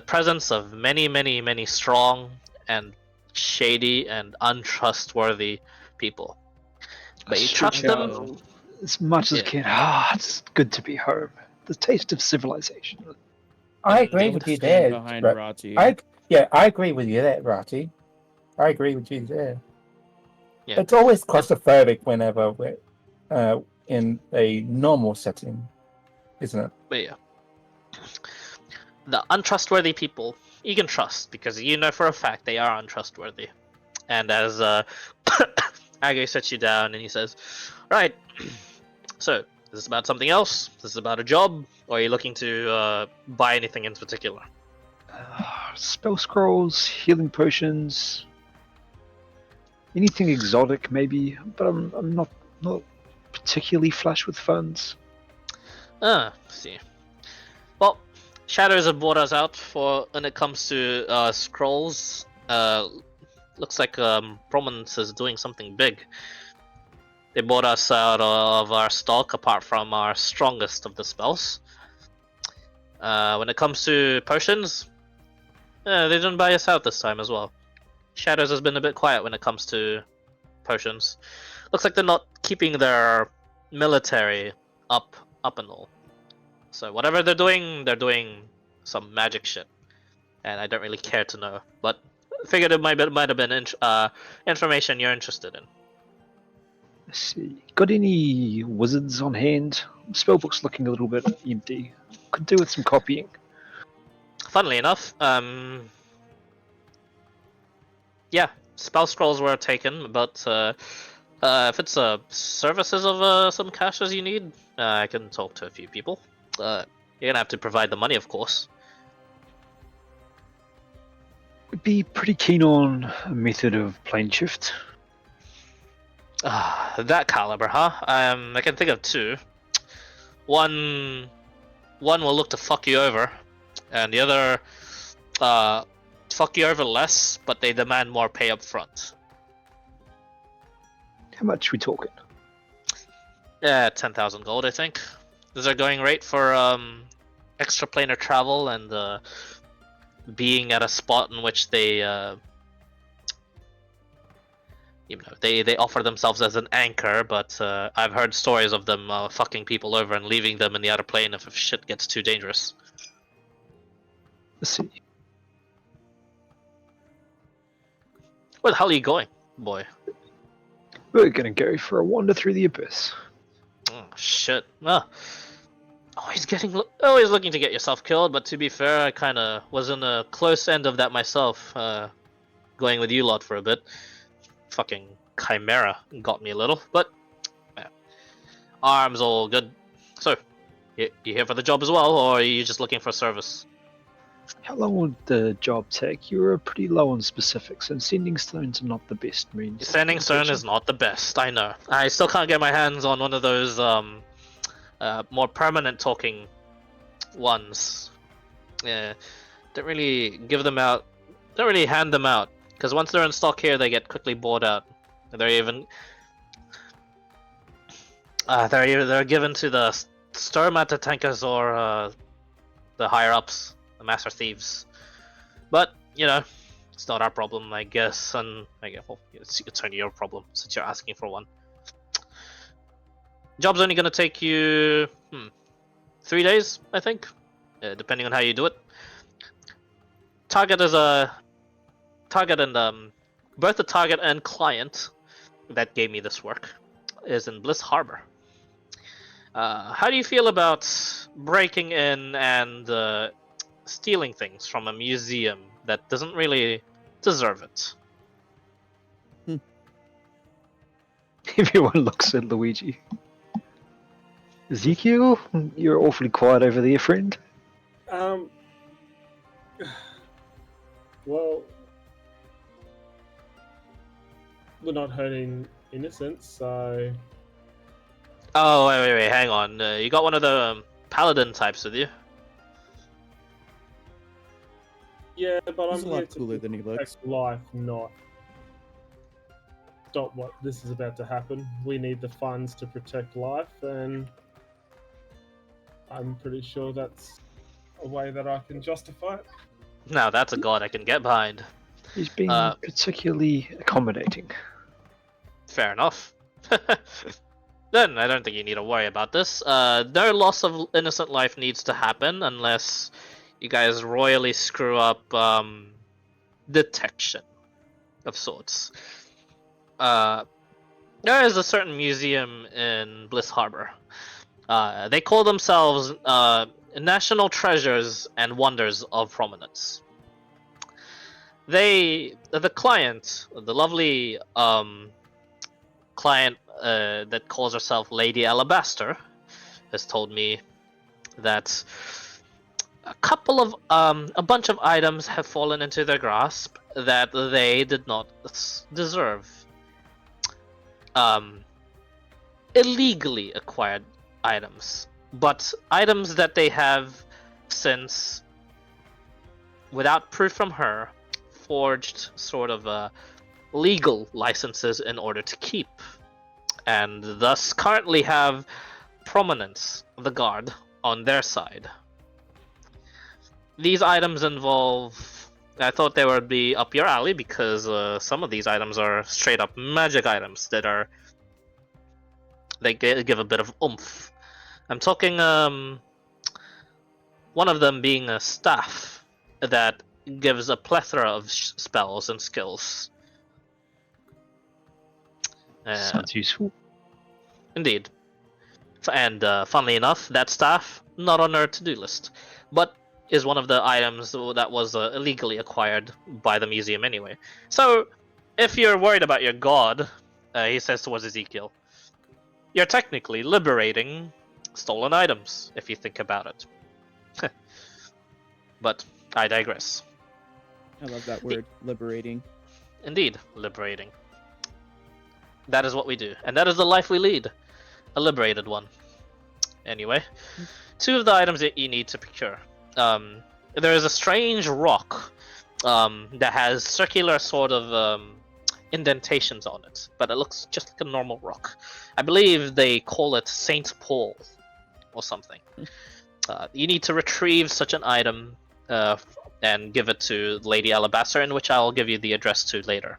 presence of many strong and shady and untrustworthy people. But you trust them as much as you can. It's good to be home. The taste of civilization. I agree with you there. Behind Rati. I agree with you there, Rati. I agree with you there. Yeah. It's always claustrophobic whenever we're in a normal setting, isn't it? But yeah, the untrustworthy people you can trust because you know for a fact they are untrustworthy. And as Agri sets you down and he says, "Right, so is this about something else? Is this about a job, or are you looking to buy anything in particular?" Spell scrolls, healing potions, anything exotic maybe, but I'm not particularly flush with funds. See. Well, Shadows have bought us out for when it comes to scrolls. Looks like Prominence is doing something big. They bought us out of our stock, apart from our strongest of the spells. When it comes to potions, they didn't buy us out this time as well. Shadows has been a bit quiet when it comes to potions. Looks like they're not keeping their military up and all. So whatever they're doing some magic shit, and I don't really care to know. But figured it might have been information you're interested in. Let's see. Got any wizards on hand? Spellbook's looking a little bit empty. Could do with some copying. Funnily enough, yeah, spell scrolls were taken, but if it's services of some caches you need, I can talk to a few people. You're gonna have to provide the money, of course. Would be pretty keen on a method of plane shift. That caliber, huh? I can think of two. One will look to fuck you over, and the other, fuck you over less, but they demand more pay up front. How much we talking? Yeah, 10,000 gold, I think. This is our going rate for extra planar travel and being at a spot in which they they offer themselves as an anchor, but I've heard stories of them fucking people over and leaving them in the outer plane if shit gets too dangerous. Let's see. Where the hell are you going, boy? We're gonna go for a wander through the abyss. Oh shit. Always looking to get yourself killed, but to be fair, I kinda was in a close end of that myself, going with you lot for a bit. Fucking Chimera got me a little, but yeah. Arms all good. So, you here for the job as well, or are you just looking for service? How long would the job take? You were pretty low on specifics, and sending stones are not the best means. Sending stone is not the best, I know. I still can't get my hands on one of those more permanent talking ones. Yeah, don't really give them out. Don't really hand them out, because once they're in stock here, they get quickly bought out. They're even they're given to the Sturmata tankers or the higher ups, the master thieves. But you know, it's not our problem, I guess, and I guess it's only your problem since you're asking for one. Job's only gonna take you 3 days, I think, depending on how you do it. Target is a target, and both the target and client that gave me this work is in Bliss Harbor. How do you feel about breaking in and stealing things from a museum that doesn't really deserve it? Everyone looks at Luigi. Ezekiel, you're awfully quiet over there, friend. Well, we're not hurting innocents, so Oh, wait, hang on. You got one of the paladin types with you? yeah. But He's I'm a here lot to cooler than he looks. protect life, not stop what this is about to happen. We need the funds to protect life, and I'm pretty sure that's a way that I can justify it. Now that's a god I can get behind. He's being particularly accommodating. Fair enough. Then I don't think you need to worry about this. No loss of innocent life needs to happen unless you guys royally screw up detection of sorts. There is a certain museum in Bliss Harbor. They call themselves National Treasures and Wonders of Prominence. The client, the lovely client that calls herself Lady Alabaster, has told me that a bunch of items have fallen into their grasp that they did not deserve. Illegally acquired items, but items that they have since, without proof from her, forged sort of legal licenses in order to keep. and thus currently have prominence, the guard, on their side. These items involve. I thought they would be up your alley because some of these items are straight up magic items that are. They give a bit of oomph. I'm talking one of them being a staff that gives a plethora of spells and skills. Sounds useful. Indeed. And funnily enough, that staff, not on our to-do list, but is one of the items that was illegally acquired by the museum anyway. So, if you're worried about your god, he says towards Ezekiel, you're technically liberating stolen items, if you think about it. But I digress. I love that word, liberating. Indeed, liberating. That is what we do, and that is the life we lead. A liberated one. Anyway, two of the items that you need to procure. There is a strange rock that has circular sort of indentations on it, but it looks just like a normal rock. I believe they call it Saint Paul or something. You need to retrieve such an item and give it to Lady Alabaster, in which I'll give you the address to later.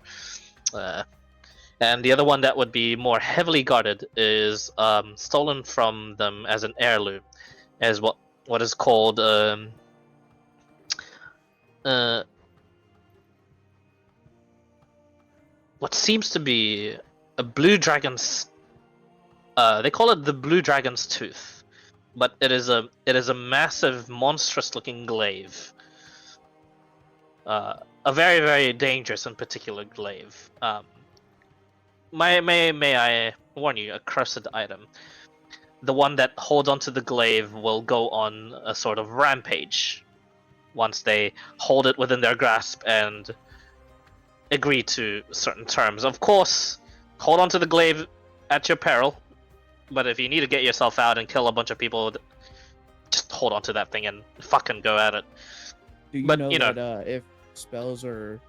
And the other one that would be more heavily guarded is stolen from them as an heirloom, as what is called what seems to be a blue dragon's. They call it the blue dragon's tooth, but it is a massive, monstrous-looking glaive. A very, very dangerous and particular glaive. May I warn you, a cursed item. The one that holds onto the glaive will go on a sort of rampage once they hold it within their grasp and agree to certain terms. Of course, hold onto the glaive at your peril, but if you need to get yourself out and kill a bunch of people, just hold onto that thing and fucking go at it. Do you But, know you know- that if spells or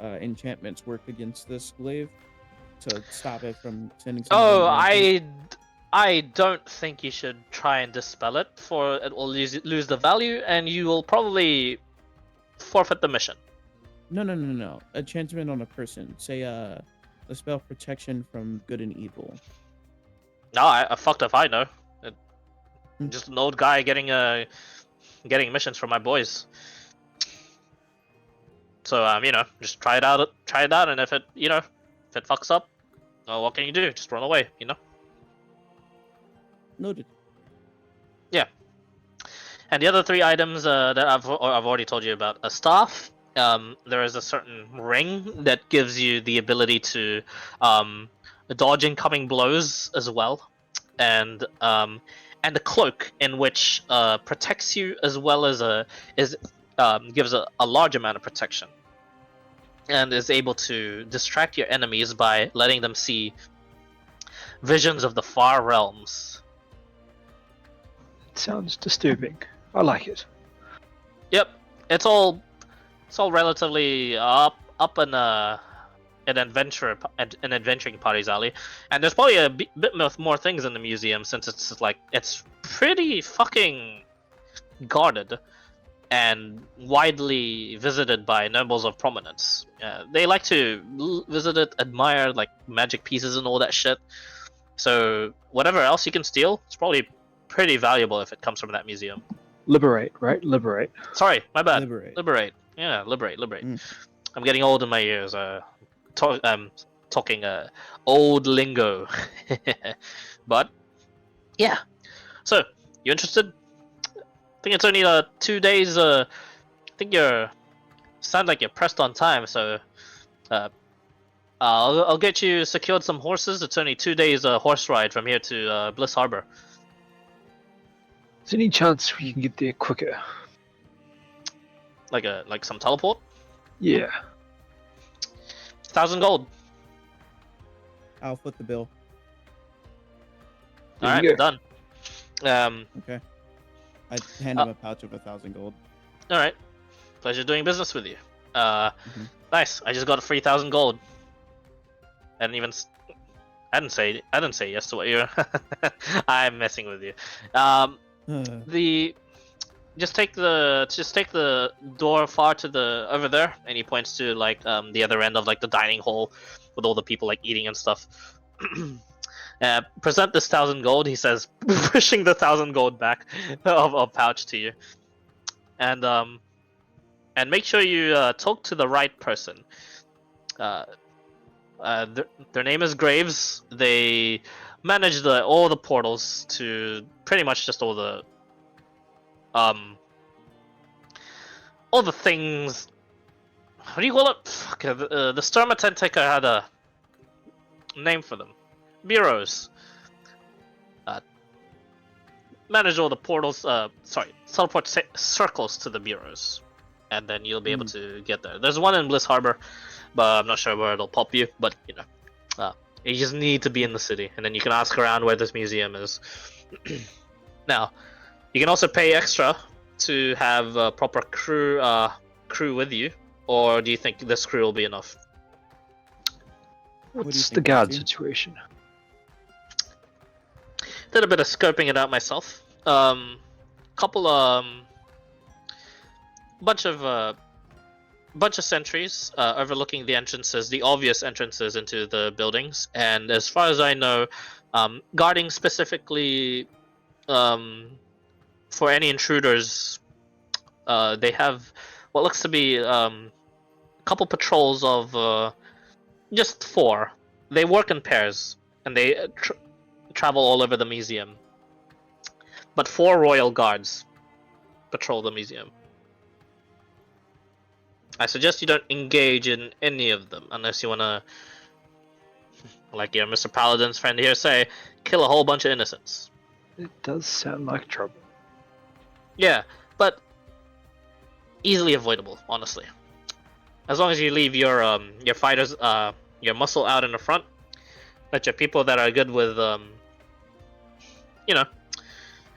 enchantments work against this glaive to stop it from sending Oh, somebody I don't think you should try and dispel it, for it will lose the value, and you will probably forfeit the mission. No. Enchantment on a person. Say a spell protection from good and evil. No, I fucked if I know. Hmm. Just an old guy getting missions from my boys. So just try it out, and if it fucks up, well, what can you do? Just run away, Noted. And the other three items that I've already told you about: a staff. There is a certain ring that gives you the ability to dodge incoming blows as well, and a cloak in which protects you as well as gives a large amount of protection, and is able to distract your enemies by letting them see visions of the far realms. It sounds disturbing. I like it. Yep, it's all relatively up in an adventuring party's alley, and there's probably a bit more things in the museum, since it's pretty fucking guarded and widely visited by nobles of prominence. They like to visit it, admire like magic pieces and all that shit. So whatever else you can steal, it's probably pretty valuable if it comes from that museum. Liberate, right? Liberate. Sorry, my bad. Liberate. Yeah, liberate. Mm. I'm getting old in my ears. Talking old lingo. But yeah. So you interested? I think it's only 2 days. I think sound like you're pressed on time. So I'll get you secured some horses. It's only 2 days horse ride from here to Bliss Harbor. Is there any chance we can get there quicker? Like some teleport? Yeah. 1,000 gold. I'll foot the bill. There All right, you go. done. Okay. I hand him a pouch of 1,000 gold. All right. Pleasure doing business with you. Nice. I just got a 3,000 gold. I didn't even I didn't say yes to what you're. I'm messing with you. The just take the door far to the over there, and he points to like the other end of like the dining hall with all the people like eating and stuff. Present this 1,000 gold, he says, pushing the 1,000 gold back of pouch to you, and make sure you talk to the right person. Their name is Graves. They manage all the portals to pretty much just all the things. What do you call it? Fuck, the Sturmatentaker had a name for them. Bureaus. Manage all the portals. Teleport circles to the bureaus, and then you'll be able to get there. There's one in Bliss Harbor, but I'm not sure where it'll pop you. But you just need to be in the city, and then you can ask around where this museum is. Now, you can also pay extra to have a proper crew with you, or do you think this crew will be enough? What's the guard situation? Did a bit of scoping it out myself. Bunch of sentries overlooking the entrances, the obvious entrances into the buildings, and as far as I know, guarding specifically for any intruders. They have what looks to be a couple patrols of just 4. They work in pairs, and they travel all over the museum. But 4 royal guards patrol the museum. I suggest you don't engage in any of them unless you want to, like your Mr. Paladin's friend here say, kill a whole bunch of innocents. It does sound like trouble. Yeah, but easily avoidable, honestly. As long as you leave your fighters, your muscle out in the front, let your people that are good with,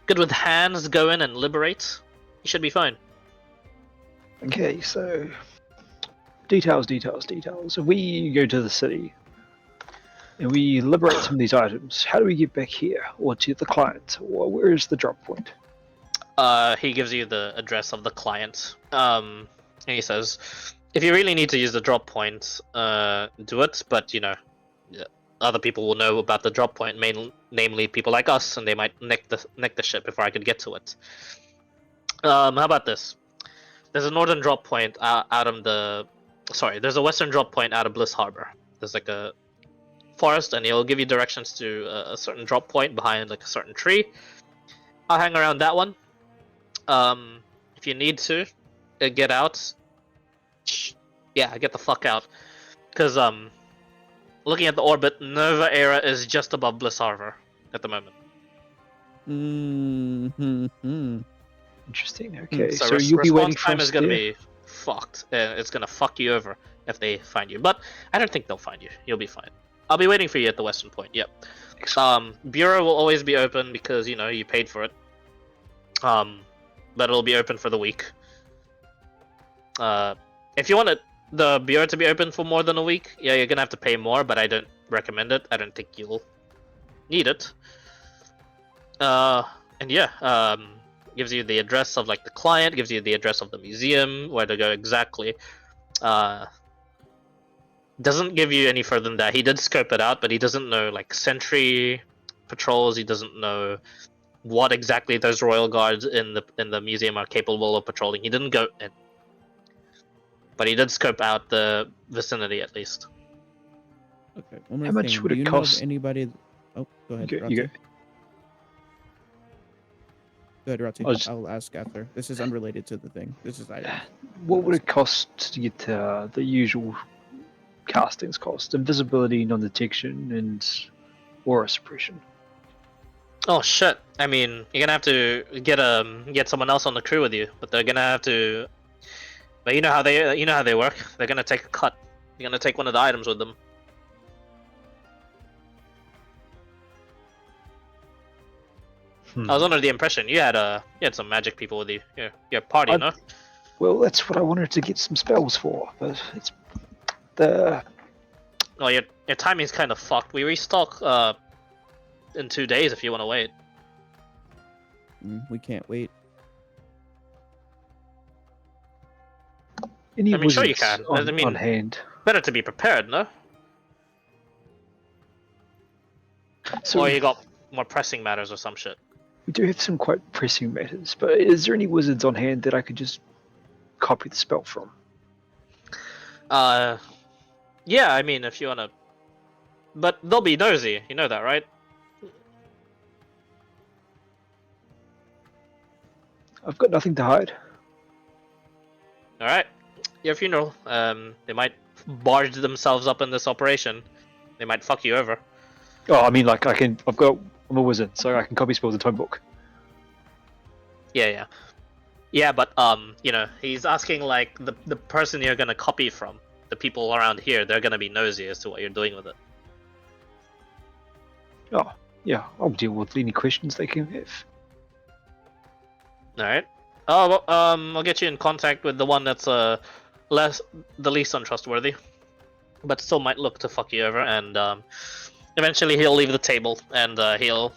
good with hands go in and liberate, you should be fine. Okay, so details. If we go to the city and we liberate some of these items, how do we get back here or to the client? Or where is the drop point? He gives you the address of the client, and he says, if you really need to use the drop point, do it, but other people will know about the drop point, namely people like us, and they might nick the ship before I could get to it. How about this? There's a northern drop point there's a western drop point out of Bliss Harbor. There's like a forest, and he'll give you directions to a certain drop point behind like a certain tree. I'll hang around that one. If you need to get out, get the fuck out, because looking at the orbit, Nova Era is just above Bliss Harbor at the moment. Interesting. Okay, so you'll be waiting for time us is gonna there? be fucked. It's gonna fuck you over if they find you, but I don't think they'll find you. You'll be fine. I'll be waiting for you at the western point. Yep. Bureau will always be open because you paid for it. But it'll be open for the week. If you want the bureau to be open for more than a week, you're gonna have to pay more, but I don't recommend it. I don't think you'll need it. Gives you the address of like the client, gives you the address of the museum, where to go exactly. Doesn't give you any further than that. He did scope it out, but he doesn't know like sentry patrols. He doesn't know what exactly those royal guards in the museum are capable of patrolling. He didn't go in, but he did scope out the vicinity at least. Okay. One more How much thing. would Do it you cost? know of anybody? Oh, go ahead. You go. Ratzi. Go ahead, Ratzi. I'll just- I'll ask after. This is unrelated to the thing. This is items. What would it cost to get the usual castings cost? Invisibility, non-detection, and aura suppression. Oh shit! I mean, you're gonna have to get someone else on the crew with you, but they're gonna have to. But you know how they work. They're gonna take a cut. You're gonna take one of the items with them. I was under the impression you had some magic people with you. Your party, no? Well, that's what I wanted to get some spells for, but it's the. Oh, your Your timing's kind of fucked. We restock in 2 days if you want to wait. We can't wait. Any I mean, sure you wizards can. I mean- on hand? Better to be prepared, no? So Or you got more pressing matters or some shit. we do have some quite pressing matters, but is there any wizards on hand that I could just copy the spell from? Yeah, I mean, if you wanna... But they'll be nosy, you know that, right? I've got nothing to hide. Alright. Your funeral. They might barge themselves up in this operation. They might fuck you over. Oh, I mean, like I'm a wizard, so I can copy spells in Tome Book. Yeah. Yeah, but, you know, he's asking, like, the person you're gonna copy from. The people around here, they're gonna be nosy as to what you're doing with it. Oh, yeah, I'll deal with any questions they can have. Alright. Oh, well, I'll get you in contact with the one that's, the least untrustworthy. But still might look to fuck you over, and, eventually he'll leave the table, and, he'll,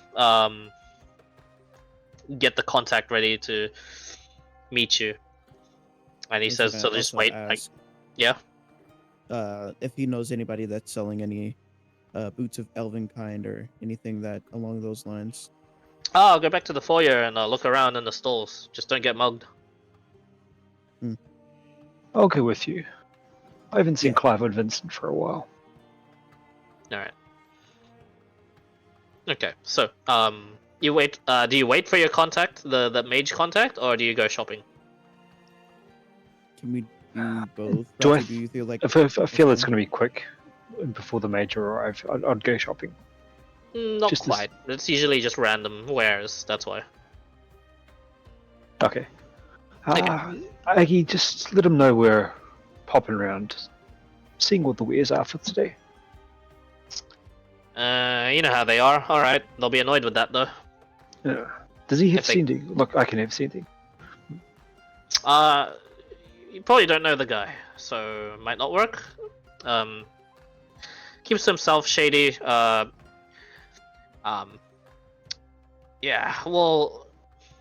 get the contact ready to meet you. And he says, so just wait. Yeah? If he knows anybody that's selling any boots of elven kind or anything that along those lines. Oh, I'll go back to the foyer and look around in the stalls. Just don't get mugged. I'll go with you. I haven't seen Yeah. Clive and Vincent for a while. Alright. Okay, so, you wait, do you wait for your contact, the mage contact, or do you go shopping? Can we do both? Do I Razi, do you feel like If I feel it's going to be quick before the major arrive, I'd go shopping. Not Just as- quite. It's usually just random wares, that's why. Okay. Aggie, just let them know we're popping around, seeing what the wares are for today. You know how they are. Alright, they'll be annoyed with that, though. Yeah. Does he have If they- sending? Look, I can have sending. You probably don't know the guy, so might not work. Keeps himself shady. Yeah. Well,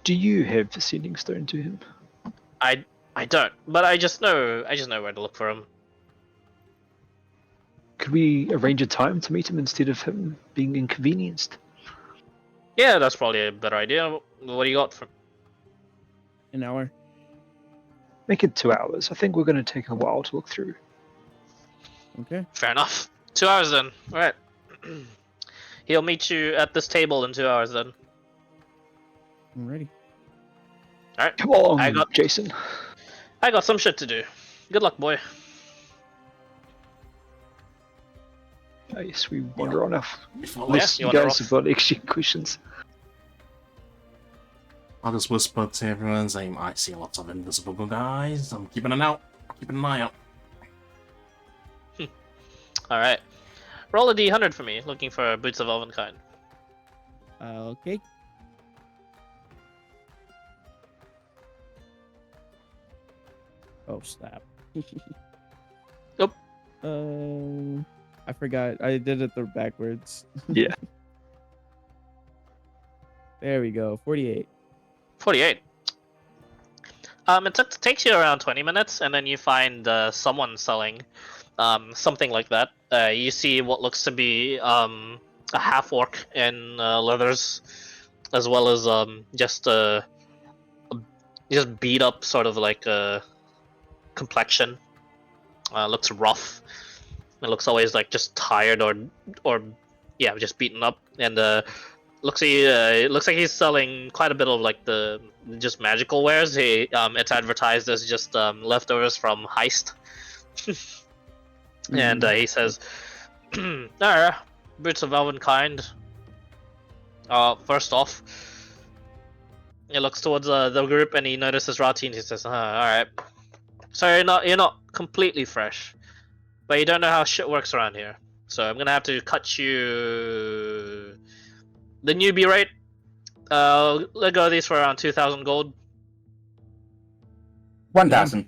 Do you have the sending stone to him? I don't, but I just know where to look for him. Could we arrange a time to meet him instead of him being inconvenienced? Yeah, that's probably a better idea. What do you got for? an hour? Make it 2 hours. I think we're going to take a while to look through. Okay. Fair enough. 2 hours then. All right. He'll meet you at this table in 2 hours then. I'm ready. All right. Come on, I got- Jason. I got some shit to do. Good luck, boy. Oh, yes, we wander on off. Before Unless you you wander guys off. have got extra questions. I'll just whisper to everyone saying, I see lots of invisible guys. I'm keeping an eye out. All right. Roll a d100 for me, looking for boots of elven kind. Okay. Oh snap. Nope. I forgot. I did it the backwards. Yeah. There we go. 48. 48. It takes you around 20 minutes, and then you find someone selling something like that. You see what looks to be a half-orc in leathers, as well as just beat up sort of like complexion. Looks rough. It looks always like just tired or yeah, just beaten up, and looks like he's selling quite a bit of like the just magical wares. It's advertised as just leftovers from heist. And he says, boots of elven kind. First off, he looks towards the group and he notices Ratine. He says, all right. So you're not completely fresh, but you don't know how shit works around here. So I'm gonna have to cut you the newbie rate. Let go of these for around 2,000 gold. 1,000.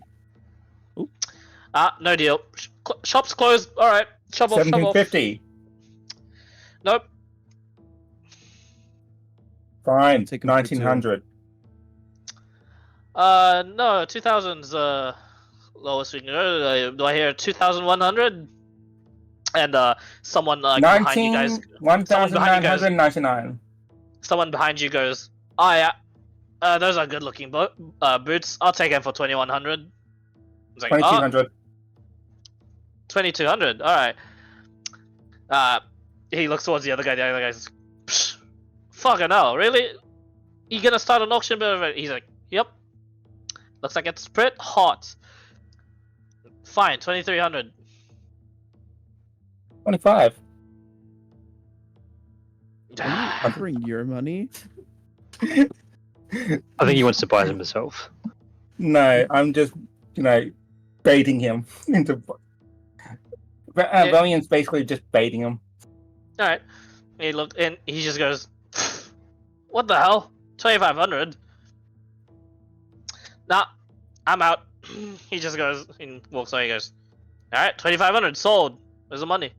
No deal. Shop's closed. All right. Shove off. 1750. Nope. Fine. Take him for 1900. No, 2000's lowest we can go. Do I hear 2100? And someone behind you guys. 1999. Someone behind you goes, "Oh yeah, those are good-looking boots. I'll take them for 2100." It's like, 2200. 2200. All right. He looks towards the other guy. The other guy's, "Psh, fucking hell, really? You gonna start an auction?" He's like, "Yep. Looks like it's pretty hot." Fine, 2300. 25. Are you offering your money? I think he wants to buy them himself. No, I'm just, baiting him into. Valiant's basically just baiting him. All right. He looked and he just goes, "What the hell? 2500? Nah, I'm out." He just goes and walks away. He goes, "All right, 2500 sold. Where's the money?"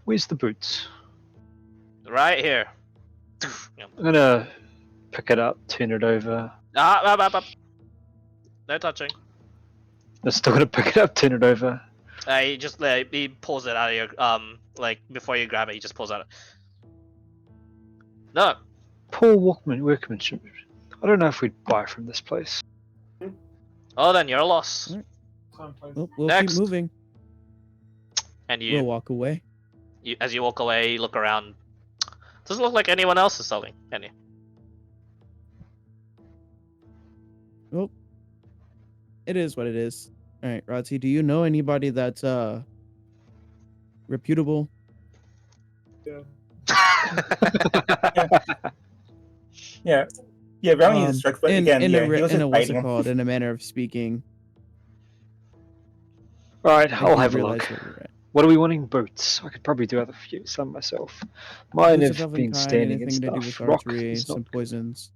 Where's the boots? Right here. I'm gonna pick it up, turn it over. Up. No touching. I'm still gonna pick it up, turn it over. He just he pulls it out of your like before you grab it, he just pulls out. No. Poor workmanship. I don't know if we'd buy from this place. Oh, then you're a loss. Well, we'll Next. keep moving. And We'll walk away. as you walk away, you look around. Doesn't look like anyone else is selling any. Well, it is what it is. All right, Rati, do you know anybody that's reputable? Yeah. Yeah. Yeah, Valiant is strict, but again, in he was just what's baiting it him. called? In a manner of speaking. Alright, Like I'll he have a realized look. where we're at. What are we wanting? Boots. I could probably do some myself. Mine Boots of have elven been kind, standing and anything to do stuff. with Rock archery, is not some good. poisons.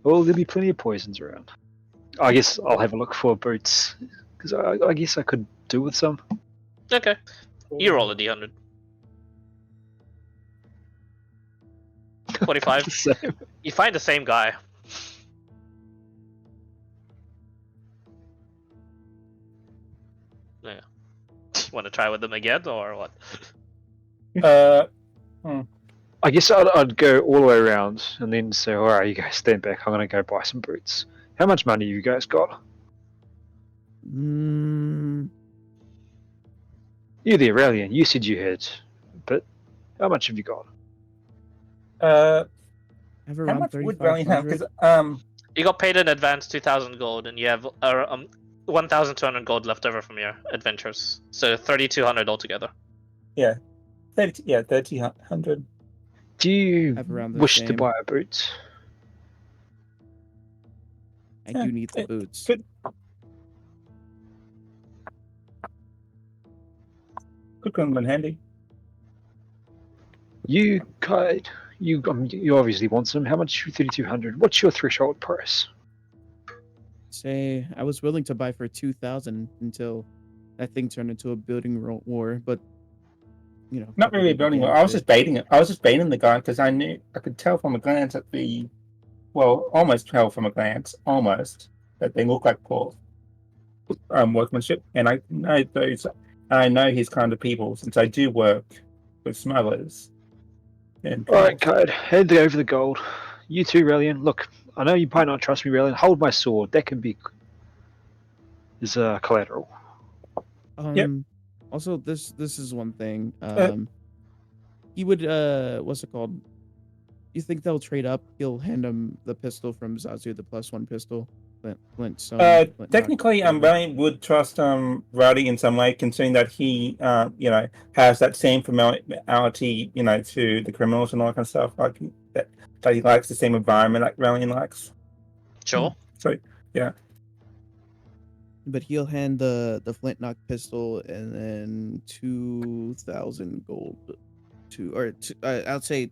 Well, there'll be plenty of poisons around. I guess I'll have a look for boots. Because I guess I could do with some. Okay. You roll a d100. 45. So, You find the same guy. Yeah. Want to try with them again or what? I guess I'd go all the way around and then say, alright, you guys stand back. I'm going to go buy some boots. How much money you guys got? You're the Aurelian. You said you had. But how much have you got? I have How around much would Valiant have? 3,500. Because You got paid in advance 2,000 gold, and you have 1,200 gold left over from your adventures. So 3,200 altogether. 3,100. Do you Have around the wish to same. buy a boot? I do need the boots. Could come in handy. You obviously want some. How much? 3,200. What's your threshold price? Say I was willing to buy for 2,000 until that thing turned into a building war, but Not really a building. I was just baiting it. I was just baiting the guy because I could tell from a glance at almost tell from a glance, that they look like poor workmanship, and I know those. I know his kind of people since I do work with smugglers. Alright, Code. Hand over the gold. You too, Relian. Look, I know you might not trust me, Relian. Hold my sword. That can be collateral. Yep. Also, this is one thing. He would what's it called? You think they'll trade up? He'll hand him the pistol from Zazu, the +1 pistol. Flint Stone. Technically, Valiant would trust Rowdy in some way, considering that he has that same familiarity, to the criminals and all that kind of stuff. Like that he likes the same environment like Valiant likes. Sure. So yeah. But he'll hand the flintlock pistol and then 2,000 gold I'll say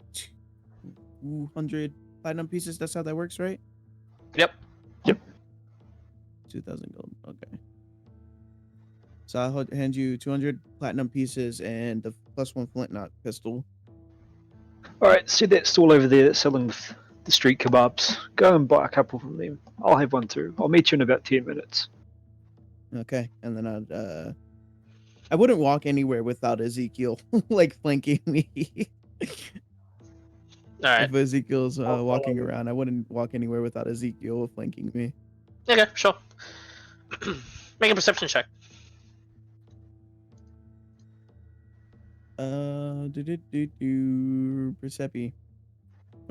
200 platinum pieces. That's how that works, right? Yep. 2,000 gold. Okay. So I'll hand you 200 platinum pieces and the +1 flintlock pistol. All right, see that stall over there that's selling the street kebabs. Go and buy a couple from them. I'll have one too. I'll meet you in about 10 minutes. Okay, and then I wouldn't walk anywhere without Ezekiel like flanking me. All right. If Ezekiel's I'll walking follow you. around, I wouldn't walk anywhere without Ezekiel flanking me. Okay, sure. Make a perception check. Percepi.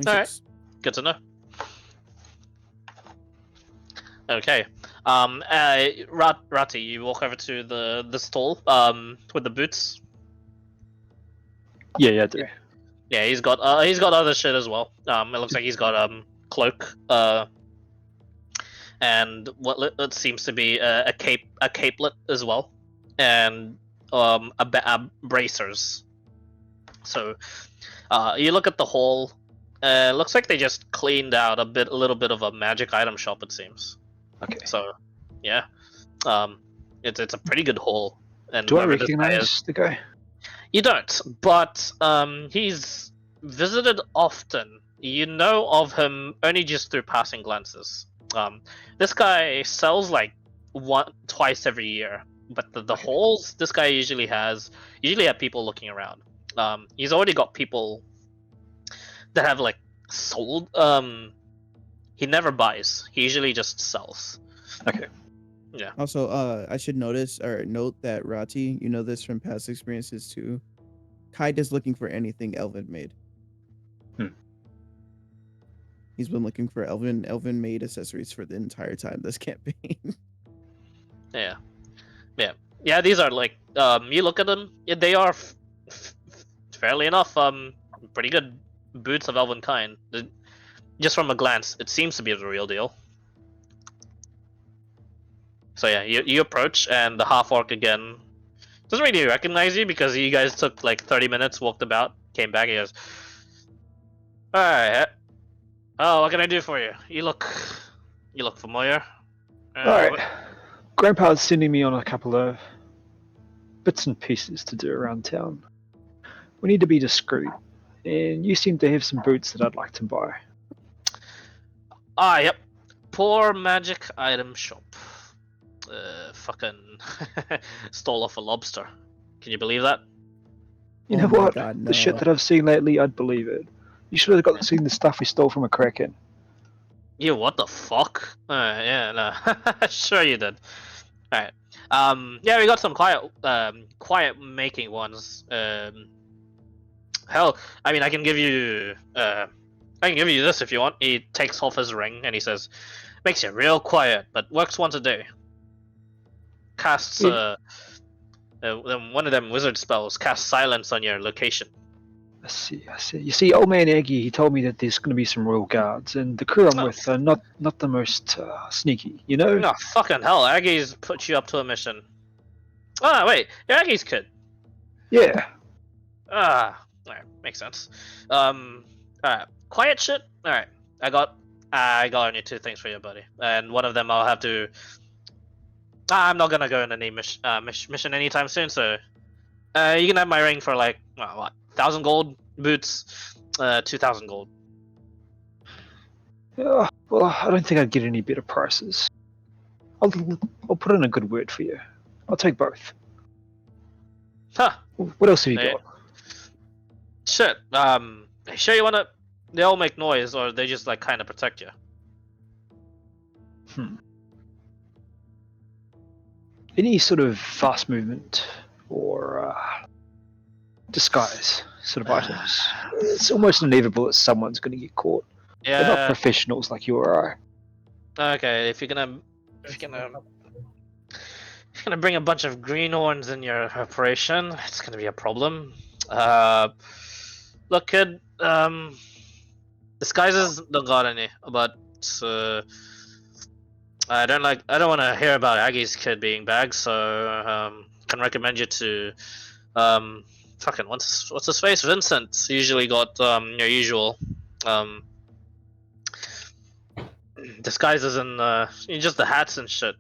All right. Good to know. Okay. Rati, you walk over to the stall with the boots. Yeah, I do. Yeah, he's got other shit as well. It looks like he's got cloak and what seems to be a capelet as well, and bracers. So you look at the hall. Looks like they just cleaned out a little bit of a magic item shop. It seems. Okay. So, yeah, it's a pretty good hall. And Do I whoever this guy recognize is- the guy? You don't, but he's visited often. You know of him only just through passing glances. This guy sells like twice every year, but the halls this guy usually have people looking around. He's already got people that have like sold. He never buys. He usually just sells. Okay. Yeah. Also, I should note that Rati, you know this from past experiences too. Kaid is looking for anything elven made. He's been looking for elven made accessories for the entire time this campaign. Yeah. These are like you look at them. Yeah, they are fairly enough pretty good boots of elven kind. Just from a glance, it seems to be the real deal. So yeah, you approach, and the half orc again doesn't really recognize you because you guys took like 30 minutes, walked about, came back. He goes, "All right, oh, what can I do for you? You look familiar." All right. Grandpa's sending me on a couple of bits and pieces to do around town. We need to be discreet, and you seem to have some boots that I'd like to buy. Yep. Poor magic item shop. Fucking stole off a lobster. Can you believe that? You Oh know my what? God, The shit no. that I've seen lately, I'd believe it. You should have seen the stuff we stole from a kraken. You what the fuck? Yeah, no. Sure you did. Alright. Yeah, we got some quiet making ones. Hell, I mean, I can give you this if you want. He takes off his ring and he says, "Makes you real quiet, but works once a day. Casts one of them wizard spells. Casts silence on your location." I see. You see, old man Aggie, he told me that there's going to be some royal guards, and the crew I'm with are not the most sneaky, you know? No, fucking hell, Aggie's put you up to a mission. Wait, you're Aggie's kid. Yeah. Alright, makes sense. Alright, quiet shit. Alright, I got only two things for you, buddy, and one of them I'll have to. I'm not gonna go on any mission anytime soon, so you can have my ring for like 1,000 gold, boots, 2,000 gold. Yeah. Well, I don't think I'd get any better prices. I'll put in a good word for you. I'll take both. Huh. What else have you Hey. got? Shit. You sure you wanna? They all make noise, or they just like kind of protect you. Any sort of fast movement or disguise sort of items? It's almost inevitable that someone's going to get caught. They're not Yeah. professionals like you or I. Okay. If you're gonna bring a bunch of greenhorns in your operation, it's gonna be a problem. Look, kid. Disguises don't got any, but I don't want to hear about Aggie's kid being bagged, so can recommend you to fucking what's his face? Vincent usually got your usual disguises and just the hats and shit.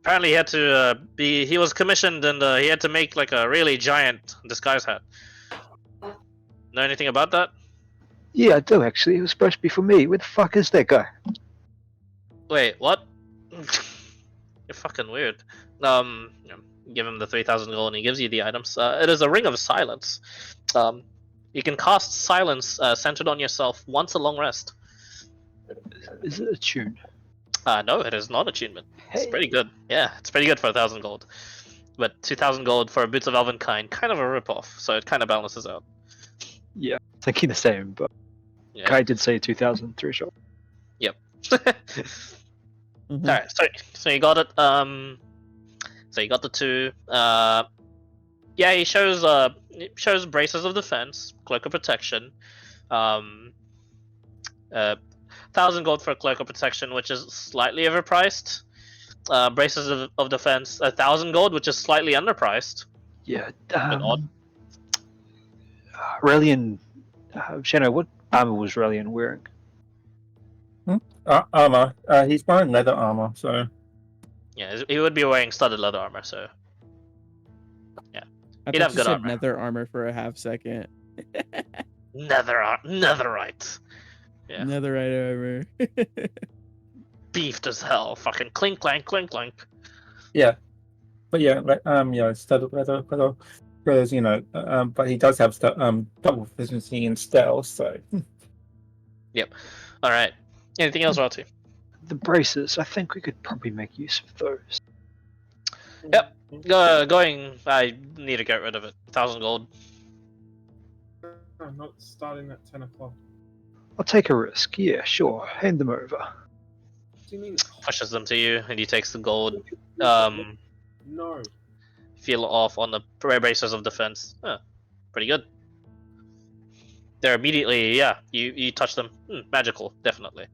Apparently, he had to he was commissioned and he had to make like a really giant disguise hat. Know anything about that? Yeah, I do actually. It was supposed to be for me. Where the fuck is that guy? Wait, what? You're fucking weird. Give him the 3,000 gold and he gives you the items. It is a ring of silence. You can cast silence centered on yourself once a long rest. Is it a tune? No, it is not attunement. It's Hey. pretty good. Yeah, it's pretty good for 1,000 gold. But 2,000 gold for Boots of Elvenkind, kind of a rip-off, so it kind of balances out. Yeah, thinking the same, but Yeah. Kai did say 2,000 threshold. Mhm. Alright, so you got it. So you got the two. Yeah, he shows braces of defense, cloak of protection. 1,000 gold for cloak of protection, which is slightly overpriced. Braces of defense, 1,000 gold, which is slightly underpriced. Yeah. odd. Relian, Shano, what armor was Relian wearing? Armor. He's wearing leather armor, so Yeah, he would be wearing studded leather armor, so I He'd thought have you good said armor. nether armor for a half second. netherite. Yeah. Netherite armor. Beefed as hell. Fucking clink clank, clink clank. but yeah, studded leather, because but he does have double efficiency in stealth, so All right. Anything else, Rati? The braces. I think we could probably make use of those. Going. I need to get rid of it. 1,000 gold. No, not starting at 10 o'clock. I'll take a risk. Yeah, sure. Hand them over. What do you mean? Pushes them to you, and he takes the gold. No. Feel off on the braces of defense. Pretty good. They're immediately, yeah. You touch them. Magical, definitely.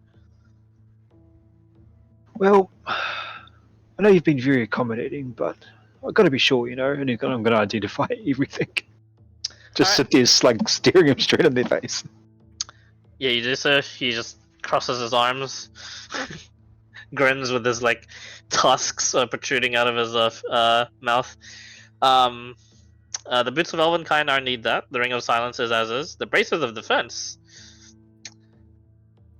Well, I know you've been very accommodating, but I've got to be sure, and I'm going to identify everything. Just sit there, like, staring him straight in their face. Yeah, you do so. He just crosses his arms, grins with his like tusks protruding out of his mouth. The boots of Elvenkind are need that. The ring of silence is as is. The braces of defense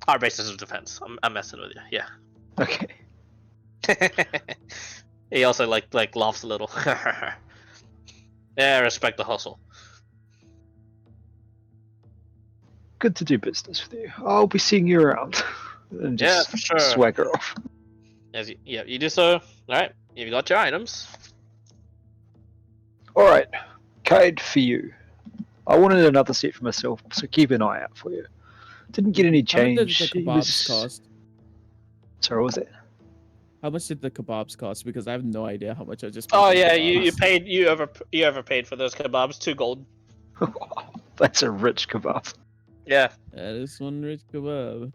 are braces of defense. I'm messing with you. Yeah. Okay. He also like laughs a little. Yeah, respect the hustle. Good to do business with you. I'll be seeing you around. And just for sure. swagger off. You do so. All right, you've got your items. All right, Cade, for you. I wanted another set for myself, so keep an eye out for you. Didn't get any How much did change. the kebabs cost? Sorry, what was that? How much did the kebabs cost? Because I have no idea how much I just. Oh paid for yeah, you kebabs. paid you overpaid for those kebabs. 2 gold. That's a rich kebab. Yeah. That is one rich kebab.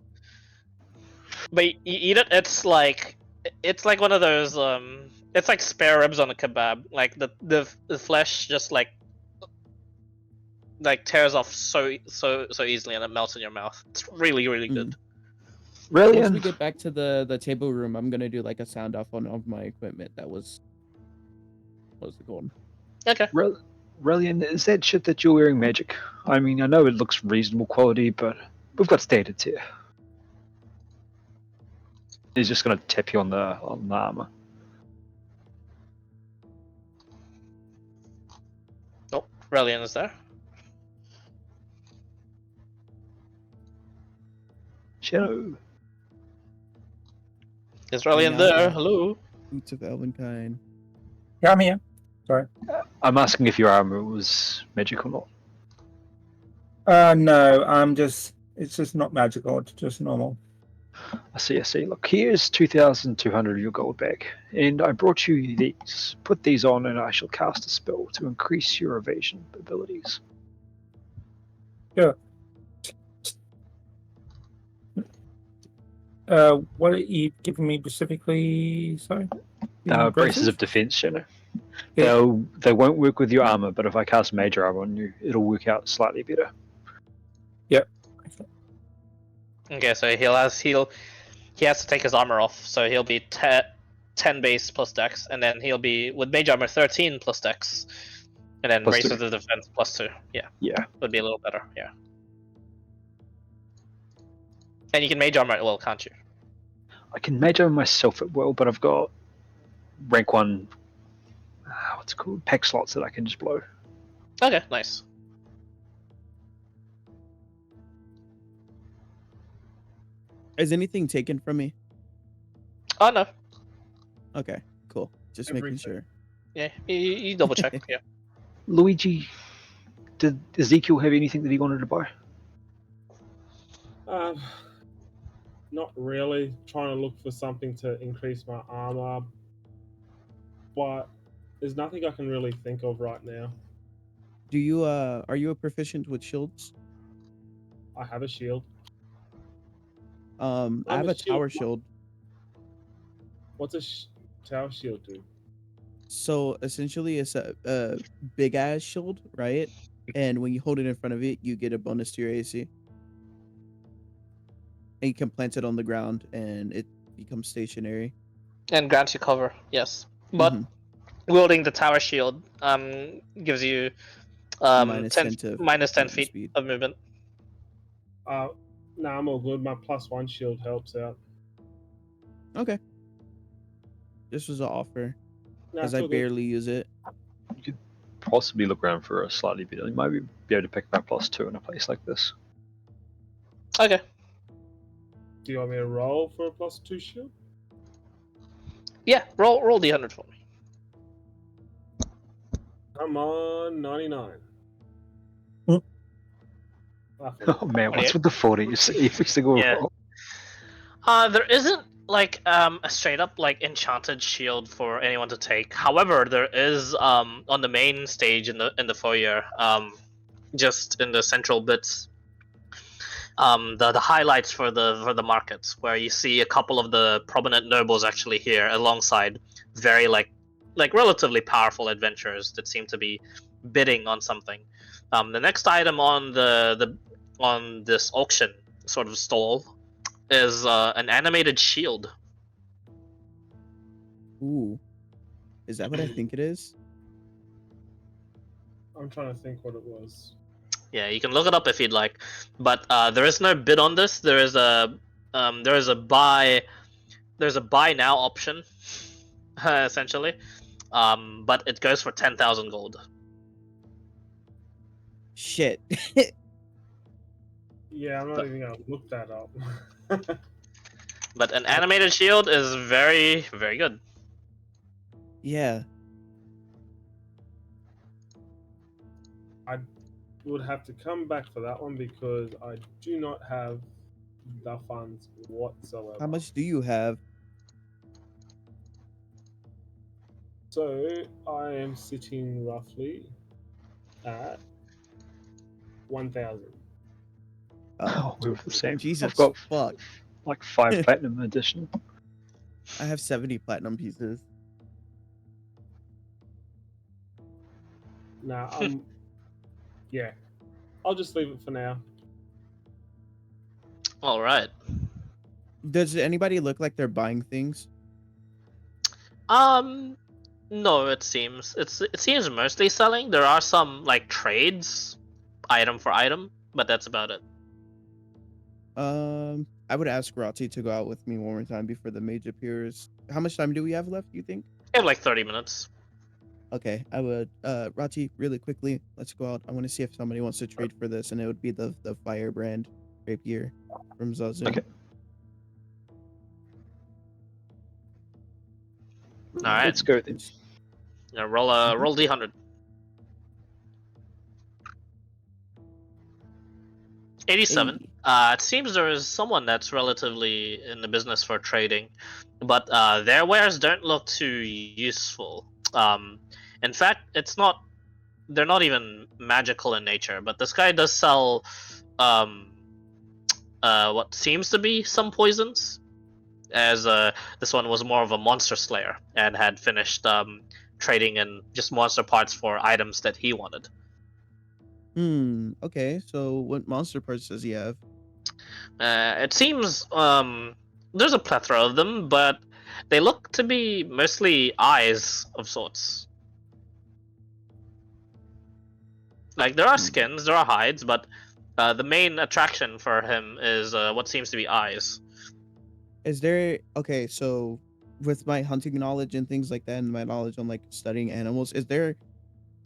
But you eat it, it's like one of those it's like spare ribs on a kebab. Like the flesh just like tears off so easily and it melts in your mouth. It's really good. Really? Once we get back to the table room, I'm gonna do like a sound off on all of my equipment that was what was it called? Okay. Relian, is that shit that you're wearing magic? I mean, I know it looks reasonable quality, but we've got standards here. He's just gonna tap you on the armor. Oh, Relian is there. Shadow. Is Relian there? Hello. Boots of Elvenkind. yeah, I'm here. Sorry. I'm asking if your armor was magic or not. No, it's just not magical. It's just normal. I see. Look, here's 2,200 of your gold back, and I brought you these. Put these on, and I shall cast a spell to increase your evasion abilities. Sure. What are you giving me specifically? Sorry. Braces of defense, you know. Yeah. They won't work with your armor, but if I cast major armor on you, it'll work out slightly better. Okay, so he has to take his armor off, so he'll be 10 base plus dex, and then he'll be with mage armor 13 plus dex, and then Plus raise 2. with the defense plus 2. Yeah, Yeah. would be a little better. Yeah, and you can mage armor at will, can't you? I can measure myself at will, but I've got rank 1, what's it called? Pack slots that I can just blow. Okay, nice. Is anything taken from me? Oh no, Okay, cool. Just making Everything. sure. yeah, you double check. Yeah. Luigi, did Ezekiel have anything that he wanted to buy? Not really. Trying to look for something to increase my armor, but there's nothing I can really think of right now. Do you are you a proficient with shields? I have a shield. I I'm have a a tower shield- shield. What's a tower shield do? So essentially, it's a big ass shield, right? And when you hold it in front of it, you get a bonus to your AC. And you can plant it on the ground, and it becomes stationary. And grants you cover. Yes, but Mhm. wielding the tower shield gives you Minus 10 10 to minus 10 movement feet speed. of movement. No, I'm all good. My +1 shield helps out. Okay. This was an offer, No, as it's I all good. barely use it. You could possibly look around for a slightly better. You might be able to pick up +2 in a place like this. Okay. Do you want me to roll for a +2 shield? Yeah, roll d100 for me. Come on, 99. Hmm. Oh man, what's 28? with the 40? Every single Yeah. roll. There isn't like a straight up like enchanted shield for anyone to take. However, there is on the main stage in the foyer, just in the central bits, the highlights for the markets, where you see a couple of the prominent nobles actually here alongside very like relatively powerful adventurers that seem to be bidding on something. The next item on on this auction sort of stall is an animated shield. Ooh. Is that what I think it is? I'm trying to think what it was. Yeah, you can look it up if you'd like, but there is no bid on this. There is a buy. There's a buy now option, essentially, but it goes for 10,000 gold. Shit. Yeah, I'm not even gonna look that up. But an animated shield is very very good. Yeah. I would have to come back for that one because I do not have the funds whatsoever. How much do you have? So I am sitting roughly at 1,000. Oh, we were the same. Jesus I've got fuck. like 5 platinum additional. I have 70 platinum pieces. Nah, yeah. I'll just leave it for now. All right. Does anybody look like they're buying things? No, it seems it seems mostly selling. There are some like trades, item for item, but that's about it. I would ask Rati to go out with me one more time before the mage appears. How much time do we have left, you think? I have like 30 minutes. Okay, I would Rati, really quickly, let's go out. I want to see if somebody wants to trade for this, and it would be the firebrand rapier from Zazu. Okay. All right. Let's go then. Yeah, roll d100. 87. Hey. It seems there is someone that's relatively in the business for trading, but their wares don't look too useful. In fact, they're not even magical in nature, but this guy does sell what seems to be some poisons, as this one was more of a monster slayer and had finished trading in just monster parts for items that he wanted. Okay, so what monster parts does he have? It seems there's a plethora of them, but They look to be mostly eyes of sorts. Like there are skins, there are hides, but the main attraction for him is what seems to be eyes. Is there okay? So, with my hunting knowledge and things like that, and my knowledge on like studying animals, is there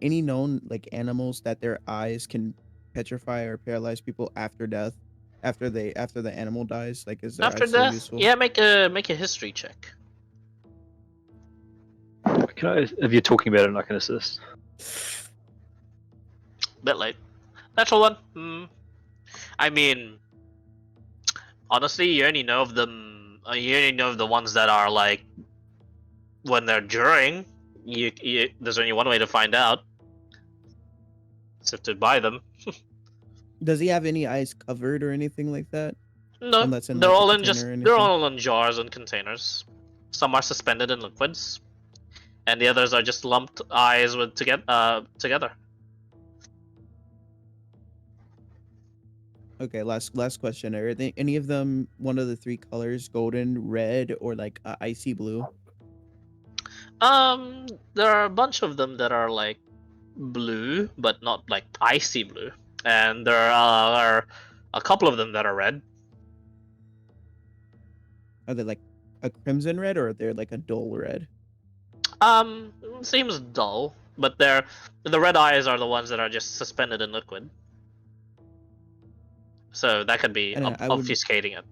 any known like animals that their eyes can petrify or paralyze people after death, after the animal dies? Like, is their After eyes still death, useful? yeah, make a history check. Can I, if you're talking about it, I can assist. Bit late. Natural one. I mean, honestly, you only know of them. You only know of the ones that are like when they're during. There's only one way to find out. It's to buy them. Does he have any eyes covered or anything like that? No, One that's in they're like a all in container or they're anything? all in jars and containers. Some are suspended in liquids, and the others are just lumped eyes with together. Okay, last question. Are they, any of them one of the three colors, golden, red, or like icy blue? There are a bunch of them that are like blue, but not like icy blue, and there are a couple of them that are red. Are they like a crimson red, or are they like a dull red? Seems dull, but the red eyes are the ones that are just suspended in liquid. So that could be And I would, obfuscating it.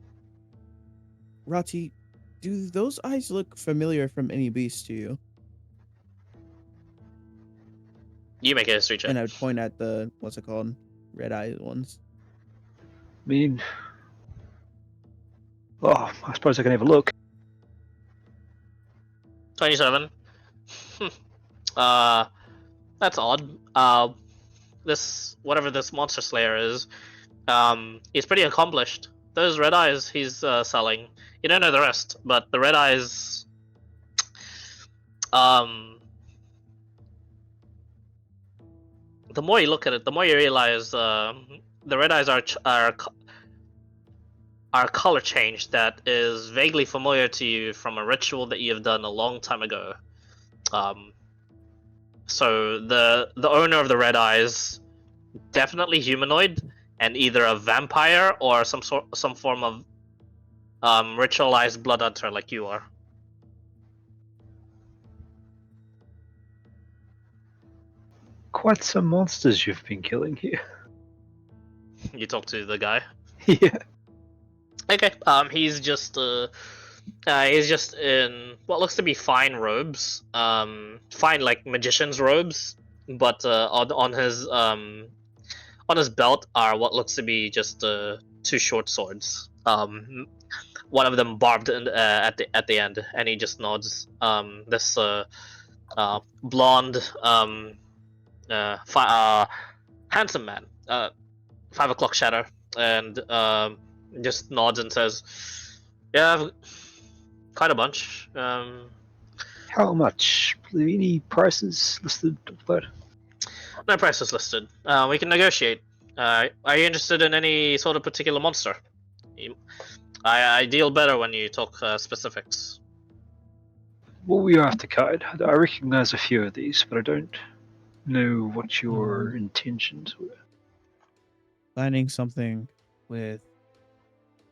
Rati, do those eyes look familiar from any beast to you? You make a history check. And I would point at the what's it called, red eye ones. I mean, oh, I suppose I can have a look. 27. That's odd. This whatever this monster slayer is, he's pretty accomplished. Those red eyes he's selling. You don't know the rest, but the red eyes, the more you look at it, the more you realize the red eyes are color change that is vaguely familiar to you from a ritual that you have done a long time ago. So the owner of the red eyes, definitely humanoid, and either a vampire or some form of ritualized blood hunter like you are. Quite some monsters you've been killing here. You talk to the guy. Yeah. Okay. He's just in what looks to be fine robes. Fine like magician's robes, but on his belt are what looks to be just two short swords. One of them barbed at the end, and he just nods. This blonde, handsome man, 5 o'clock shadow, and just nods and says, "Yeah, I've quite a bunch." How much? Any prices listed? But No price is listed. We can negotiate. Are you interested in any sort of particular monster? I deal better when you talk specifics. what were you after, Kide? I recognize a few of these, but I don't know what your intentions were. Finding something with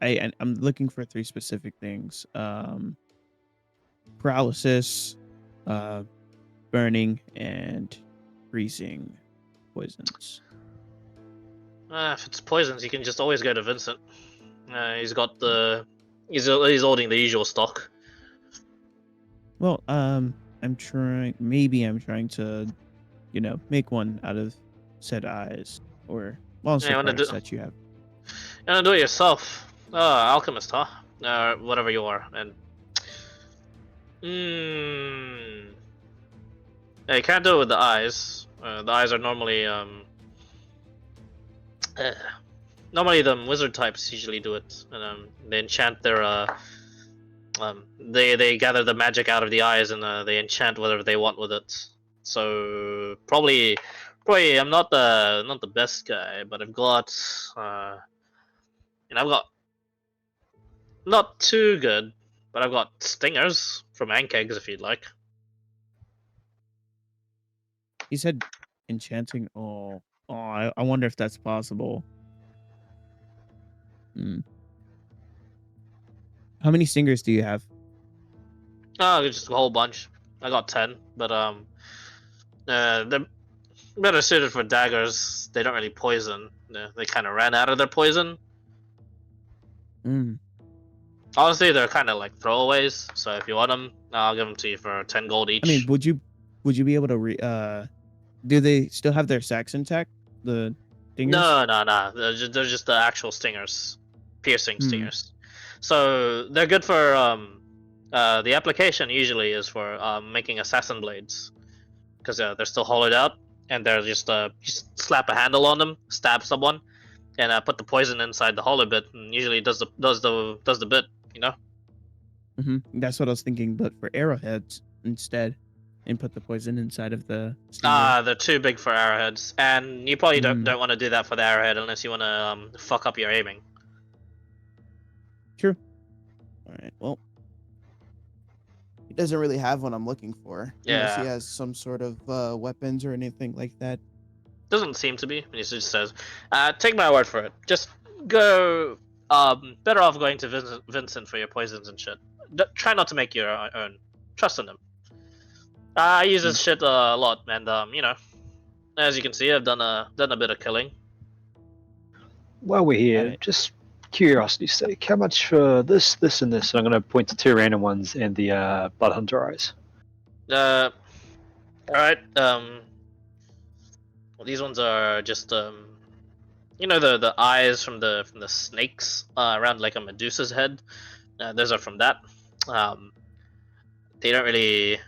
I'm looking for three specific things. Paralysis, burning, and freezing poisons. If it's poisons, you can just always go to Vincent. He's got he's holding the usual stock. Well, I'm trying to, make one out of said eyes or monster you wanna parts do- that you have. You're gonna do it yourself. Alchemist, huh? Whatever you are. And yeah, you can't do it with the eyes. The eyes are normally normally the wizard types usually do it, and they enchant their they gather the magic out of the eyes and they enchant whatever they want with it. So probably I'm not the best guy, but I've got I've got not too good, but I've got stingers from Ankegs if you'd like. He said enchanting. I wonder if that's possible. Hmm. How many stingers do you have? Oh, just a whole bunch. I got 10, but they're better suited for daggers. They don't really poison. They kind of ran out of their poison. Hmm. Honestly, they're kind of like throwaways. So if you want them, I'll give them to you for 10 gold each. I mean, would you be able to do they still have their sacks intact? The stingers? No. They're just the actual stingers, piercing stingers. So they're good for the application usually is for making assassin blades, because they're still hollowed out, and they're just slap a handle on them, stab someone, and put the poison inside the hollow bit, and usually it does the bit, you know. That's what I was thinking, but for arrowheads instead, and put the poison inside of the stinger. They're too big for arrowheads, and you probably don't want to do that for the arrowhead unless you want to fuck up your aiming. True. All right. Well, he doesn't really have what I'm looking for. Unless he Yeah. has some sort of weapons or anything like that. Doesn't seem to be. He just says, "Take my word for it. Just go. Better off going to Vincent for your poisons and shit. Try not to make your own. Trust in him. I use this shit a lot, and you know, as you can see, I've done a bit of killing. While we're here, Got it. just curiosity's sake, how much for this, this, and this? I'm going to point to 2 random ones and the Blood Hunter eyes. All right. Well, these ones are just you know the eyes from the snakes around like a Medusa's head. Those are from that. They don't really,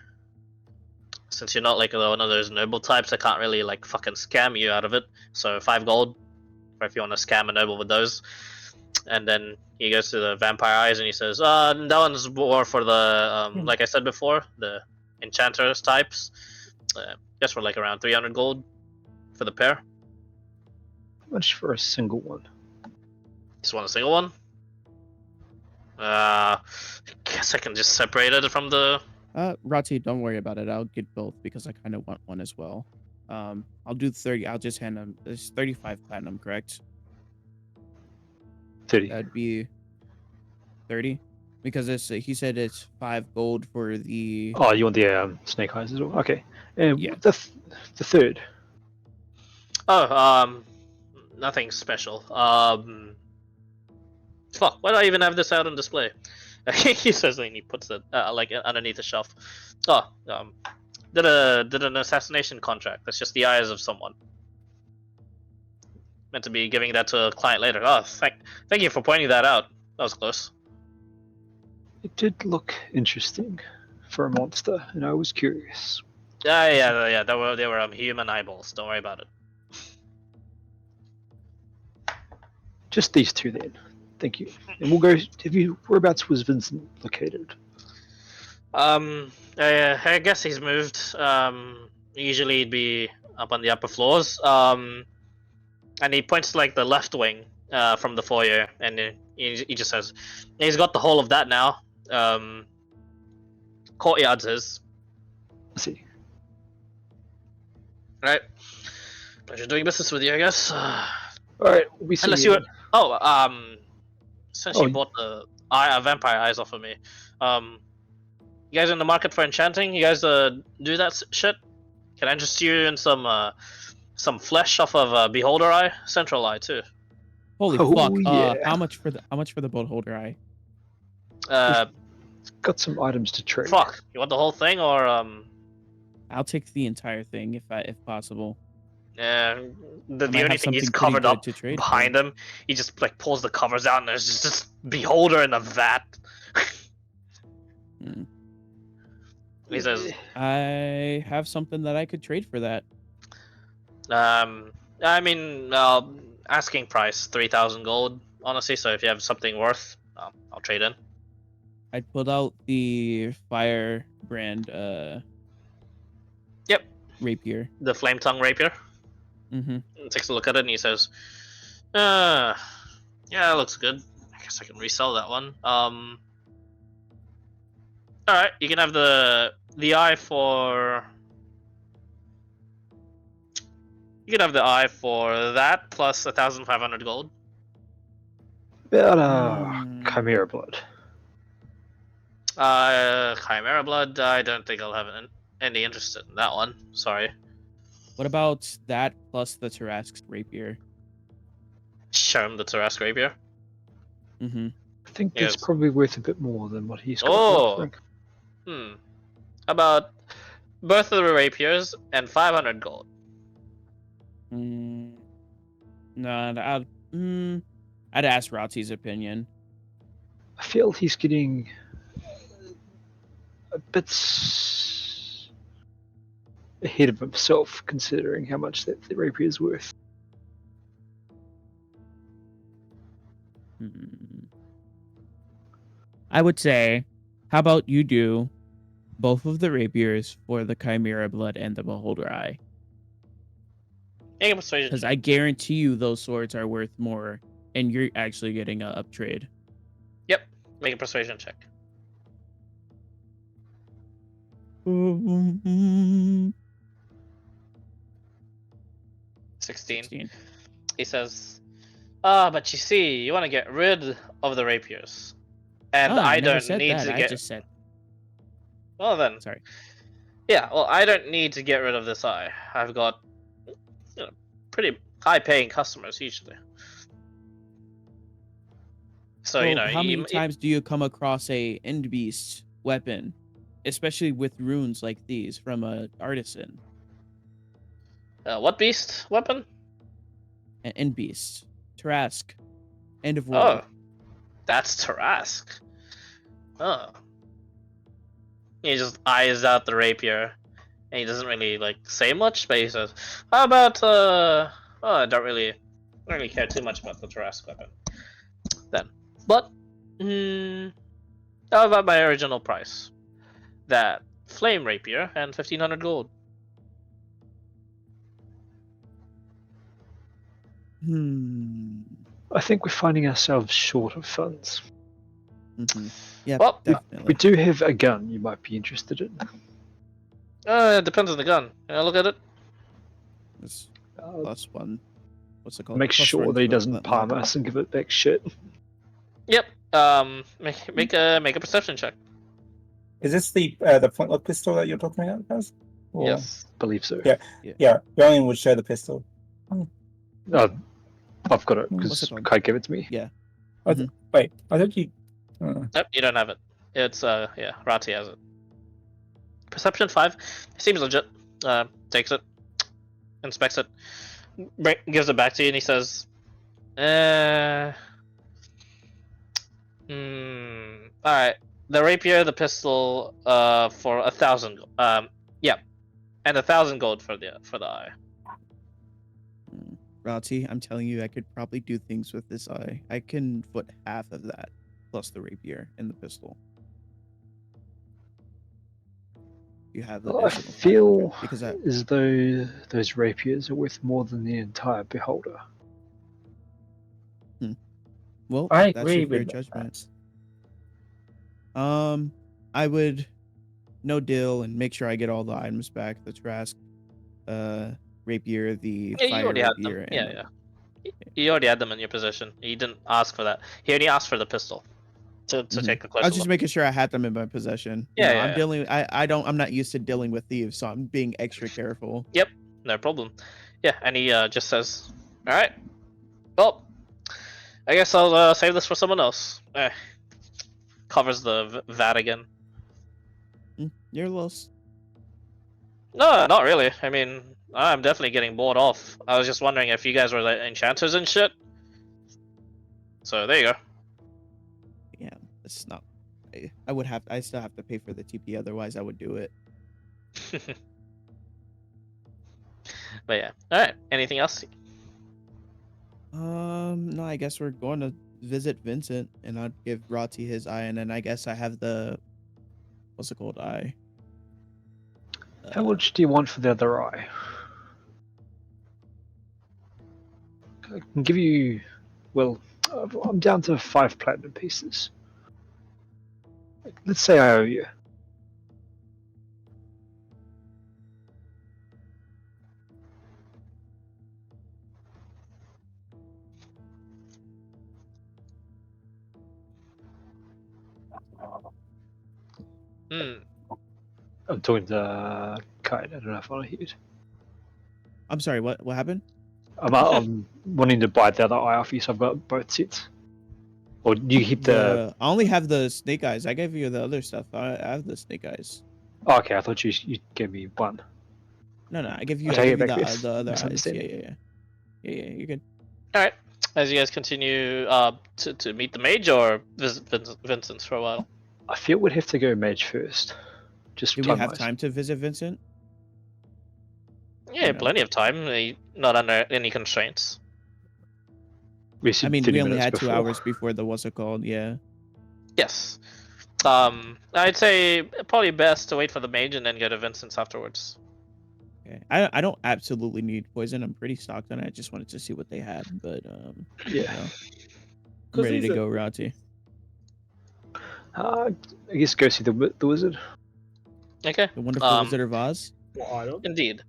since you're not like one of those noble types, I can't really like fucking scam you out of it. So 5 gold, or if you want to scam a noble with those. And then he goes to the vampire eyes and he says, that one's more for the like I said before, the enchanters types. Just for like around 300 gold for the pair. How much for a single one? Just want a single one? I guess I can just separate it from the. Rati, don't worry about it. I'll get both because I kind of want one as well. I'll do 30. I'll just hand him. It's 35 platinum, correct? 30. That'd be 30, because he said it's 5 gold for the. Oh, you want the snake eyes as well? Okay. And Yeah. the third. Oh, nothing special. Fuck, why do I even have this out on display? He says, and he puts it like underneath the shelf. Oh, did an assassination contract. That's just the eyes of someone. Meant to be giving that to a client later. Oh, thank you for pointing that out. That was close. It did look interesting for a monster, and I was curious. Yeah. They were human eyeballs. Don't worry about it. Just these 2 then. Thank you. And we'll go. Whereabouts was Vincent located? I guess he's moved. Usually he'd be up on the upper floors. And he points to like the left wing from the foyer, and he just says, he's got the whole of that now. Courtyard's his. Let's see. Right. Pleasure doing business with you, I guess. All right. We see. Unless you were. Oh, since you bought the vampire eyes off of me, you guys in the market for enchanting? You guys do that shit? Can I interest you in some flesh off of Beholder Eye, Central Eye too? Holy fuck! Yeah. How much for the boat holder eye? Got some items to trade. Fuck! You want the whole thing, or I'll take the entire thing if possible. Yeah, the might only have thing he's something pretty covered good up to trade behind him, he just like pulls the covers out and there's just this Beholder in the vat. He says, I have something that I could trade for that. I mean, asking price 3,000 gold, honestly. So if you have something worth, I'll trade in. I pulled out the fire brand. Yep. Rapier. The flame tongue rapier. Mm-hmm. He takes a look at it and he says, yeah, it looks good. I guess I can resell that one. All right, you can have the eye for. You can have the eye for that plus 1,500 gold. About Hmm. Chimera Blood. Chimera blood. I don't think I'll have any interest in that one. Sorry. What about that plus the Tarrasque's rapier? Show him the Tarrasque rapier. Mm-hmm. I think Yes. that's probably worth a bit more than what he's got. Oh. offering. How about both of the rapiers and 500 gold? No, I'd ask Rati's opinion. I feel he's getting a bit ahead of himself, considering how much that the rapier is worth. I would say, how about you do both of the rapiers for the Chimera Blood and the Beholder Eye? Make a persuasion Because check. I guarantee you those swords are worth more, and you're actually getting a uptrade. Yep. Make a persuasion check. 16. He says, but you see, you want to get rid of the rapiers. And I I never don't said need that. to I get. just said. Well, then. Sorry. Yeah, well, I don't need to get rid of this eye. I've got pretty high paying customers usually. So, Well, how many times do you come across a end beast weapon, especially with runes like these from a artisan? What beast weapon? An end beast, Tarrasque, end of Oh, world. that's Tarrasque. Oh. He just eyes out the rapier, and he doesn't really say much, but he says, "How about I don't really care too much about the Tarrasque weapon." Then, but how about my original price? That flame rapier and 1,500 gold. I think we're finding ourselves short of funds. Yeah, Well, definitely. We do have a gun you might be interested in. It depends on the gun. Can I look at it? It's +1. What's it called? Make sure that he doesn't palm us and give it back shit. Yep. Make a perception check. Is this the pointless pistol that you're talking about, guys? Or... Yes. Believe so. Yeah. Ryan would show the pistol. I've got it What's because it called? Kai gave it to me. Yeah. Wait, I thought you. Nope, you don't have it. It's Rati has it. Perception 5 seems legit. Takes it, inspects it, gives it back to you, and he says, all right. The rapier, the pistol, for 1,000. Yeah, and 1,000 gold for the eye. Rati, I'm telling you, I could probably do things with this eye. I can put half of that plus the rapier and the pistol. You have the. I feel as though those rapiers are worth more than the entire beholder. Well, I that's agree your fair with judgment. I would no deal and make sure I get all the items back. The Tarrasque, rapier, the Yeah, you fire already had them. rapier, Yeah. You already had them in your possession. He didn't ask for that. He only asked for the pistol to take a closer I was just look. making sure I had them in my possession. Yeah, I'm not used to dealing with thieves, so I'm being extra careful. Yep, no problem. Yeah, and he just says, "All right, well, I guess I'll save this for someone else." Covers the VAT again. You're lost. No, not really. I mean, I'm definitely getting bored off. I was just wondering if you guys were enchanters and shit. So there you go. Yeah, it's not. I still have to pay for the TP, otherwise I would do it. But yeah, all right. Anything else? No, I guess we're going to visit Vincent, and I'd give Rati his eye, and then I guess I have the what's it called eye. How much do you want for the other eye? I can give you. Well, I'm down to 5 platinum pieces. Let's say I owe you. Hmm. I'm talking to Kite. I don't know if I heard. I'm sorry. What happened? I'm wanting to buy the other eye off you, so I've got both sets. Or do you keep the? I only have the snake eyes. I gave you the other stuff. I have the snake eyes. Oh, okay, I thought you gave me one. No, I give I'll you take it the back then. the other eyes. Misunderstanding. Yeah. You're good. All right. As you guys continue to meet the mage or visit Vincent's for a while. I feel we'd have to go mage first. Just Do we have time-wise. time to visit Vincent? Yeah, know. plenty of time. Not under any constraints. We said I mean, 30 we only minutes had before. 2 hours before the what's it called? Yeah. Yes. I'd say probably best to wait for the mage and then go to Vincent's afterwards. Okay. I don't absolutely need poison. I'm pretty stocked on it. I just wanted to see what they had, but Yeah. you know, I'm 'Cause ready he's to a- go, Rati. I guess go see the wizard. Okay. The wonderful Wizard of Oz. What item? Indeed.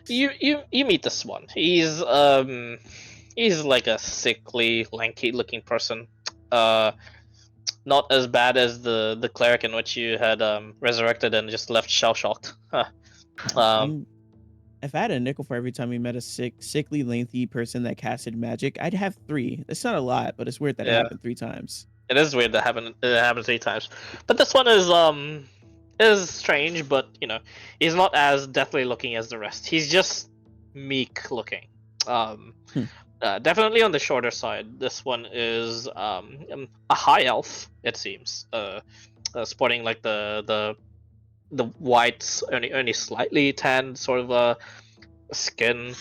You meet this one. He's like a sickly, lanky looking person. Not as bad as the cleric in which you had resurrected and just left shell shocked. If I had a nickel for every time we met a sickly, lengthy person that casted magic, I'd have 3. That's not a lot, but it's weird that it Yeah. happened 3 times. It is weird that it happened 3 times. But this one is strange, but you know, he's not as deathly looking as the rest. He's just meek looking. Definitely on the shorter side. This one is a high elf, it seems. Sporting like the white, only slightly tanned sort of skin.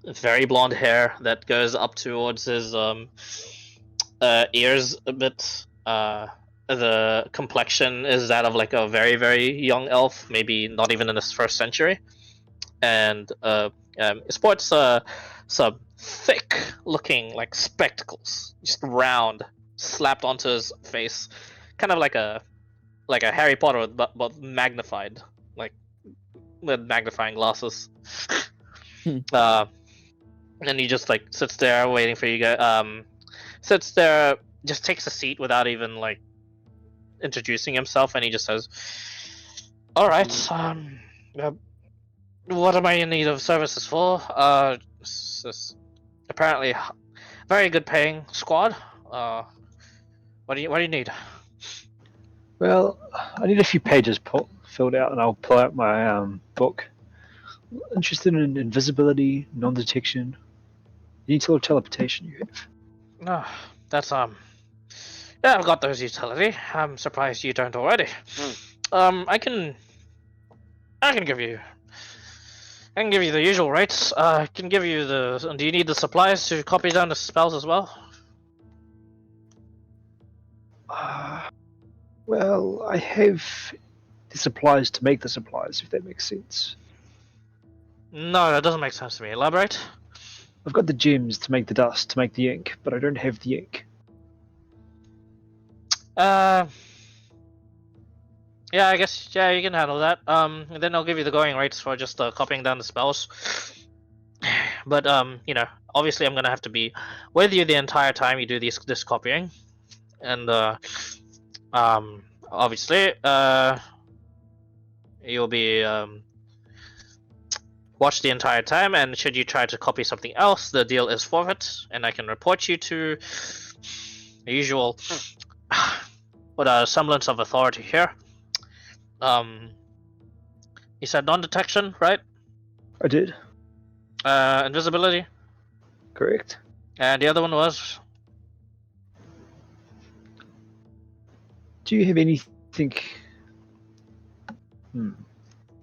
Very blonde hair that goes up towards his ears a bit. The complexion is that of like a very, very young elf, maybe not even in his first century, and sports some thick-looking like spectacles, just round, slapped onto his face, kind of like a Harry Potter, but magnified, like with magnifying glasses. And he just like sits there waiting for you guys. Sits there, just takes a seat without even like introducing himself, and he just says, "All right, what am I in need of services for? This apparently very good paying squad. What do you need?" Well, I need a few pages filled out, and I'll pull out my book. Interested in invisibility, non-detection, utility teleportation. You have. No, that's yeah, I've got those utility. I'm surprised you don't already. I can give you. I can give you the usual rates. I can give you the. Do you need the supplies to copy down the spells as well? Well, I have the supplies to make the supplies, if that makes sense. No, that doesn't make sense to me. Elaborate. I've got the gems to make the dust, to make the ink, but I don't have the ink. Yeah, I guess you can handle that. And then I'll give you the going rates for just copying down the spells. But you know, obviously I'm gonna have to be with you the entire time you do this copying, and obviously you'll be watched the entire time. And should you try to copy something else, the deal is forfeit, and I can report you to the usual with a semblance of authority here. You said non-detection, right? I did. Invisibility. Correct. And the other one was? Do you have anything...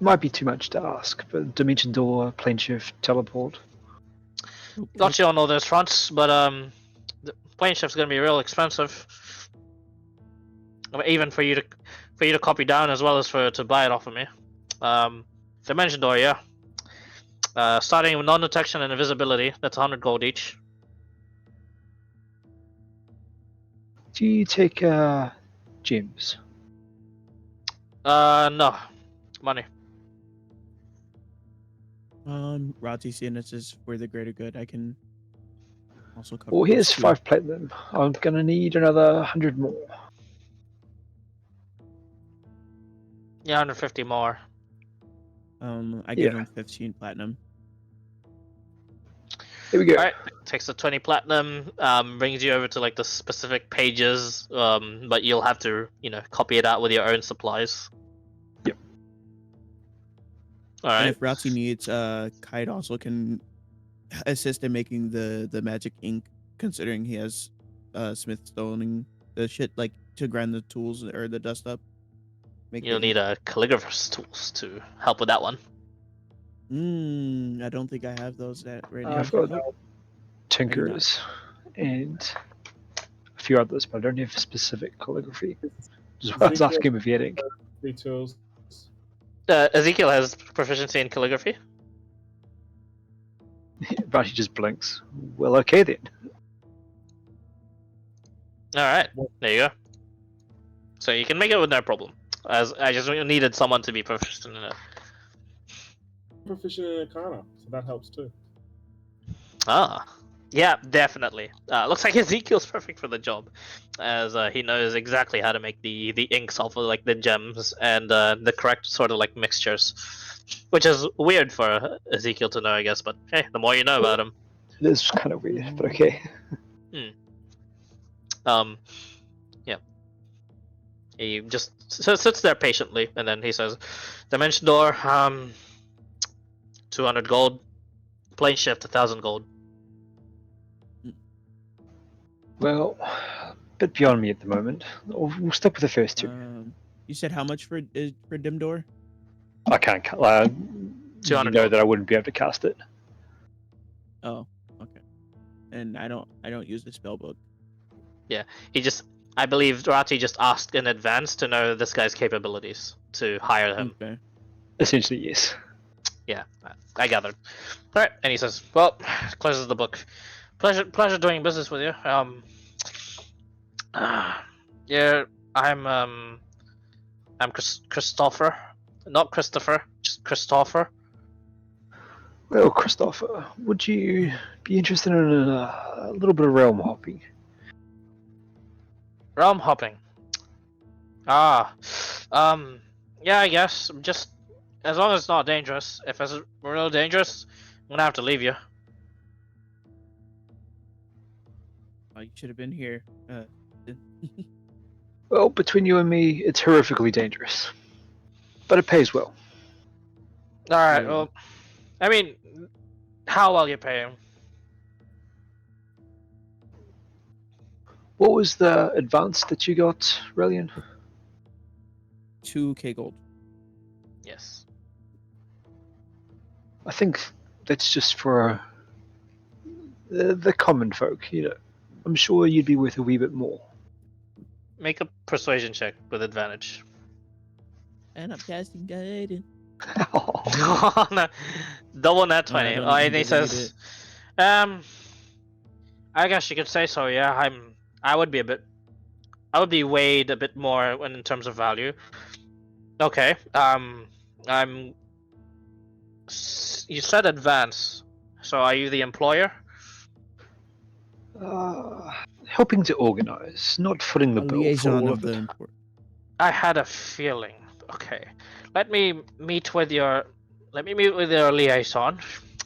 Might be too much to ask, but dimension door, plane shift, teleport. Got you on all those fronts, but the plane shift's gonna be real expensive. Even for you to copy down as well as to buy it off of me. Dimension door, yeah. Starting with non-detection and invisibility, that's 100 gold each. Do you take gems? No. Money. Rati, seeing this is for the greater good, I can also cover. Well, here's those too. 5 platinum. I'm gonna need another 100 more. Yeah, 150 more. I give Yeah. him 15 platinum. Here we go. All right, takes the 20 platinum, brings you over to like the specific pages, but you'll have to, copy it out with your own supplies. Yep. All And right. if Rati needs, Kite also can assist in making the magic ink, considering he has smith stoning the shit like to grind the tools or the dust up. Make You'll the need a calligrapher's tools to help with that one. I don't think I have those right I've now. got Nope. tinkers and a few others, but I don't have specific calligraphy. Just I was asking him if he had ink. Free tools. Ezekiel has proficiency in calligraphy. But he just blinks. Well, okay then. All right, there you go. So you can make it with no problem. As I just needed someone to be proficient in it. Proficient in Arcana, so that helps too. Ah, yeah, definitely. Looks like Ezekiel's perfect for the job, as he knows exactly how to make the inks off of like the gems and the correct sort of like mixtures, which is weird for Ezekiel to know, I guess. But hey, the more you know about him. It is kind of weird, but okay. Yeah. He just sits there patiently, and then he says, "Dimension door, 200 gold. Plane shift, 1,000 gold." Well, a bit beyond me at the moment. We'll stick with the first two. You said how much for Dimdor? I can't. You 200 know gold. that I wouldn't be able to cast it. Oh, okay. And I don't use the spell book. Yeah, I believe Rati just asked in advance to know this guy's capabilities to hire him. Okay. Essentially, yes. Yeah, I gathered. All right, and he says, "Well," closes the book. Pleasure doing business with you. Yeah, I'm Christopher, not Christopher, just Christopher. Well, Christopher, would you be interested in a little bit of realm hopping? Realm hopping. Yeah, I guess. Just as long as it's not dangerous. If it's real dangerous, I'm gonna have to leave you. Oh, you should have been here. Well, between you and me, it's horrifically dangerous. But it pays well. Alright, Yeah. well, I mean, how well you pay him? What was the advance that you got, Relian? 2k gold. Yes. I think that's just for the common folk, you know. I'm sure you'd be worth a wee bit more. Make a persuasion check with advantage. And I'm casting guidance. Oh, no. Double nat 20. don't Oh, and even he delete says, I guess you could say so, yeah. I would be weighed a bit more in terms of value. Okay. You said advance. So are you the employer? Helping to organize, not footing the A bill for liaison all of of the it. import. I had a feeling. Okay. Let me meet with your liaison,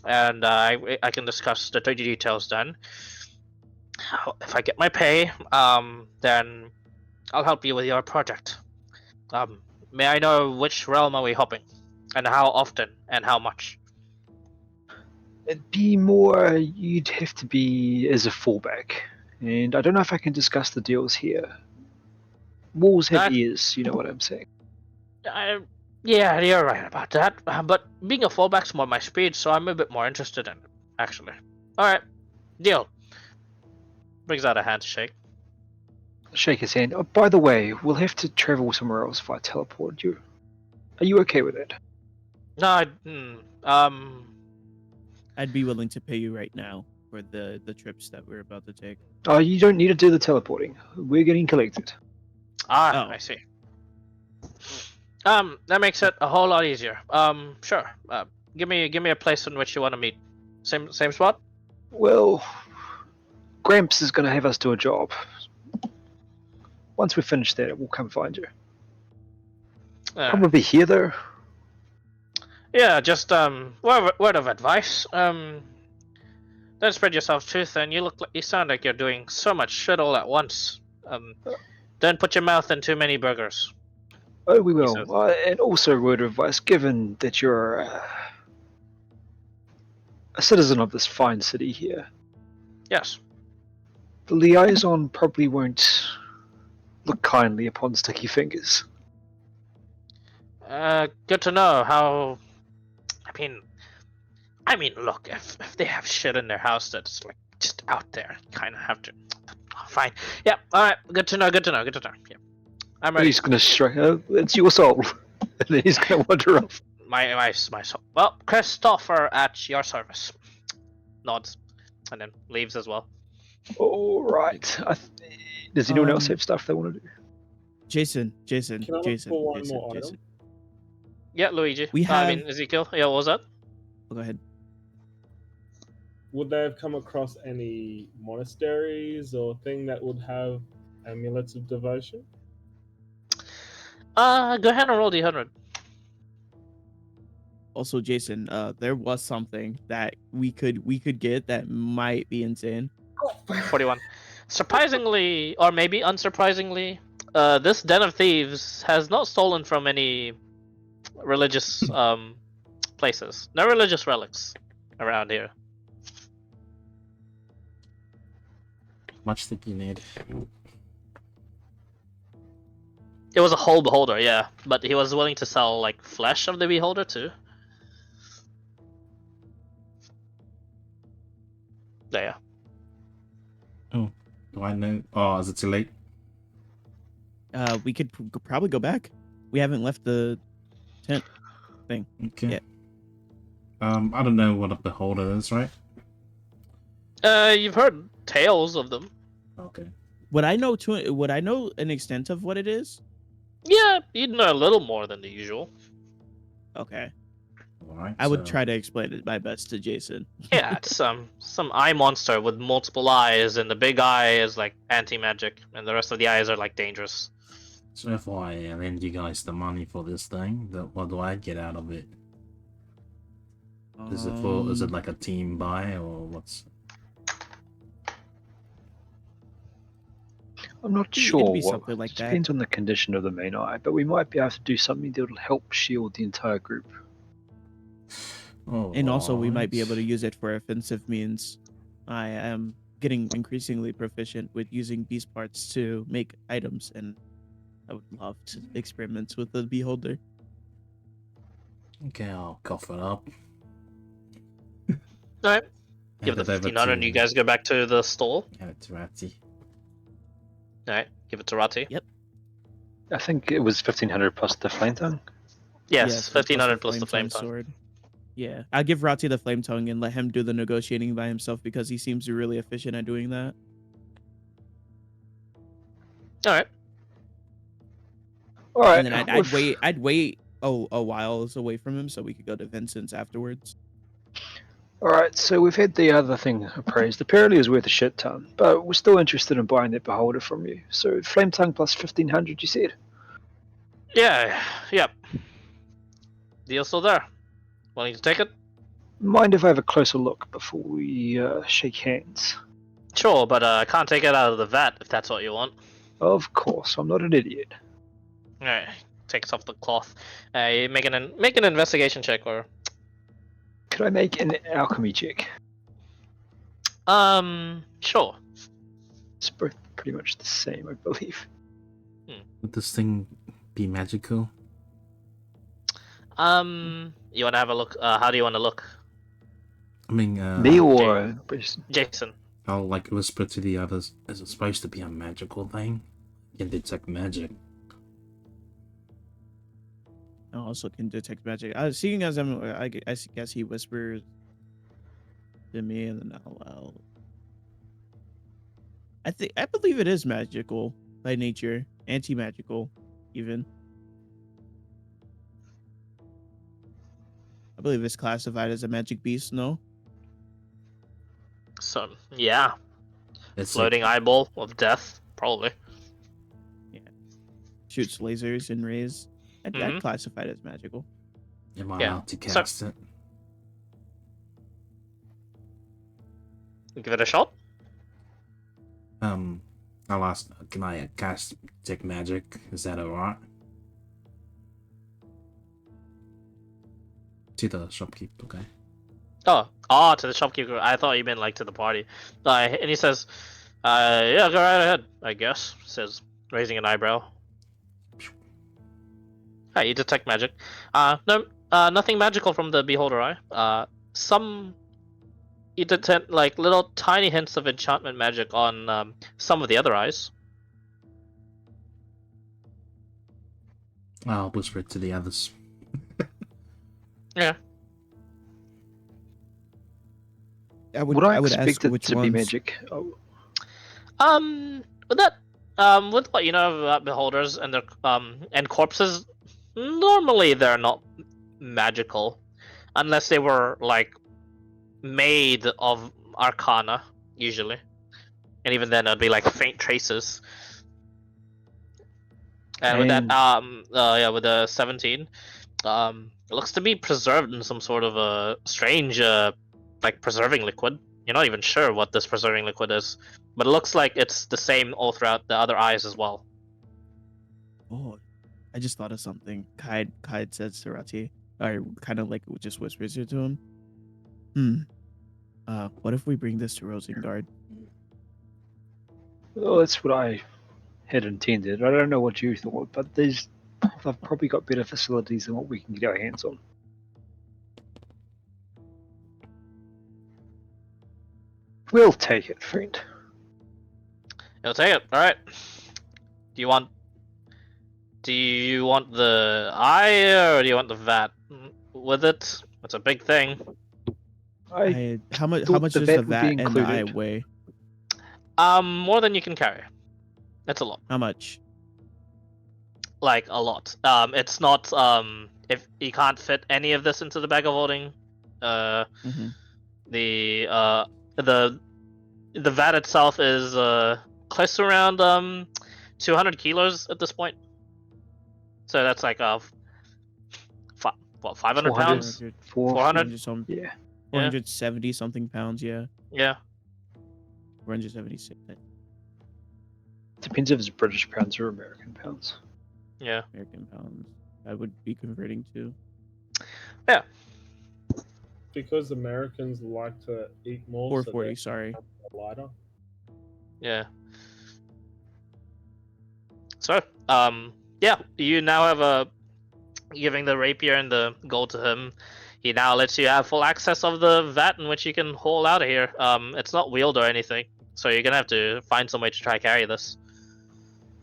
and I can discuss the details then. If I get my pay, then I'll help you with your project. May I know which realm are we hopping, and how often, and how much? It'd be more, you'd have to be as a fallback. And I don't know if I can discuss the deals here. Walls have ears, you know what I'm saying. Yeah, you're right about that. But being a fallback's more my speed, so I'm a bit more interested in it, actually. Alright, deal. Brings out a handshake. Shake his hand. Oh, by the way, we'll have to travel somewhere else if I teleport you. Are you okay with it? No, I'd be willing to pay you right now for the trips that we're about to take. Oh, you don't need to do the teleporting. We're getting collected. I see. That makes it a whole lot easier. Sure. Give me a place in which you want to meet. Same spot? Well, Gramps is going to have us do a job. Once we finish that, we'll come find you. Probably here though. Yeah, just word of advice. Don't spread yourself too thin. You sound like you're doing so much shit all at once. Don't put your mouth in too many burgers. Oh, we He will. says. And also, word of advice: given that you're a citizen of this fine city here, Yes. the liaison probably won't look kindly upon sticky fingers. Good to know how. I mean, look, if they have shit in their house that's like just out there, you kind of have to. Fine. Yeah. All right. Good to know. Good to know. Good to know. Yeah. I'm But ready. he's gonna strike. It's your soul, and then he's gonna wander off. My soul. Well, Christopher at your service. Nods, and then leaves as well. All right. Does anyone else have stuff they want to do? Jason, Can I look for one more item? Jason. Yeah, Luigi. We I mean, have- Ezekiel. Yeah, what was that? Oh, go ahead. Would they have come across any monasteries or thing that would have amulets of devotion? Go ahead and roll D100. Also, Jason, there was something that we could get that might be insane. 41. Surprisingly, or maybe unsurprisingly, this den of thieves has not stolen from any religious places. No religious relics around here. Much think you need. It was a whole beholder, yeah, but he was willing to sell like flesh of the beholder too. Yeah. Oh, do I know? Oh, is it too late? We could probably go back. We haven't left the tent thing. Okay. Yeah. I don't know what a beholder is, right? You've heard tales of them. Okay. Would I know an extent of what it is? Yeah, you'd know a little more than the usual. Okay. All right. I would so- try to explain it my best to Jason. Yeah, it's some eye monster with multiple eyes, and the big eye is like anti-magic, and the rest of the eyes are like dangerous. So if I lend you guys the money for this thing, what do I get out of it? Is it like a team buy or what's? I'm not It'd sure. be something like that. Depends on the condition of the main eye, but we might be able to do something that will help shield the entire group. Oh, And also, we might be able to alright. use it for offensive means. I am getting increasingly proficient with using beast parts to make items, and I would love to experiment with the beholder. Okay, I'll cough it up. Alright. Give Hand the it over 1500 and to- you guys go back to the stall. Hand it to Ratty. Alright, give it to Rati. Yep. I think it was 1500 plus the flame tongue. Yes, plus 1500 plus the flame tongue tongue. sword. Yeah, I'll give Rati the flame tongue and let him do the negotiating by himself because he seems really efficient at doing that. Alright. All right. And then I'd wait a while away from him so we could go to Vincent's afterwards. All right. So we've had the other thing appraised. Apparently, is worth a shit ton, but we're still interested in buying that beholder from you. So flame tongue plus 1500, you said. Yeah, yep. Deal still there. Willing to take it? Mind if I have a closer look before we shake hands? Sure, but I can't take it out of the vat if that's what you want. Of course, I'm not an idiot. Alright, takes off the cloth. You make an investigation check or Could I make an alchemy check? sure. It's both pretty much the same, I believe. Would this thing be magical? You wanna have a look? How do you wanna look? I mean, Me or Jason. I'll like whisper to the others. Is it supposed to be a magical thing? You can detect magic. I also can detect magic. Seeing as I guess he whispers to me, and then I'll I believe it is magical by nature, anti-magical, even. I believe it's classified as a magic beast. No, So yeah, It's floating eyeball of death, probably. shoots lasers and rays. I'd classify it as magical. Am I Yeah. allowed to cast it? Give it a shot. I'll ask, can I cast Detect Magic? Is that alright? To the shopkeep, okay. Oh, to the shopkeeper. I thought you meant like to the party. And he says, yeah, go right ahead, I guess, says, raising an eyebrow. Hi, you detect magic. No, nothing magical from the beholder eye. You detect like little tiny hints of enchantment magic on some of the other eyes. I'll whisper it to the others. Yeah. Would I would expect ask it which to be ones. magic? Oh, With that, with what you know about beholders and their and corpses, normally they're not magical, unless they were like made of arcana, usually, and even then it'd be like faint traces. And with that, yeah, with the 17, it looks to be preserved in some sort of a strange, like preserving liquid. You're not even sure what this preserving liquid is, but it looks like it's the same all throughout the other eyes as well. Oh, I just thought of something. Kaid says to Rati, or kind of like just whispers it to him. What if we bring this to Rosengard? well, that's what I had intended. I don't know what you thought, but they've probably got better facilities than what we can get our hands on. We'll take it, friend. You'll take it. All right. Do you want the eye or do you want the vat with it? It's a big thing. How much thought does the the vat would be vat and the eye included. weigh? More than you can carry. That's a lot. How much? Like a lot. It's not if you can't fit any of this into the bag of holding, Mhm. the vat itself is close to around 200 kilos at this point. So that's like 500 pounds? 400? Some, Yeah. 470 something pounds. Yeah, Yeah. 476 Depends if it's British pounds or American pounds. Yeah. American pounds. I would be converting to. Yeah. Because Americans like to eat more. 440. So Sorry. lighter. Yeah. So, yeah, you now have giving the rapier and the gold to him. He now lets you have full access of the vat in which you can haul out of here. It's not wheeled or anything, so you're gonna have to find some way to try carry this.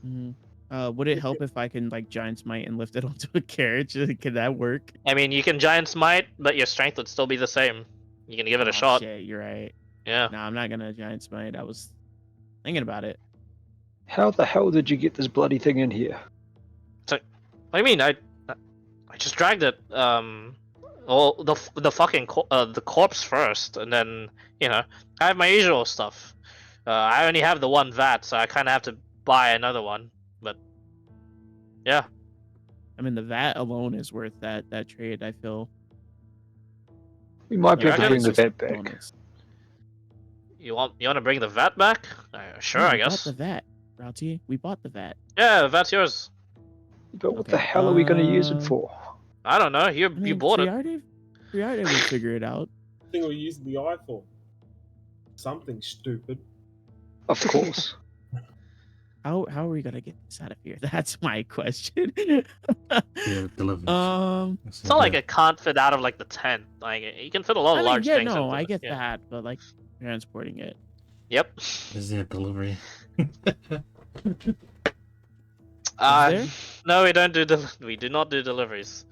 Mm-hmm. Would it help if I can like giant smite and lift it onto a carriage? Can that work? I mean, you can giant smite, but your strength would still be the same. You can give it a shot. Shit, you're right. Yeah. No, I'm not gonna giant smite. I was thinking about it. How the hell did you get this bloody thing in here? What do you mean? I just dragged it. Well, the fucking the corpse first, and then I have my usual stuff. I only have the one vat, so I kind of have to buy another one. But yeah, I mean, the vat alone is worth that trade. I feel. We might be able to reckon? bring the It's just vet back. bonus. you want to bring the vat back? Sure, Yeah, I we guess. bought the vat, Rauti. We bought the vat. Yeah, the vat's yours. But what Okay, the hell are we going to use it for? I don't know. You I mean, you bought it. Friarde would figure it out. I think we're using the eye for something stupid. Of course. How are we gonna get this out of here? That's my question. Yeah, delivery. It's not like it can't fit out of like the tent. Like you can fit a lot of I mean, large yeah, things. no, into I it. get Yeah. that, but like transporting it. Yep. Is there delivery? there? No, we don't do we do not do deliveries.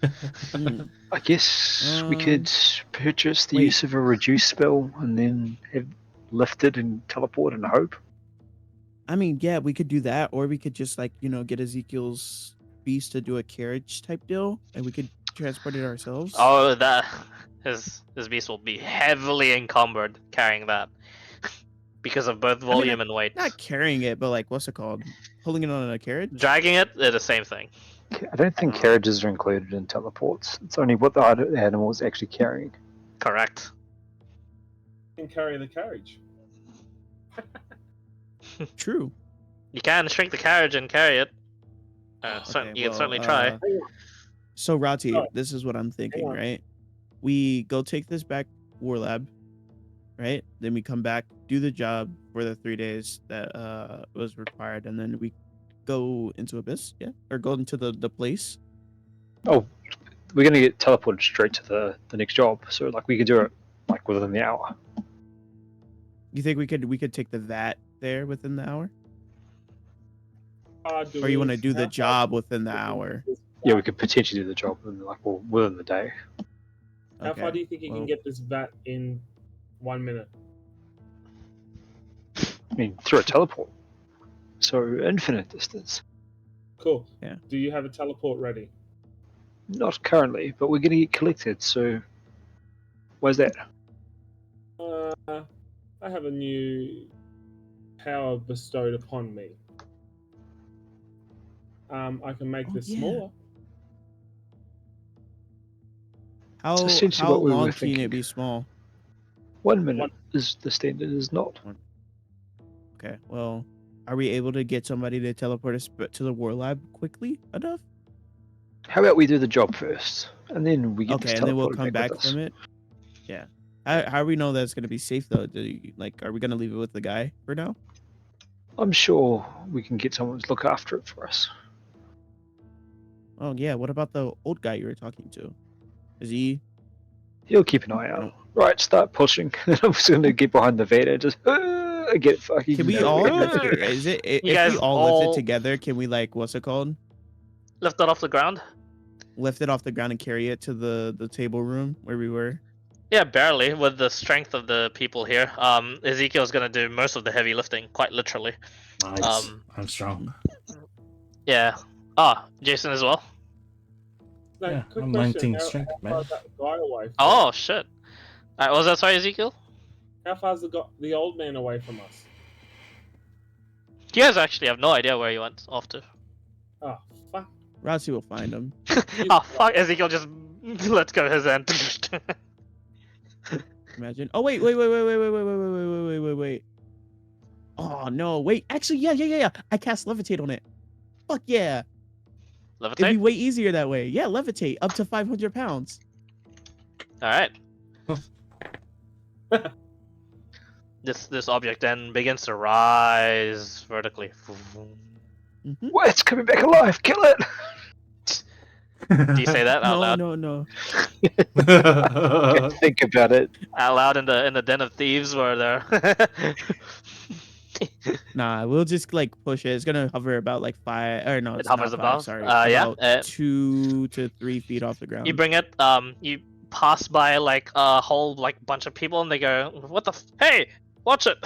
Mm, I guess we could purchase the wait. use of a reduce spell and then have lifted and teleport and hope. I mean, yeah, we could do that, or we could just like get Ezekiel's beast to do a carriage type deal, and we could transport it ourselves. Oh, that his beast will be heavily encumbered carrying that because of both volume and weight. Not carrying it, but like what's it called? Pulling it on a carriage. Dragging it, they're the same thing. I don't think carriages are included in teleports. It's only what the animal is actually carrying. Correct. You can carry the carriage. True. You can shrink the carriage and carry it. Okay, You can certainly try. So Rati, Oh. this is what I'm thinking, on. right? We go take this back War Lab, right? Then we come back, do the job for the 3 days that was required, and then we go into Abyss, yeah? Or go into the place. Oh, we're gonna get teleported straight to the next job. So like we could do it like within the hour. You think we could take the VAT there within the hour? Or Do you want to is do the how job far within the do you hour? think this Yeah, we VAT- could potentially do the job within the day. How far do you think you well- can get this VAT in 1 minute? I mean, through a teleport. So infinite distance. Cool. Yeah. Do you have a teleport ready? Not currently, but we're gonna get collected. So where's that? I have a new power bestowed upon me. I can make Oh, this yeah. smaller. How essentially how what we were long can thinking. it be small? 1 minute is the standard. Is not. Okay, well, are we able to get somebody to teleport us to the War Lab quickly enough? How about we do the job first, and then we get Okay, this and then we'll teleported come back with us. from it. Yeah. How do we know that's gonna be safe though? Are we gonna leave it with the guy for now? I'm sure we can get someone to look after it for us. Oh yeah. What about the old guy you were talking to? Is he? He'll keep an eye I out. don't- Right, start pushing. I'm just gonna get behind the Vader. Just get fucking. Can we all lift it? Is it if we guys all lift it all- together? Can we like what's it called? Lift that off the ground. Lift it off the ground and carry it to the table room where we were. Yeah, barely. With the strength of the people here, Ezekiel's gonna do most of the heavy lifting, quite literally. Nice. I'm strong. Yeah. Ah, Jason as well. No, Yeah, quick I'm question. 19 How strength, far man. is that guy away from Oh shit. Alright, what was that? Sorry, Ezekiel. How far is the old man away from us? You guys actually have no idea where he went off to. Oh, fuck. Rossi will find him. Oh fuck! Ezekiel just lets go his end. Imagine. Oh wait. Oh no, wait. Actually, yeah. I cast levitate on it. Fuck yeah. It'd be Levitate. way easier that way. Yeah, levitate up to 500 pounds. All right. This object then begins to rise vertically. Mhm. What? It's coming back alive! Kill it! Do you say that out loud? No. Think about it. Out loud in the den of thieves, where they're. Nah, we'll just like push it. It's gonna hover about like 5 or no, It it's hovers not 5, above? sorry. Yeah, About 2 to 3 feet off the ground. You bring it. You pass by like a whole like bunch of people, and they go, "What the? Hey, watch it!"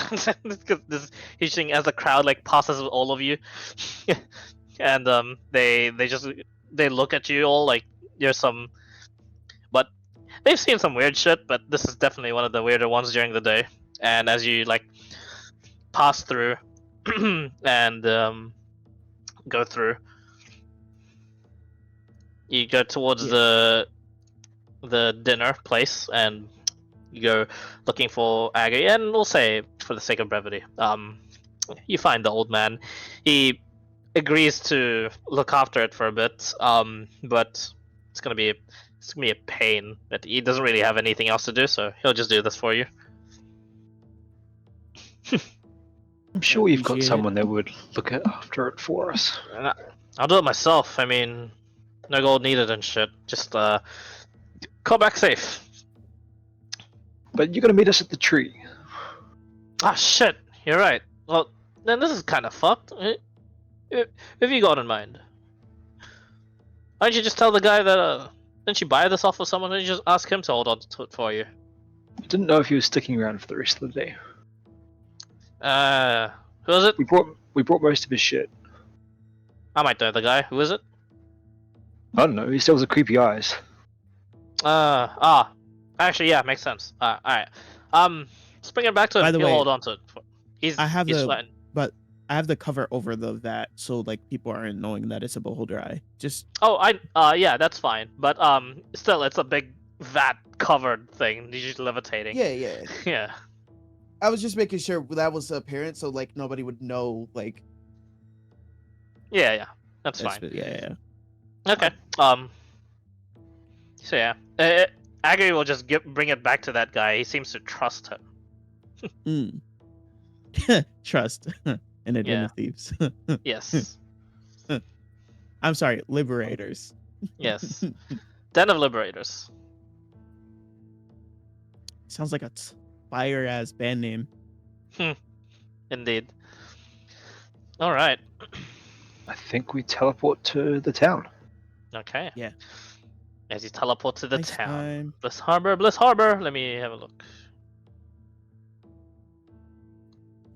Because this he's saying as the crowd like passes all of you, and they look at you all like you're some. But they've seen some weird shit, but this is definitely one of the weirder ones during the day. And as you like pass through and go through, you go towards the dinner place, and you go looking for Aggie. And we'll say, for the sake of brevity, you find the old man. He agrees to look after it for a bit, but it's gonna be a pain. But he doesn't really have anything else to do, so he'll just do this for you. I'm sure we've got Appreciate it. someone that would look after it for us. And I'll do it myself. I mean, no gold needed and shit. Just call back safe. But you're gonna meet us at the tree. Ah, shit. You're right. Well, then this is kind of fucked. What have you got in mind? Why don't you just tell the guy that? Didn't you buy this off of someone? Didn't you just ask him to hold on to it for you? I didn't know if he was sticking around for the rest of the day. Who is it? We brought most of his shit. I might know the guy. Who is it? I don't know. He still has the creepy eyes. Actually, yeah, makes sense. Alright. Let's bring it back to him. By the He'll way, hold on to it. He's I have he's the fine. but I have the cover over the vat, so like people aren't knowing that it's a beholder eye. Just Oh, yeah, that's fine. But still, it's a big vat covered thing. Usually levitating. yeah, yeah. Yeah. I was just making sure that was apparent, so like nobody would know. Like, Yeah. That's fine. yeah. Okay. So yeah, Agri will just bring it back to that guy. He seems to trust him. Trust and a den Yeah. of thieves. Yes. I'm sorry, liberators. Yes. Den of Liberators. Sounds like a fire ass band name. Indeed. All right. I think we teleport to the town. Okay. Yeah. As you teleport to the Nice town. time. Bliss Harbor. Let me have a look.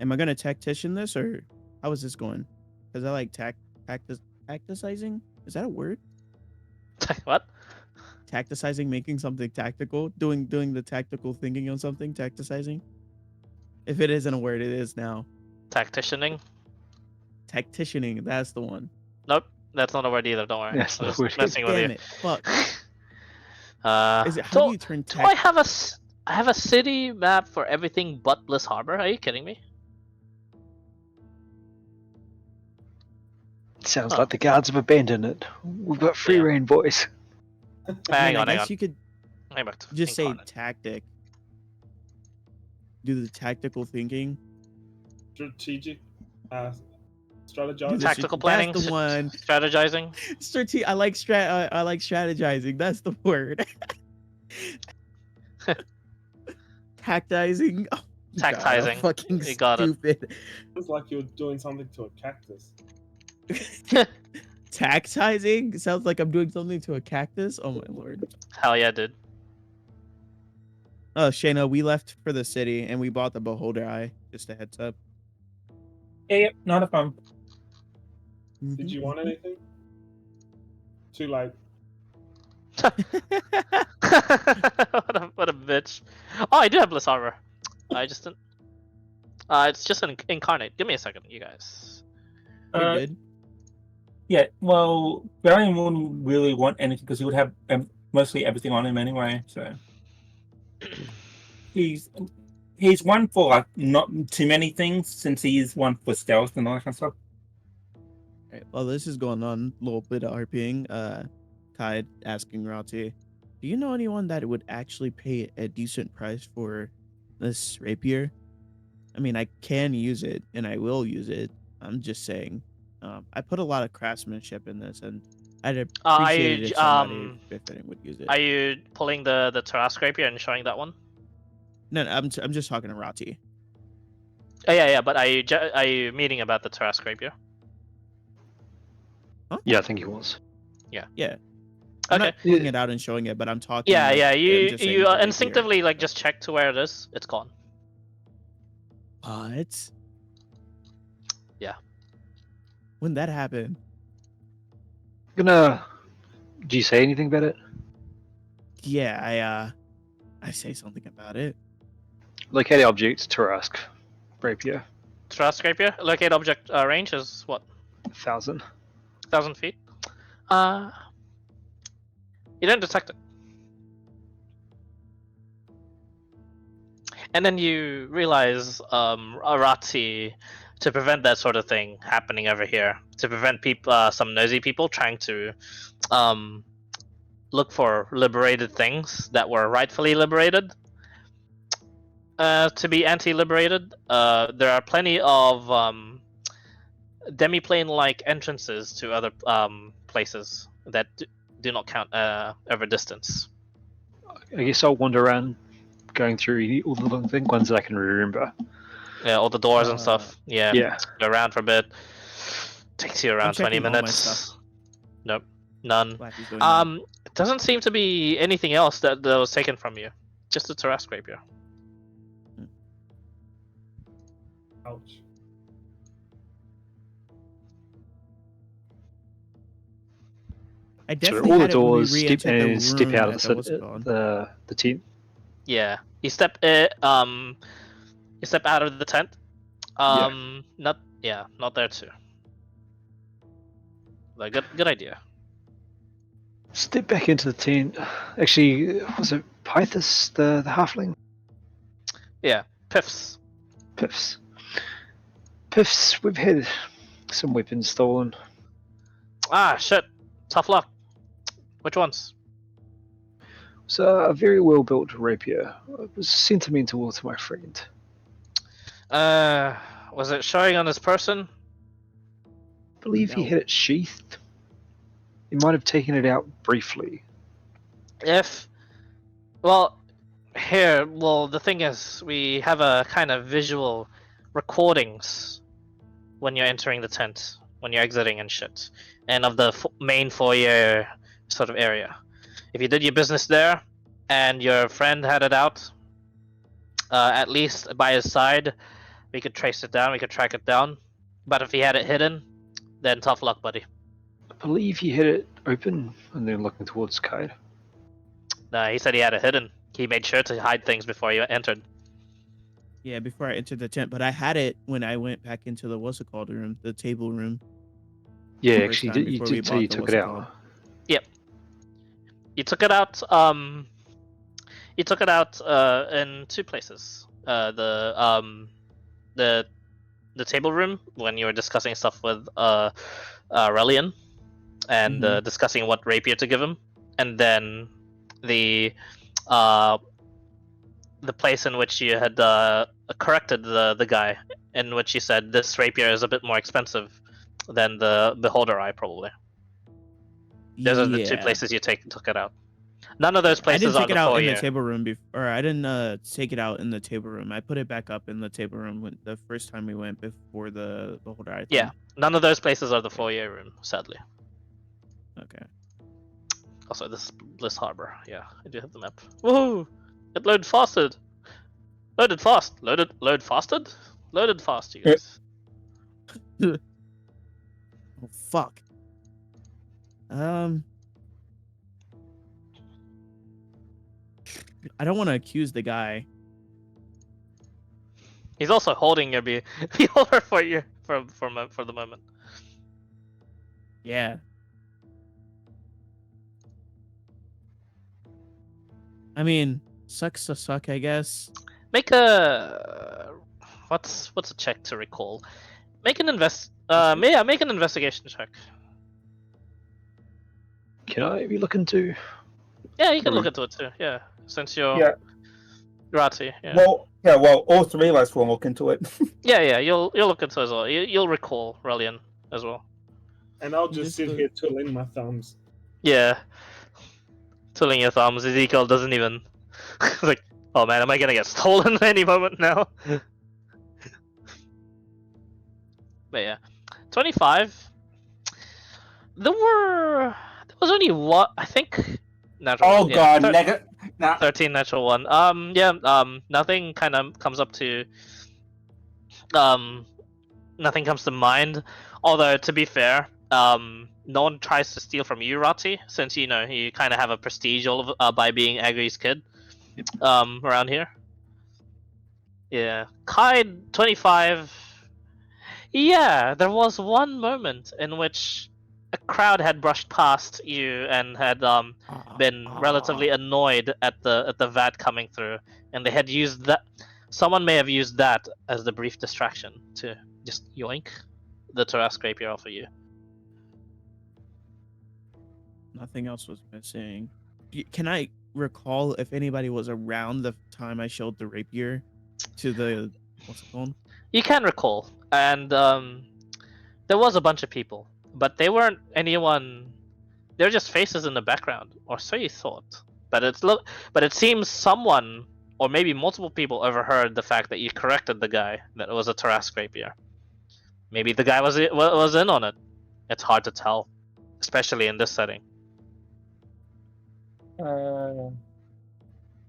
Am I gonna tactician this or how is this going? Because I like tacticizing. Is that a word? What? Tacticizing, making something tactical, doing the tactical thinking on something, tacticizing. If it isn't a word, it is now. Tacticianing? Tacticianing, that's the one. Nope, that's not a word either. Don't worry. Yes, I'm no just word. messing with Damn you. it! Fuck. Is it Do, how do you turn do I have I have a city map for everything but Bliss Harbor? Are you kidding me? Sounds Huh. like the guards have abandoned it. We've got free Yeah. reign, boys. Hang on. I guess you could Hang back to just say Incarnate. tactic. Do the tactical thinking. Strategic, Do strategizing. the Tactical planning. That's the one. Strategizing. I like I like strategizing. That's the word. Tactizing. Oh, God, I'm Tactizing. fucking You got it. stupid. It's like you're doing something to a cactus. Tactizing sounds like I'm doing something to a cactus. Oh my lord. Hell yeah, dude. Oh, Shayna, we left for the city and we bought the beholder eye. Just a heads up. Yep, not a problem. Did you want anything? To like, what a bitch. Oh, I do have Bliss Harbor. I just didn't. It's just an Incarnate. Give me a second, you guys. You're good. Yeah, well, Varian wouldn't really want anything because he would have mostly everything on him anyway. So he's one for like not too many things since he is one for stealth and all that kind of stuff. All right, well, this is going on a little bit of RPing. Tide asking Rati, do you know anyone that would actually pay a decent price for this rapier? I mean, I can use it and I will use it. I'm just saying. I put a lot of craftsmanship in this, and I'd appreciate it if somebody befitting would use it. Are you pulling the Tarrasque rapier and showing that one? No, I'm just talking to Rati. Oh, yeah. But are you meeting about the Tarrasque rapier? Huh? Yeah, I think he was. Yeah. Okay. I'm not pulling it out and showing it, but I'm talking. Yeah, like, yeah. I'm just saying You the rapier. instinctively like just check to where it is. It's gone. What? Yeah. When that happened? Do you say anything about it? Yeah, I say something about it. Locate objects, Tarrasque rapier. Tarrasque rapier. Locate object range is what? 1,000. 1,000 feet. You don't detect it. And then you realize, Arati, to prevent that sort of thing happening over here, to prevent people, some nosy people trying to, look for liberated things that were rightfully liberated, to be anti-liberated, there are plenty of demiplane-like entrances to other places that do not count over distance. I guess I'll wander around going through all the little ones that I can remember. Yeah, all the doors and stuff. Yeah. Yeah. Go around for a bit. Takes you around 20 checking all my minutes. stuff. Nope. None. Blacky's doing that. It doesn't seem to be anything else that was taken from you. Just a Tarrasque rapier. ouch. I So definitely all the had it when we doors, step re-entered the step room out at of the what's it called? the tent. Yeah. You step out of the tent. Yeah, not there too. Like, good idea. Step back into the tent. Actually, was it Pythus, the halfling? Yeah, Piffs. Piffs. Piffs, we've had some weapons stolen. Ah, shit. Tough luck. Which ones? It's a very well built rapier. It was sentimental to my friend. Was it showing on his person? I believe he No. had it sheathed. He might have taken it out briefly. Well, the thing is, we have a kind of visual recordings when you're entering the tent, when you're exiting and shit, and of the main foyer sort of area. If you did your business there, and your friend had it out, at least by his side, we could trace it down, we could track it down. But if he had it hidden, then tough luck, buddy. I believe he had it open and then looking towards Kyle. Nah, he said he had it hidden. He made sure to hide things before you entered. Yeah, before I entered the tent, but I had it when I went back into the what's it called room, the table room. Yeah, First actually, time you before we did say bought you the took what's it it out. called. You took it out. You took it out in two places. The table room when you were discussing stuff with Relian and discussing what rapier to give him, and then the place in which you had corrected the guy, in which you said this rapier is a bit more expensive than the beholder eye, probably. Those are the two places you took it out. None of those I places didn't are take the it out in foyer. the table room before. I didn't take it out in the table room. I put it back up in the table room when the first time we went before the beholder eye thing. Yeah, none of those places are the foyer room, sadly. Okay. Also, this is Bliss Harbor. Yeah, I do have the map. Woohoo! It loaded fasted. Loaded fast. Load fasted. Loaded fast, you guys. Oh fuck. I don't want to accuse the guy. He's also holding your beholder for you for the moment. Yeah. I mean, sucks to suck, I guess. Make a what's a check to recall? Make an make an investigation check. Can I be looking to? Yeah, you can look into it too. Yeah, since you're Yeah. Rati. Yeah. Well, all three of us will look into it. Yeah. You'll look into it as well. You'll recall Relian as well. And I'll just sit here twiddling my thumbs. Yeah. Twiddling your thumbs. Ezekiel doesn't even. Like, oh man, am I gonna get stolen any moment now? But yeah, 25. There was only one. I think. Natural. Oh yeah, god, negative. Nah. 13 natural one. Nothing kind of comes up to. Nothing comes to mind. Although to be fair, no one tries to steal from you, Rati, since you kind of have a prestige by being Agri's kid. Around here. Yeah, Kai 25. Yeah, there was one moment in which a crowd had brushed past you and had been relatively annoyed at the VAT coming through, and they had used that. Someone may have used that as the brief distraction to just yoink the Tarrasque rapier off of you. Nothing else was missing. Can I recall if anybody was around the time I showed the rapier to the what's it called? You can recall, and there was a bunch of people, but they weren't anyone. They're just faces in the background, or so you thought. But it seems someone, or maybe multiple people, overheard the fact that you corrected the guy that it was a Tarrasque rapier. Maybe the guy was in on it. It's hard to tell, especially in this setting.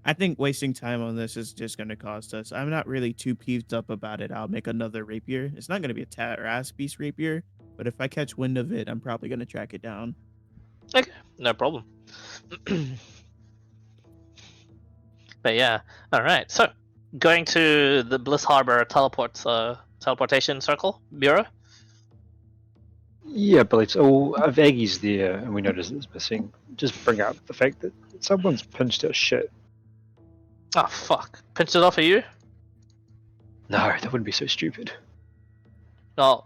I think wasting time on this is just going to cost us. I'm not really too peeved up about it. I'll make another rapier. It's not going to be a Tarrasque beast rapier, but if I catch wind of it, I'm probably going to track it down. Okay, no problem. But yeah, all right. So going to the Bliss Harbor teleport teleportation circle bureau. Yeah, but it's all if Aggie's there and we notice it's missing. Just bring up the fact that someone's pinched our shit. Oh fuck! Pinched it off of you? No, that wouldn't be so stupid. No.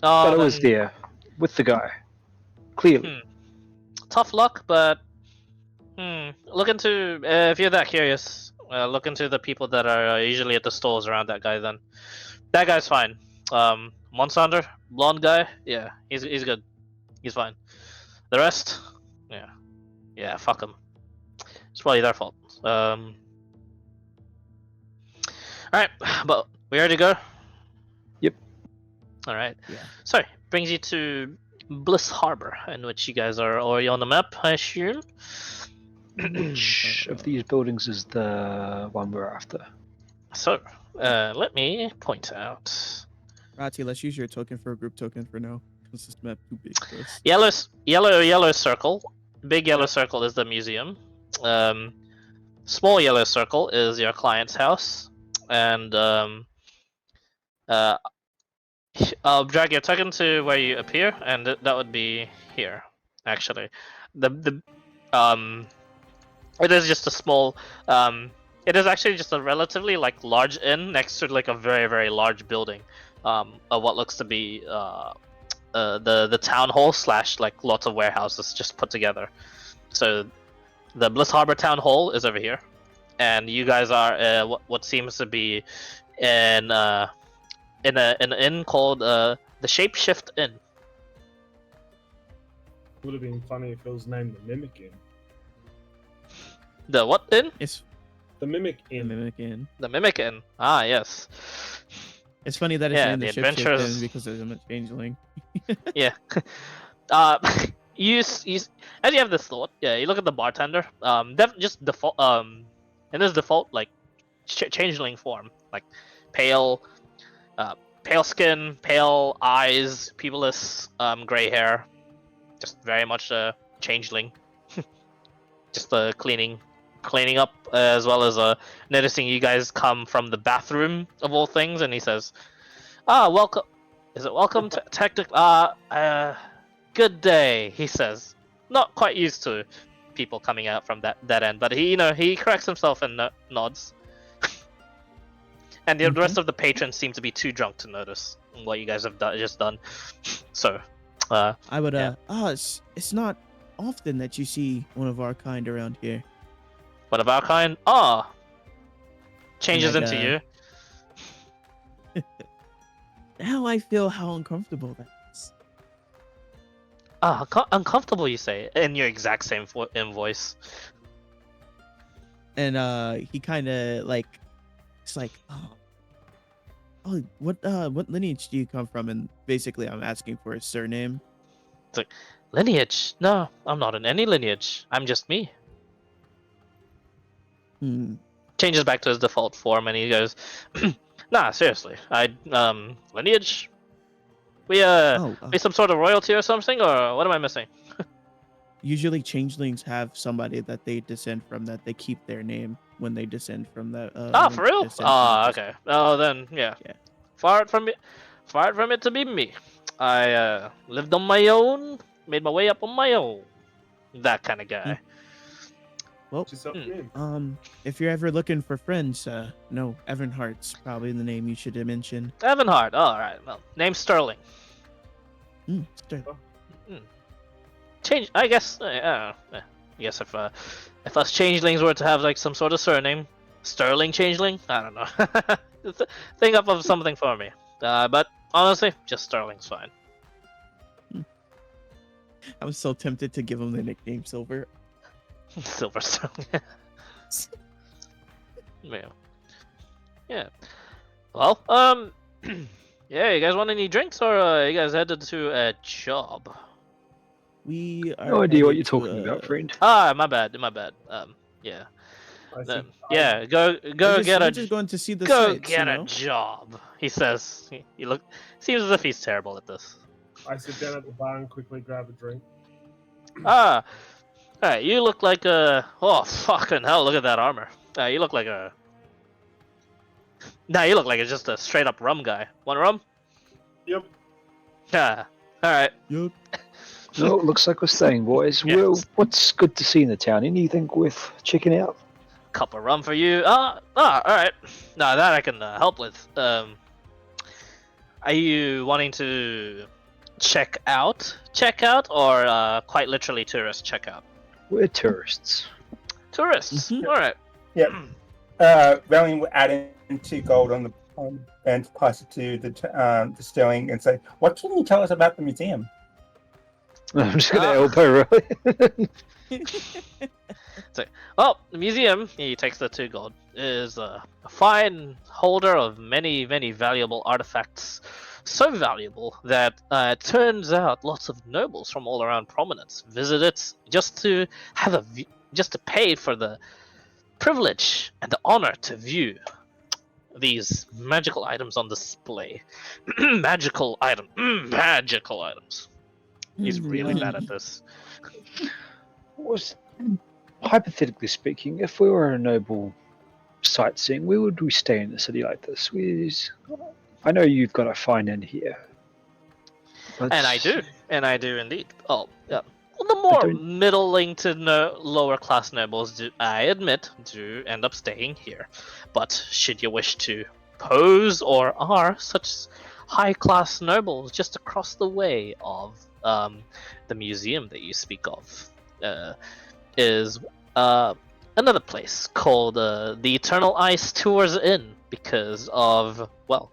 But Oh, it was then there with the guy. Clearly. tough luck, but look into if you're that curious. Look into the people that are usually at the stores around that guy. Then that guy's fine. Monsander, blonde guy. Yeah, he's good. He's fine. The rest, yeah, fuck him. It's probably their fault. All right, but we ready to go? Yep. All right. Yeah. So brings you to Bliss Harbor, in which you guys are already on the map, I assume. Which of these buildings is the one we're after? So, let me point out. Rati, let's use your token for a group token for now, because this map too big for us. Yellow circle. Big yellow circle is the museum. Small yellow circle is your client's house, and I'll drag your token to where you appear, and that would be here. Actually, it is just a small. It is actually just a relatively large inn next to a very very large building. Of what looks to be the town hall slash lots of warehouses just put together. So the Bliss Harbor Town Hall is over here, and you guys are what seems to be in an inn called the Shapeshift Inn. Would have been funny if it was named the Mimic Inn. The what inn? It's The Mimic the Inn. Mimic Inn. The Mimic Inn. Ah, yes. It's funny that it's Yeah, named the the Shapeshift adventures- Inn because there's a changeling. Yeah. You as you have this thought, yeah, you look at the bartender. Just default. In his default changeling form, pale, pale skin, pale eyes, pupilless, gray hair, just very much a changeling. Just cleaning up, as well as noticing you guys come from the bathroom of all things, and he says, welcome. Is it welcome to tactic? Good day, he says. Not quite used to people coming out from that end, but he corrects himself and nods. And the rest of the patrons seem to be too drunk to notice what you guys have just done. So, I would yeah. it's not often that you see one of our kind around here. what of our kind? Changes into you. Now I feel how uncomfortable that is. Uncomfortable, you say, in your exact same voice. And he kind of it's what lineage do you come from? And basically I'm asking for his surname. It's like, lineage? No, I'm not in any lineage. I'm just me. Changes back to his default form, and he goes, "Nah, seriously, lineage? We some sort of royalty or something, or what am I missing?" Usually changelings have somebody that they descend from, that they keep their name when they descend from that. For real? Okay. Oh, then yeah. Far it from it to be me. I lived on my own, made my way up on my own. That kind of guy. Well, if you're ever looking for friends, no, Evanhart's probably the name you should mention. Evanhart. All right. Well, name's Sterling. Sterling. Change. I guess. I guess if us changelings were to have some sort of surname, Sterling Changeling. I don't know. Think up of something for me. But honestly, just Sterling's fine. I was so tempted to give him the nickname Silver. Silver Sterling. Yeah. Well, yeah. You guys want any drinks, or you guys headed to a job? We are No idea what you're headed talking to, about, friend. My bad. Yeah. Yeah. Go we're get just going to see the go sights, get you a know? job. He says. He seems as if he's terrible at this. I sit down at the bar and quickly grab a drink. Alright, you look like a... Oh, fucking hell, look at that armor. You look like a... Nah, you look like it's just a straight up rum guy. Want rum? Yep. Yeah. All right. Yup. Well, looks like we're staying, boys. Yes. Well, what's good to see in the town? Anything worth checking out? Cup of rum for you. All right. No, that I can help with. Are you wanting to check out, or quite literally tourist check out? We're tourists. Tourists. Mhm. All right. Yep. Valiant will add in 2 gold on the and pass it to the Sterling and say, "What can you tell us about the museum?" I'm just gonna Ah. elbow really. Well, the museum, he takes the 2 gold, is a fine holder of many, many valuable artifacts. So valuable that it turns out lots of nobles from all around prominence visit it just to have just to pay for the privilege and the honor to view these magical items on display. Magical items. He's really bad at this. Was hypothetically speaking, if we were a noble sightseeing, where would we stay in a city like this? I know you've got a fine inn here. But And I do indeed. Oh, yeah. Well, the more don't- middling to lower class nobles, I admit, do end up staying here. But should you wish to pose or are such high class nobles just across the way of the museum that you speak of, is another place called the Eternal Ice Tours Inn, because of, well,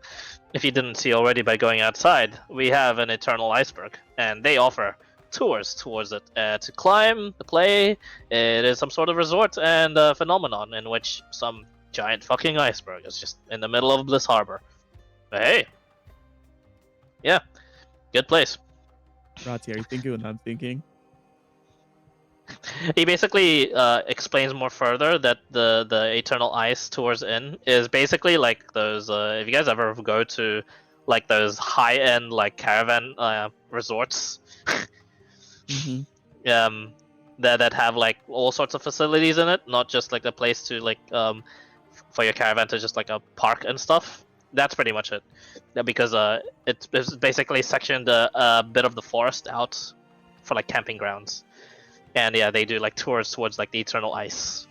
if you didn't see already by going outside, we have an eternal iceberg, and they offer tours towards it to climb, to play. It is some sort of resort and phenomenon in which some giant fucking iceberg is just in the middle of Bliss Harbor. But hey, yeah, good place. Rati, are you thinking what I'm thinking? He basically explains more further that the Eternal Ice Tours Inn is basically like those. If you guys ever go to like those high end like caravan resorts, Mm-hmm. that have like all sorts of facilities in it, not just like a place to like for your caravan to just like a park and stuff. That's pretty much it. Yeah, because it's basically sectioned a bit of the forest out for like camping grounds. And yeah, they do like tours towards like the Eternal Ice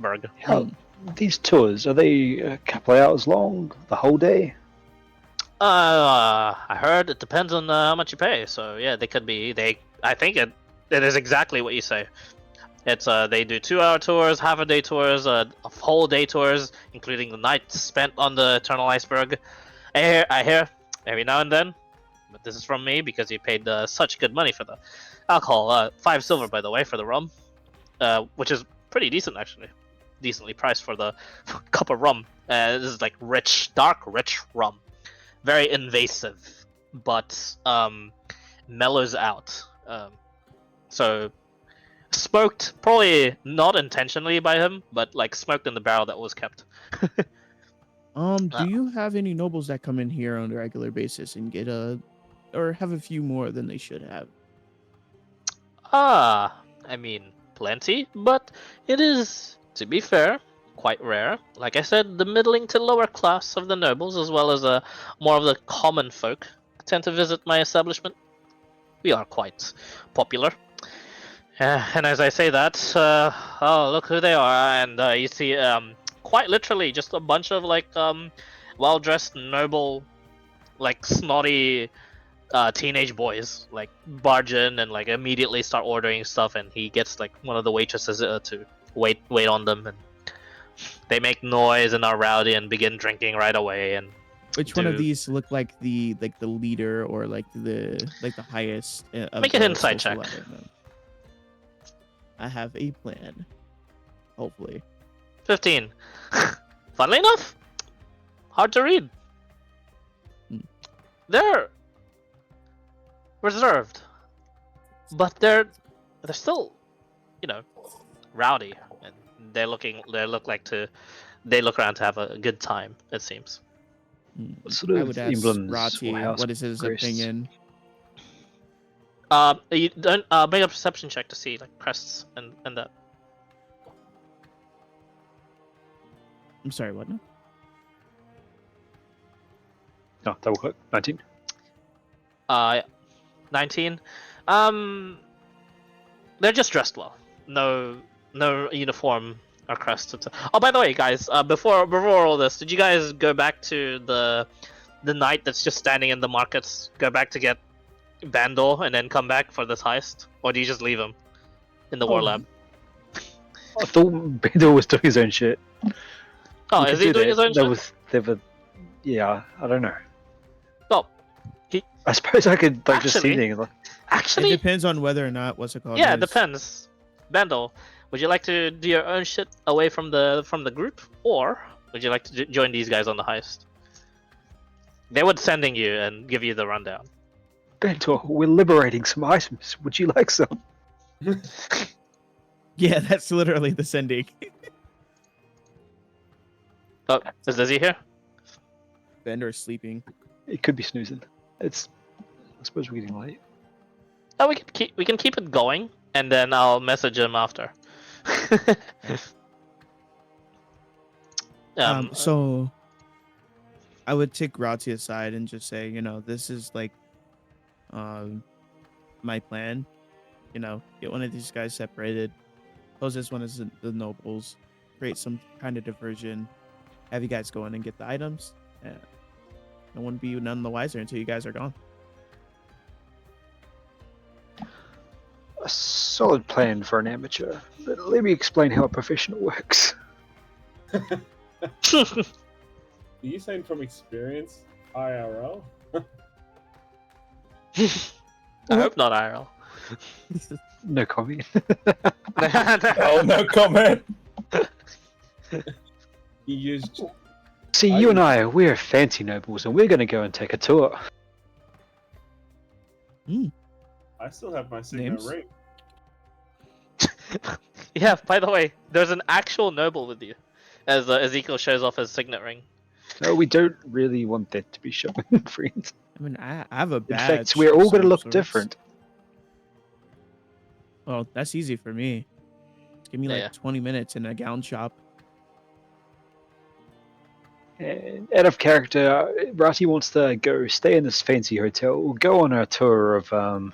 Berg. How these tours, are they a couple of hours long? The whole day? I heard it depends on how much you pay. So yeah, they could be. I think it is exactly what you say. It's they do 2-hour tours, half a day tours, a whole day tours, including the night spent on the Eternal Iceberg. I hear every now and then, but this is from me because you paid such good money for the alcohol. 5 silver, by the way, for the rum, which is pretty decent actually, decently priced for the cup of rum. This is like rich, dark, rich rum, very invasive, but mellows out. So smoked, probably not intentionally by him, but like smoked in the barrel that was kept. Do you have any nobles that come in here on a regular basis and get or have a few more than they should have? I mean, plenty, but it is, to be fair, quite rare. Like I said, the middling to lower class of the nobles, as well as more of the common folk, tend to visit my establishment. We are quite popular. And as I say that, oh, look who they are, and you see, quite literally, just a bunch of like well-dressed, noble, like snotty teenage boys like barge in and like immediately start ordering stuff, and he gets like one of the waitresses to wait on them, and they make noise and are rowdy and begin drinking right away. And Which one of these look like the leader or like the highest? Of Make an the insight social check. ladder? I have a plan. Hopefully. 15. Funnily enough, hard to read. They're reserved, but they're still, rowdy, and they look around to have a good time. It seems. What sort of I would ask emblems Rati or house what is his crests? opinion. You don't make a perception check to see like crests and that. I'm sorry, what now? No, double click. 19. 19. They're just dressed well. No uniform or crest. Oh, by the way, guys, before all this, did you guys go back to the knight that's just standing in the markets? Go back to get Vandal and then come back for this heist, or do you just leave him in the war lab? I thought Bendel was doing his own shit. Oh, We is could he do doing his own shit? Yeah, I don't know. Oh, I suppose I could just see Actually- things. Like, It actually, depends on whether or not what's it called. yeah, it is- depends. Vandal, would you like to do your own shit away from the group, or would you like to join these guys on the heist? They would sending you and give you the rundown. Bendel, we're liberating some items. Would you like some? Yeah, that's literally the sending. Oh, is Lizzie here? Bender is sleeping. It could be snoozing. It's. I suppose we're getting late. Oh, we can keep it going, and then I'll message him after. So I would take Rati aside and just say, this is like my plan. Get one of these guys separated, pose as one of the nobles, create some kind of diversion, have you guys go in and get the items. No one be none the wiser until you guys are gone. A solid plan for an amateur, but let me explain how a professional works. Are you saying from experience, IRL? I hope not IRL. No comment. Oh, no comment. You used. See, you and I, we're fancy nobles, and we're going to go and take a tour. I still have my signet Names? ring. Yeah, by the way, there's an actual noble with you, as Ezekiel shows off his signet ring. No, we don't really want that to be shown, friends. I mean, I have a In badge. fact, we're all of going to some look sorts. different. Well, that's easy for me. Just give me like Yeah. 20 minutes in a gown shop. And out of character, Rati wants to go stay in this fancy hotel. We'll go on a tour of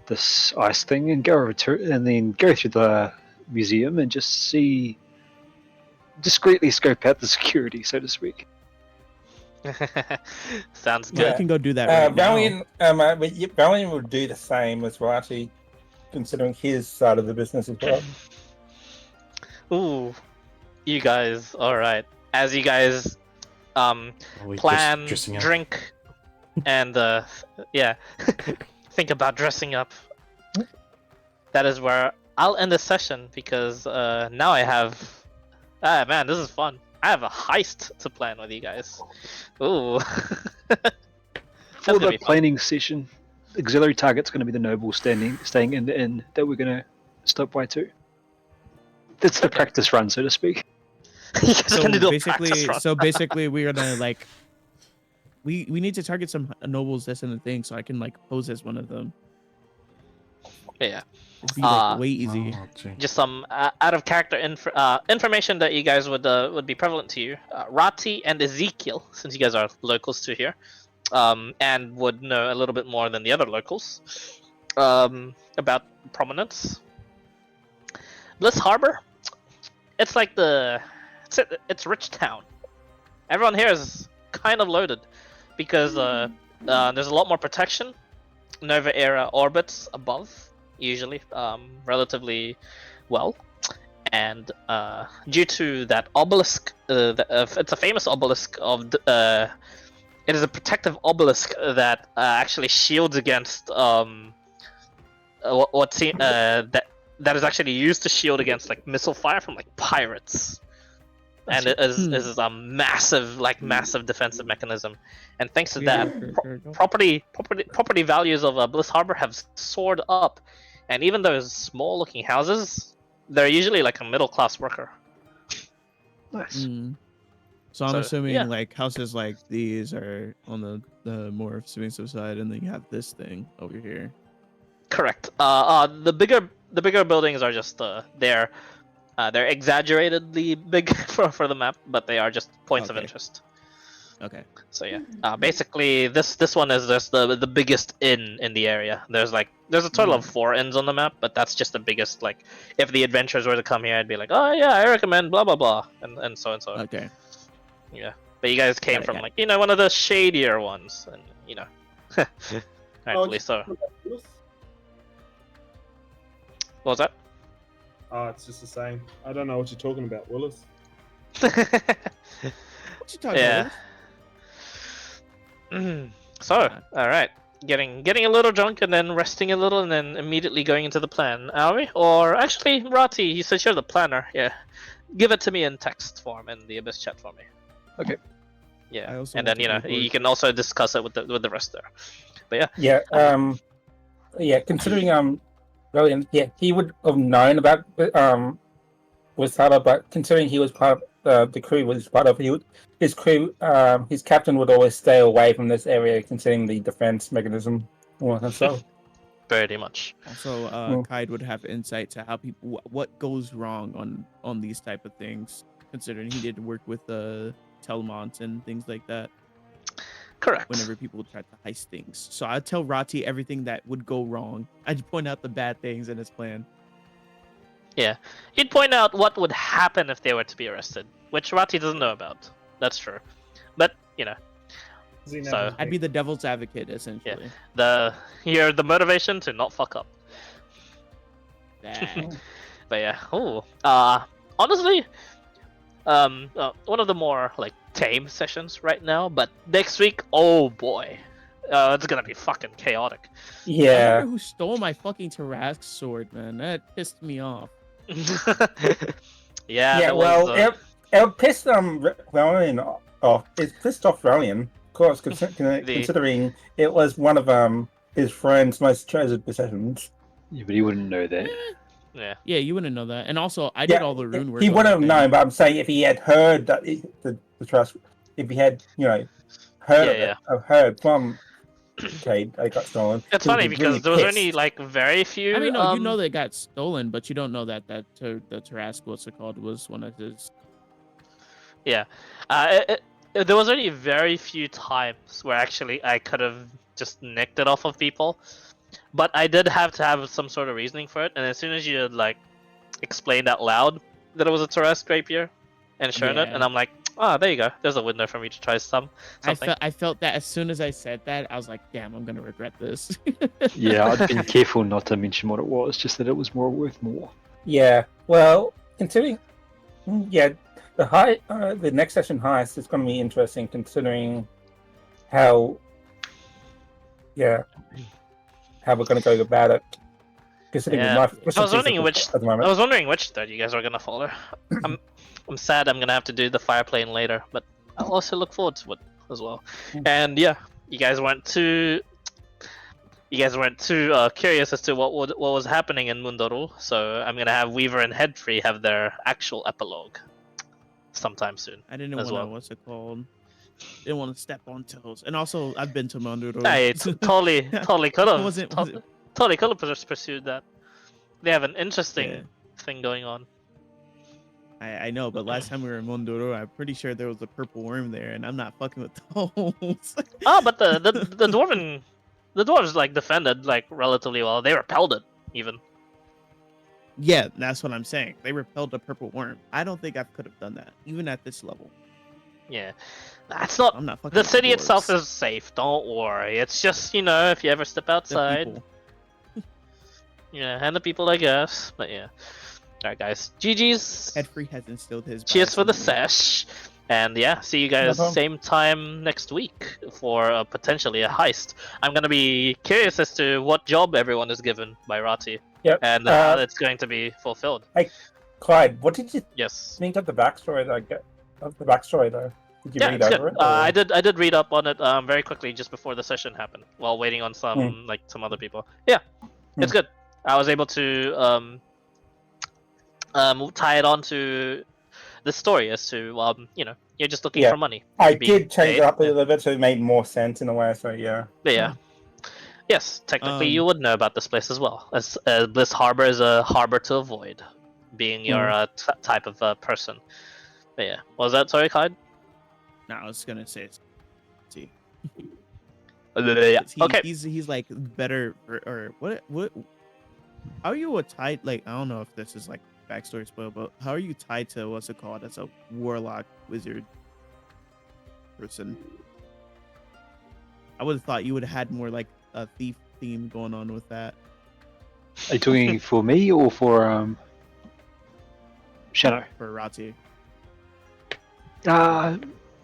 this ice thing and and then go through the museum and just discreetly scope out the security, so to speak. Sounds Yeah, good. I can go do that right now. Valiant would do the same as Rati, considering his side of the business as well. Ooh, you guys, all right. As you guys Are we just plan, dressing up? drink, and yeah, think about dressing up. That is where I'll end the session because now I have. Man, this is fun. I have a heist to plan with you guys. Ooh. For gonna the be fun. planning session, auxiliary target's going to be the noble staying in the inn that we're going to stop by to. That's the Okay. practice run, so to speak. You guys are So gonna do a basically, practice run. we're gonna we need to target some nobles that's in the thing, so I can pose as one of them. Yeah. It'd be Uh, way easy. Oh, gee. Just some out of character information that you guys would be prevalent to you. Rati and Ezekiel, since you guys are locals to here, and would know a little bit more than the other locals about prominence. Bliss Harbor, it's like it's rich town. Everyone here is kind of loaded because there's a lot more protection. Nova era orbits above, usually relatively well, and due to that obelisk, it's a famous obelisk of it is a protective obelisk that actually shields against that is actually used to shield against missile fire from pirates. And it is a massive defensive mechanism, and thanks to that, property values of Bliss Harbor have soared up, and even those small looking houses, they're usually a middle class worker. Nice. So I'm So, assuming yeah. houses like these are on the more submissive side, and then you have this thing over here. Correct. The bigger buildings are just they're exaggeratedly big for the map, but they are just points of Okay. interest. Okay. So yeah, basically this one is just the biggest inn in the area. There's a total of 4 inns on the map, but that's just the biggest. Like, if the adventurers were to come here, I'd be like, oh yeah, I recommend blah blah blah, and so and so. Okay. Yeah, but you guys came Got it, from got like one of the shadier ones, and rightfully it's so. just Willis. What was that? It's just the same. I don't know what you're talking about, Willis. What you talking Yeah. So, all right, getting a little drunk and then resting a little and then immediately going into the plan, are we? Or actually, Rati, he says you're the planner. Yeah, give it to me in text form in the Abyss chat for me. Okay. Yeah, I also and want then to play you can also discuss it with the rest there. But yeah. Yeah. Considering Brilliant. Yeah, he would have known about Wasada, but considering he was part of the crew, his crew, his captain would always stay away from this area, considering the defense mechanism and so. Pretty much. Also, Kaid would have insight to how people what goes wrong on these type of things, considering he did work with the Telmont and things like that. Correct. Whenever people try to heist things, so I'd tell Rati everything that would go wrong. I'd point out the bad things in his plan. Yeah, he'd point out what would happen if they were to be arrested, which Rati doesn't know about. That's true, but so I'd be the devil's advocate essentially. Yeah, the motivation to not fuck up. Dang. But yeah, honestly, one of the more like tame sessions right now. But next week, oh boy, it's gonna be fucking chaotic. I Yeah. wonder who stole my fucking Tarask sword, man. That pissed me off. Yeah. Yeah. Well, it pissed Rallian off. It pissed off Rallian, of course, considering it was one of his friend's most treasured possessions. Yeah, but he wouldn't know that. Yeah. Yeah, you wouldn't know that. And also, I did all the rune work. He on would that have thing. known, but I'm saying if he had heard that the trust, if he had heard from Cade, I got stolen. It's he would funny be because really there was pissed. only like very few. I mean, no, you know they got stolen, but you don't know that the Tarask, what's it called, was one of his. Yeah, there was only very few times where actually I could have just nicked it off of people, but I did have to have some sort of reasoning for it. And as soon as you like explained out loud that it was a Tarask rapier and shown it, Yeah. and I'm like, oh, there you go. There's a window for me to try something. I felt that as soon as I said that, I was like, damn, I'm gonna regret this. Yeah, I'd been careful not to mention what it was, just that it was worth more. Yeah. Well, considering, the next session heist is going to be interesting, considering how we're going to go about it. Considering Yeah. my I was wondering which at the moment. I was wondering which thread you guys are gonna follow. I'm sad I'm gonna have to do the fire plane later, but I'll also look forward to it as well. And yeah, you guys weren't too curious as to what was happening in Mundoru, so I'm gonna have Weaver and Headfree have their actual epilogue sometime soon. I didn't as want to, well. what's it called? Didn't want to step on toes. And also, I've been to Monduro. Hey, totally could have. Wasn't- Totally could have pursued that. They have an interesting thing going on. I know, but last time we were in Monduro, I'm pretty sure there was a purple worm there, and I'm not fucking with those. Oh, but the dwarves like defended like relatively well. They repelled it even. Yeah, that's what I'm saying. They repelled a purple worm. I don't think I could have done that, even at this level. Yeah, that's not. I'm not fucking The with city dwarves. itself is safe. Don't worry. It's just if you ever step The outside. people. Yeah, and the people, I guess. But yeah. Alright, guys. GG's. Headfree has instilled his. Cheers for the bias in me. sesh. And yeah, see you guys problem. same time next week for potentially a heist. I'm gonna be curious as to what job everyone is given by Rati. Yep. And how it's going to be fulfilled. Clyde, what did you Yes. think of the backstory though? Did you Yeah, read it's over good. it? or- I did read up on it very quickly just before the session happened, while waiting on some other people. Yeah, it's good. I was able to tie it on to the story as to you're just looking Yeah. for money. I to be did change paid. it up a little bit so it made more sense in a way. So yeah. But yeah. Yes, technically you Um, would know about this place as well. As Bliss Harbor is a harbor to avoid, being your type of person. But yeah, what was that? Sorry, Clyde? No, I was gonna say it's see. Yeah. Okay. He's like better or what? How are you tied? Like I don't know if this is like backstory spoil, but how are you tied to what's it called as a warlock wizard person? I would have thought you would have had more like a thief theme going on with that. Are you talking for me or for Shadow? For Rati.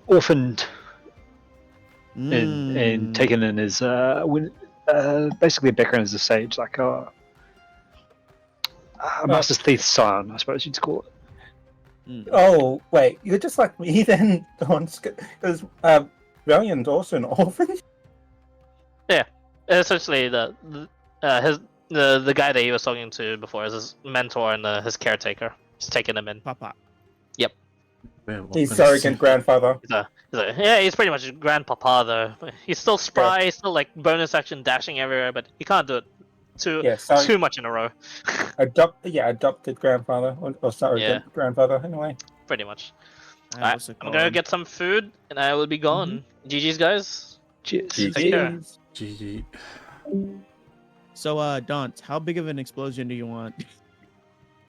Orphaned and Mm. taken in as basically a background as a sage, like a Master's Thief's son, I suppose you'd call it. Mm. Oh, wait, you're just like me then, because Valiant's also an orphan. Essentially, the guy that he was talking to before is his mentor and his caretaker. He's taking him in. Papa. He's surrogate grandfather. He's pretty much grandpapa though. He's still spry, he's still like bonus action dashing everywhere, but he can't do it too much in a row. Adopted grandfather or surrogate grandfather anyway. Pretty much. Alright, I'm gonna get some food and I will be gone. GG's guys. Cheers. Take care. GG. So, Daunt, how big of an explosion do you want?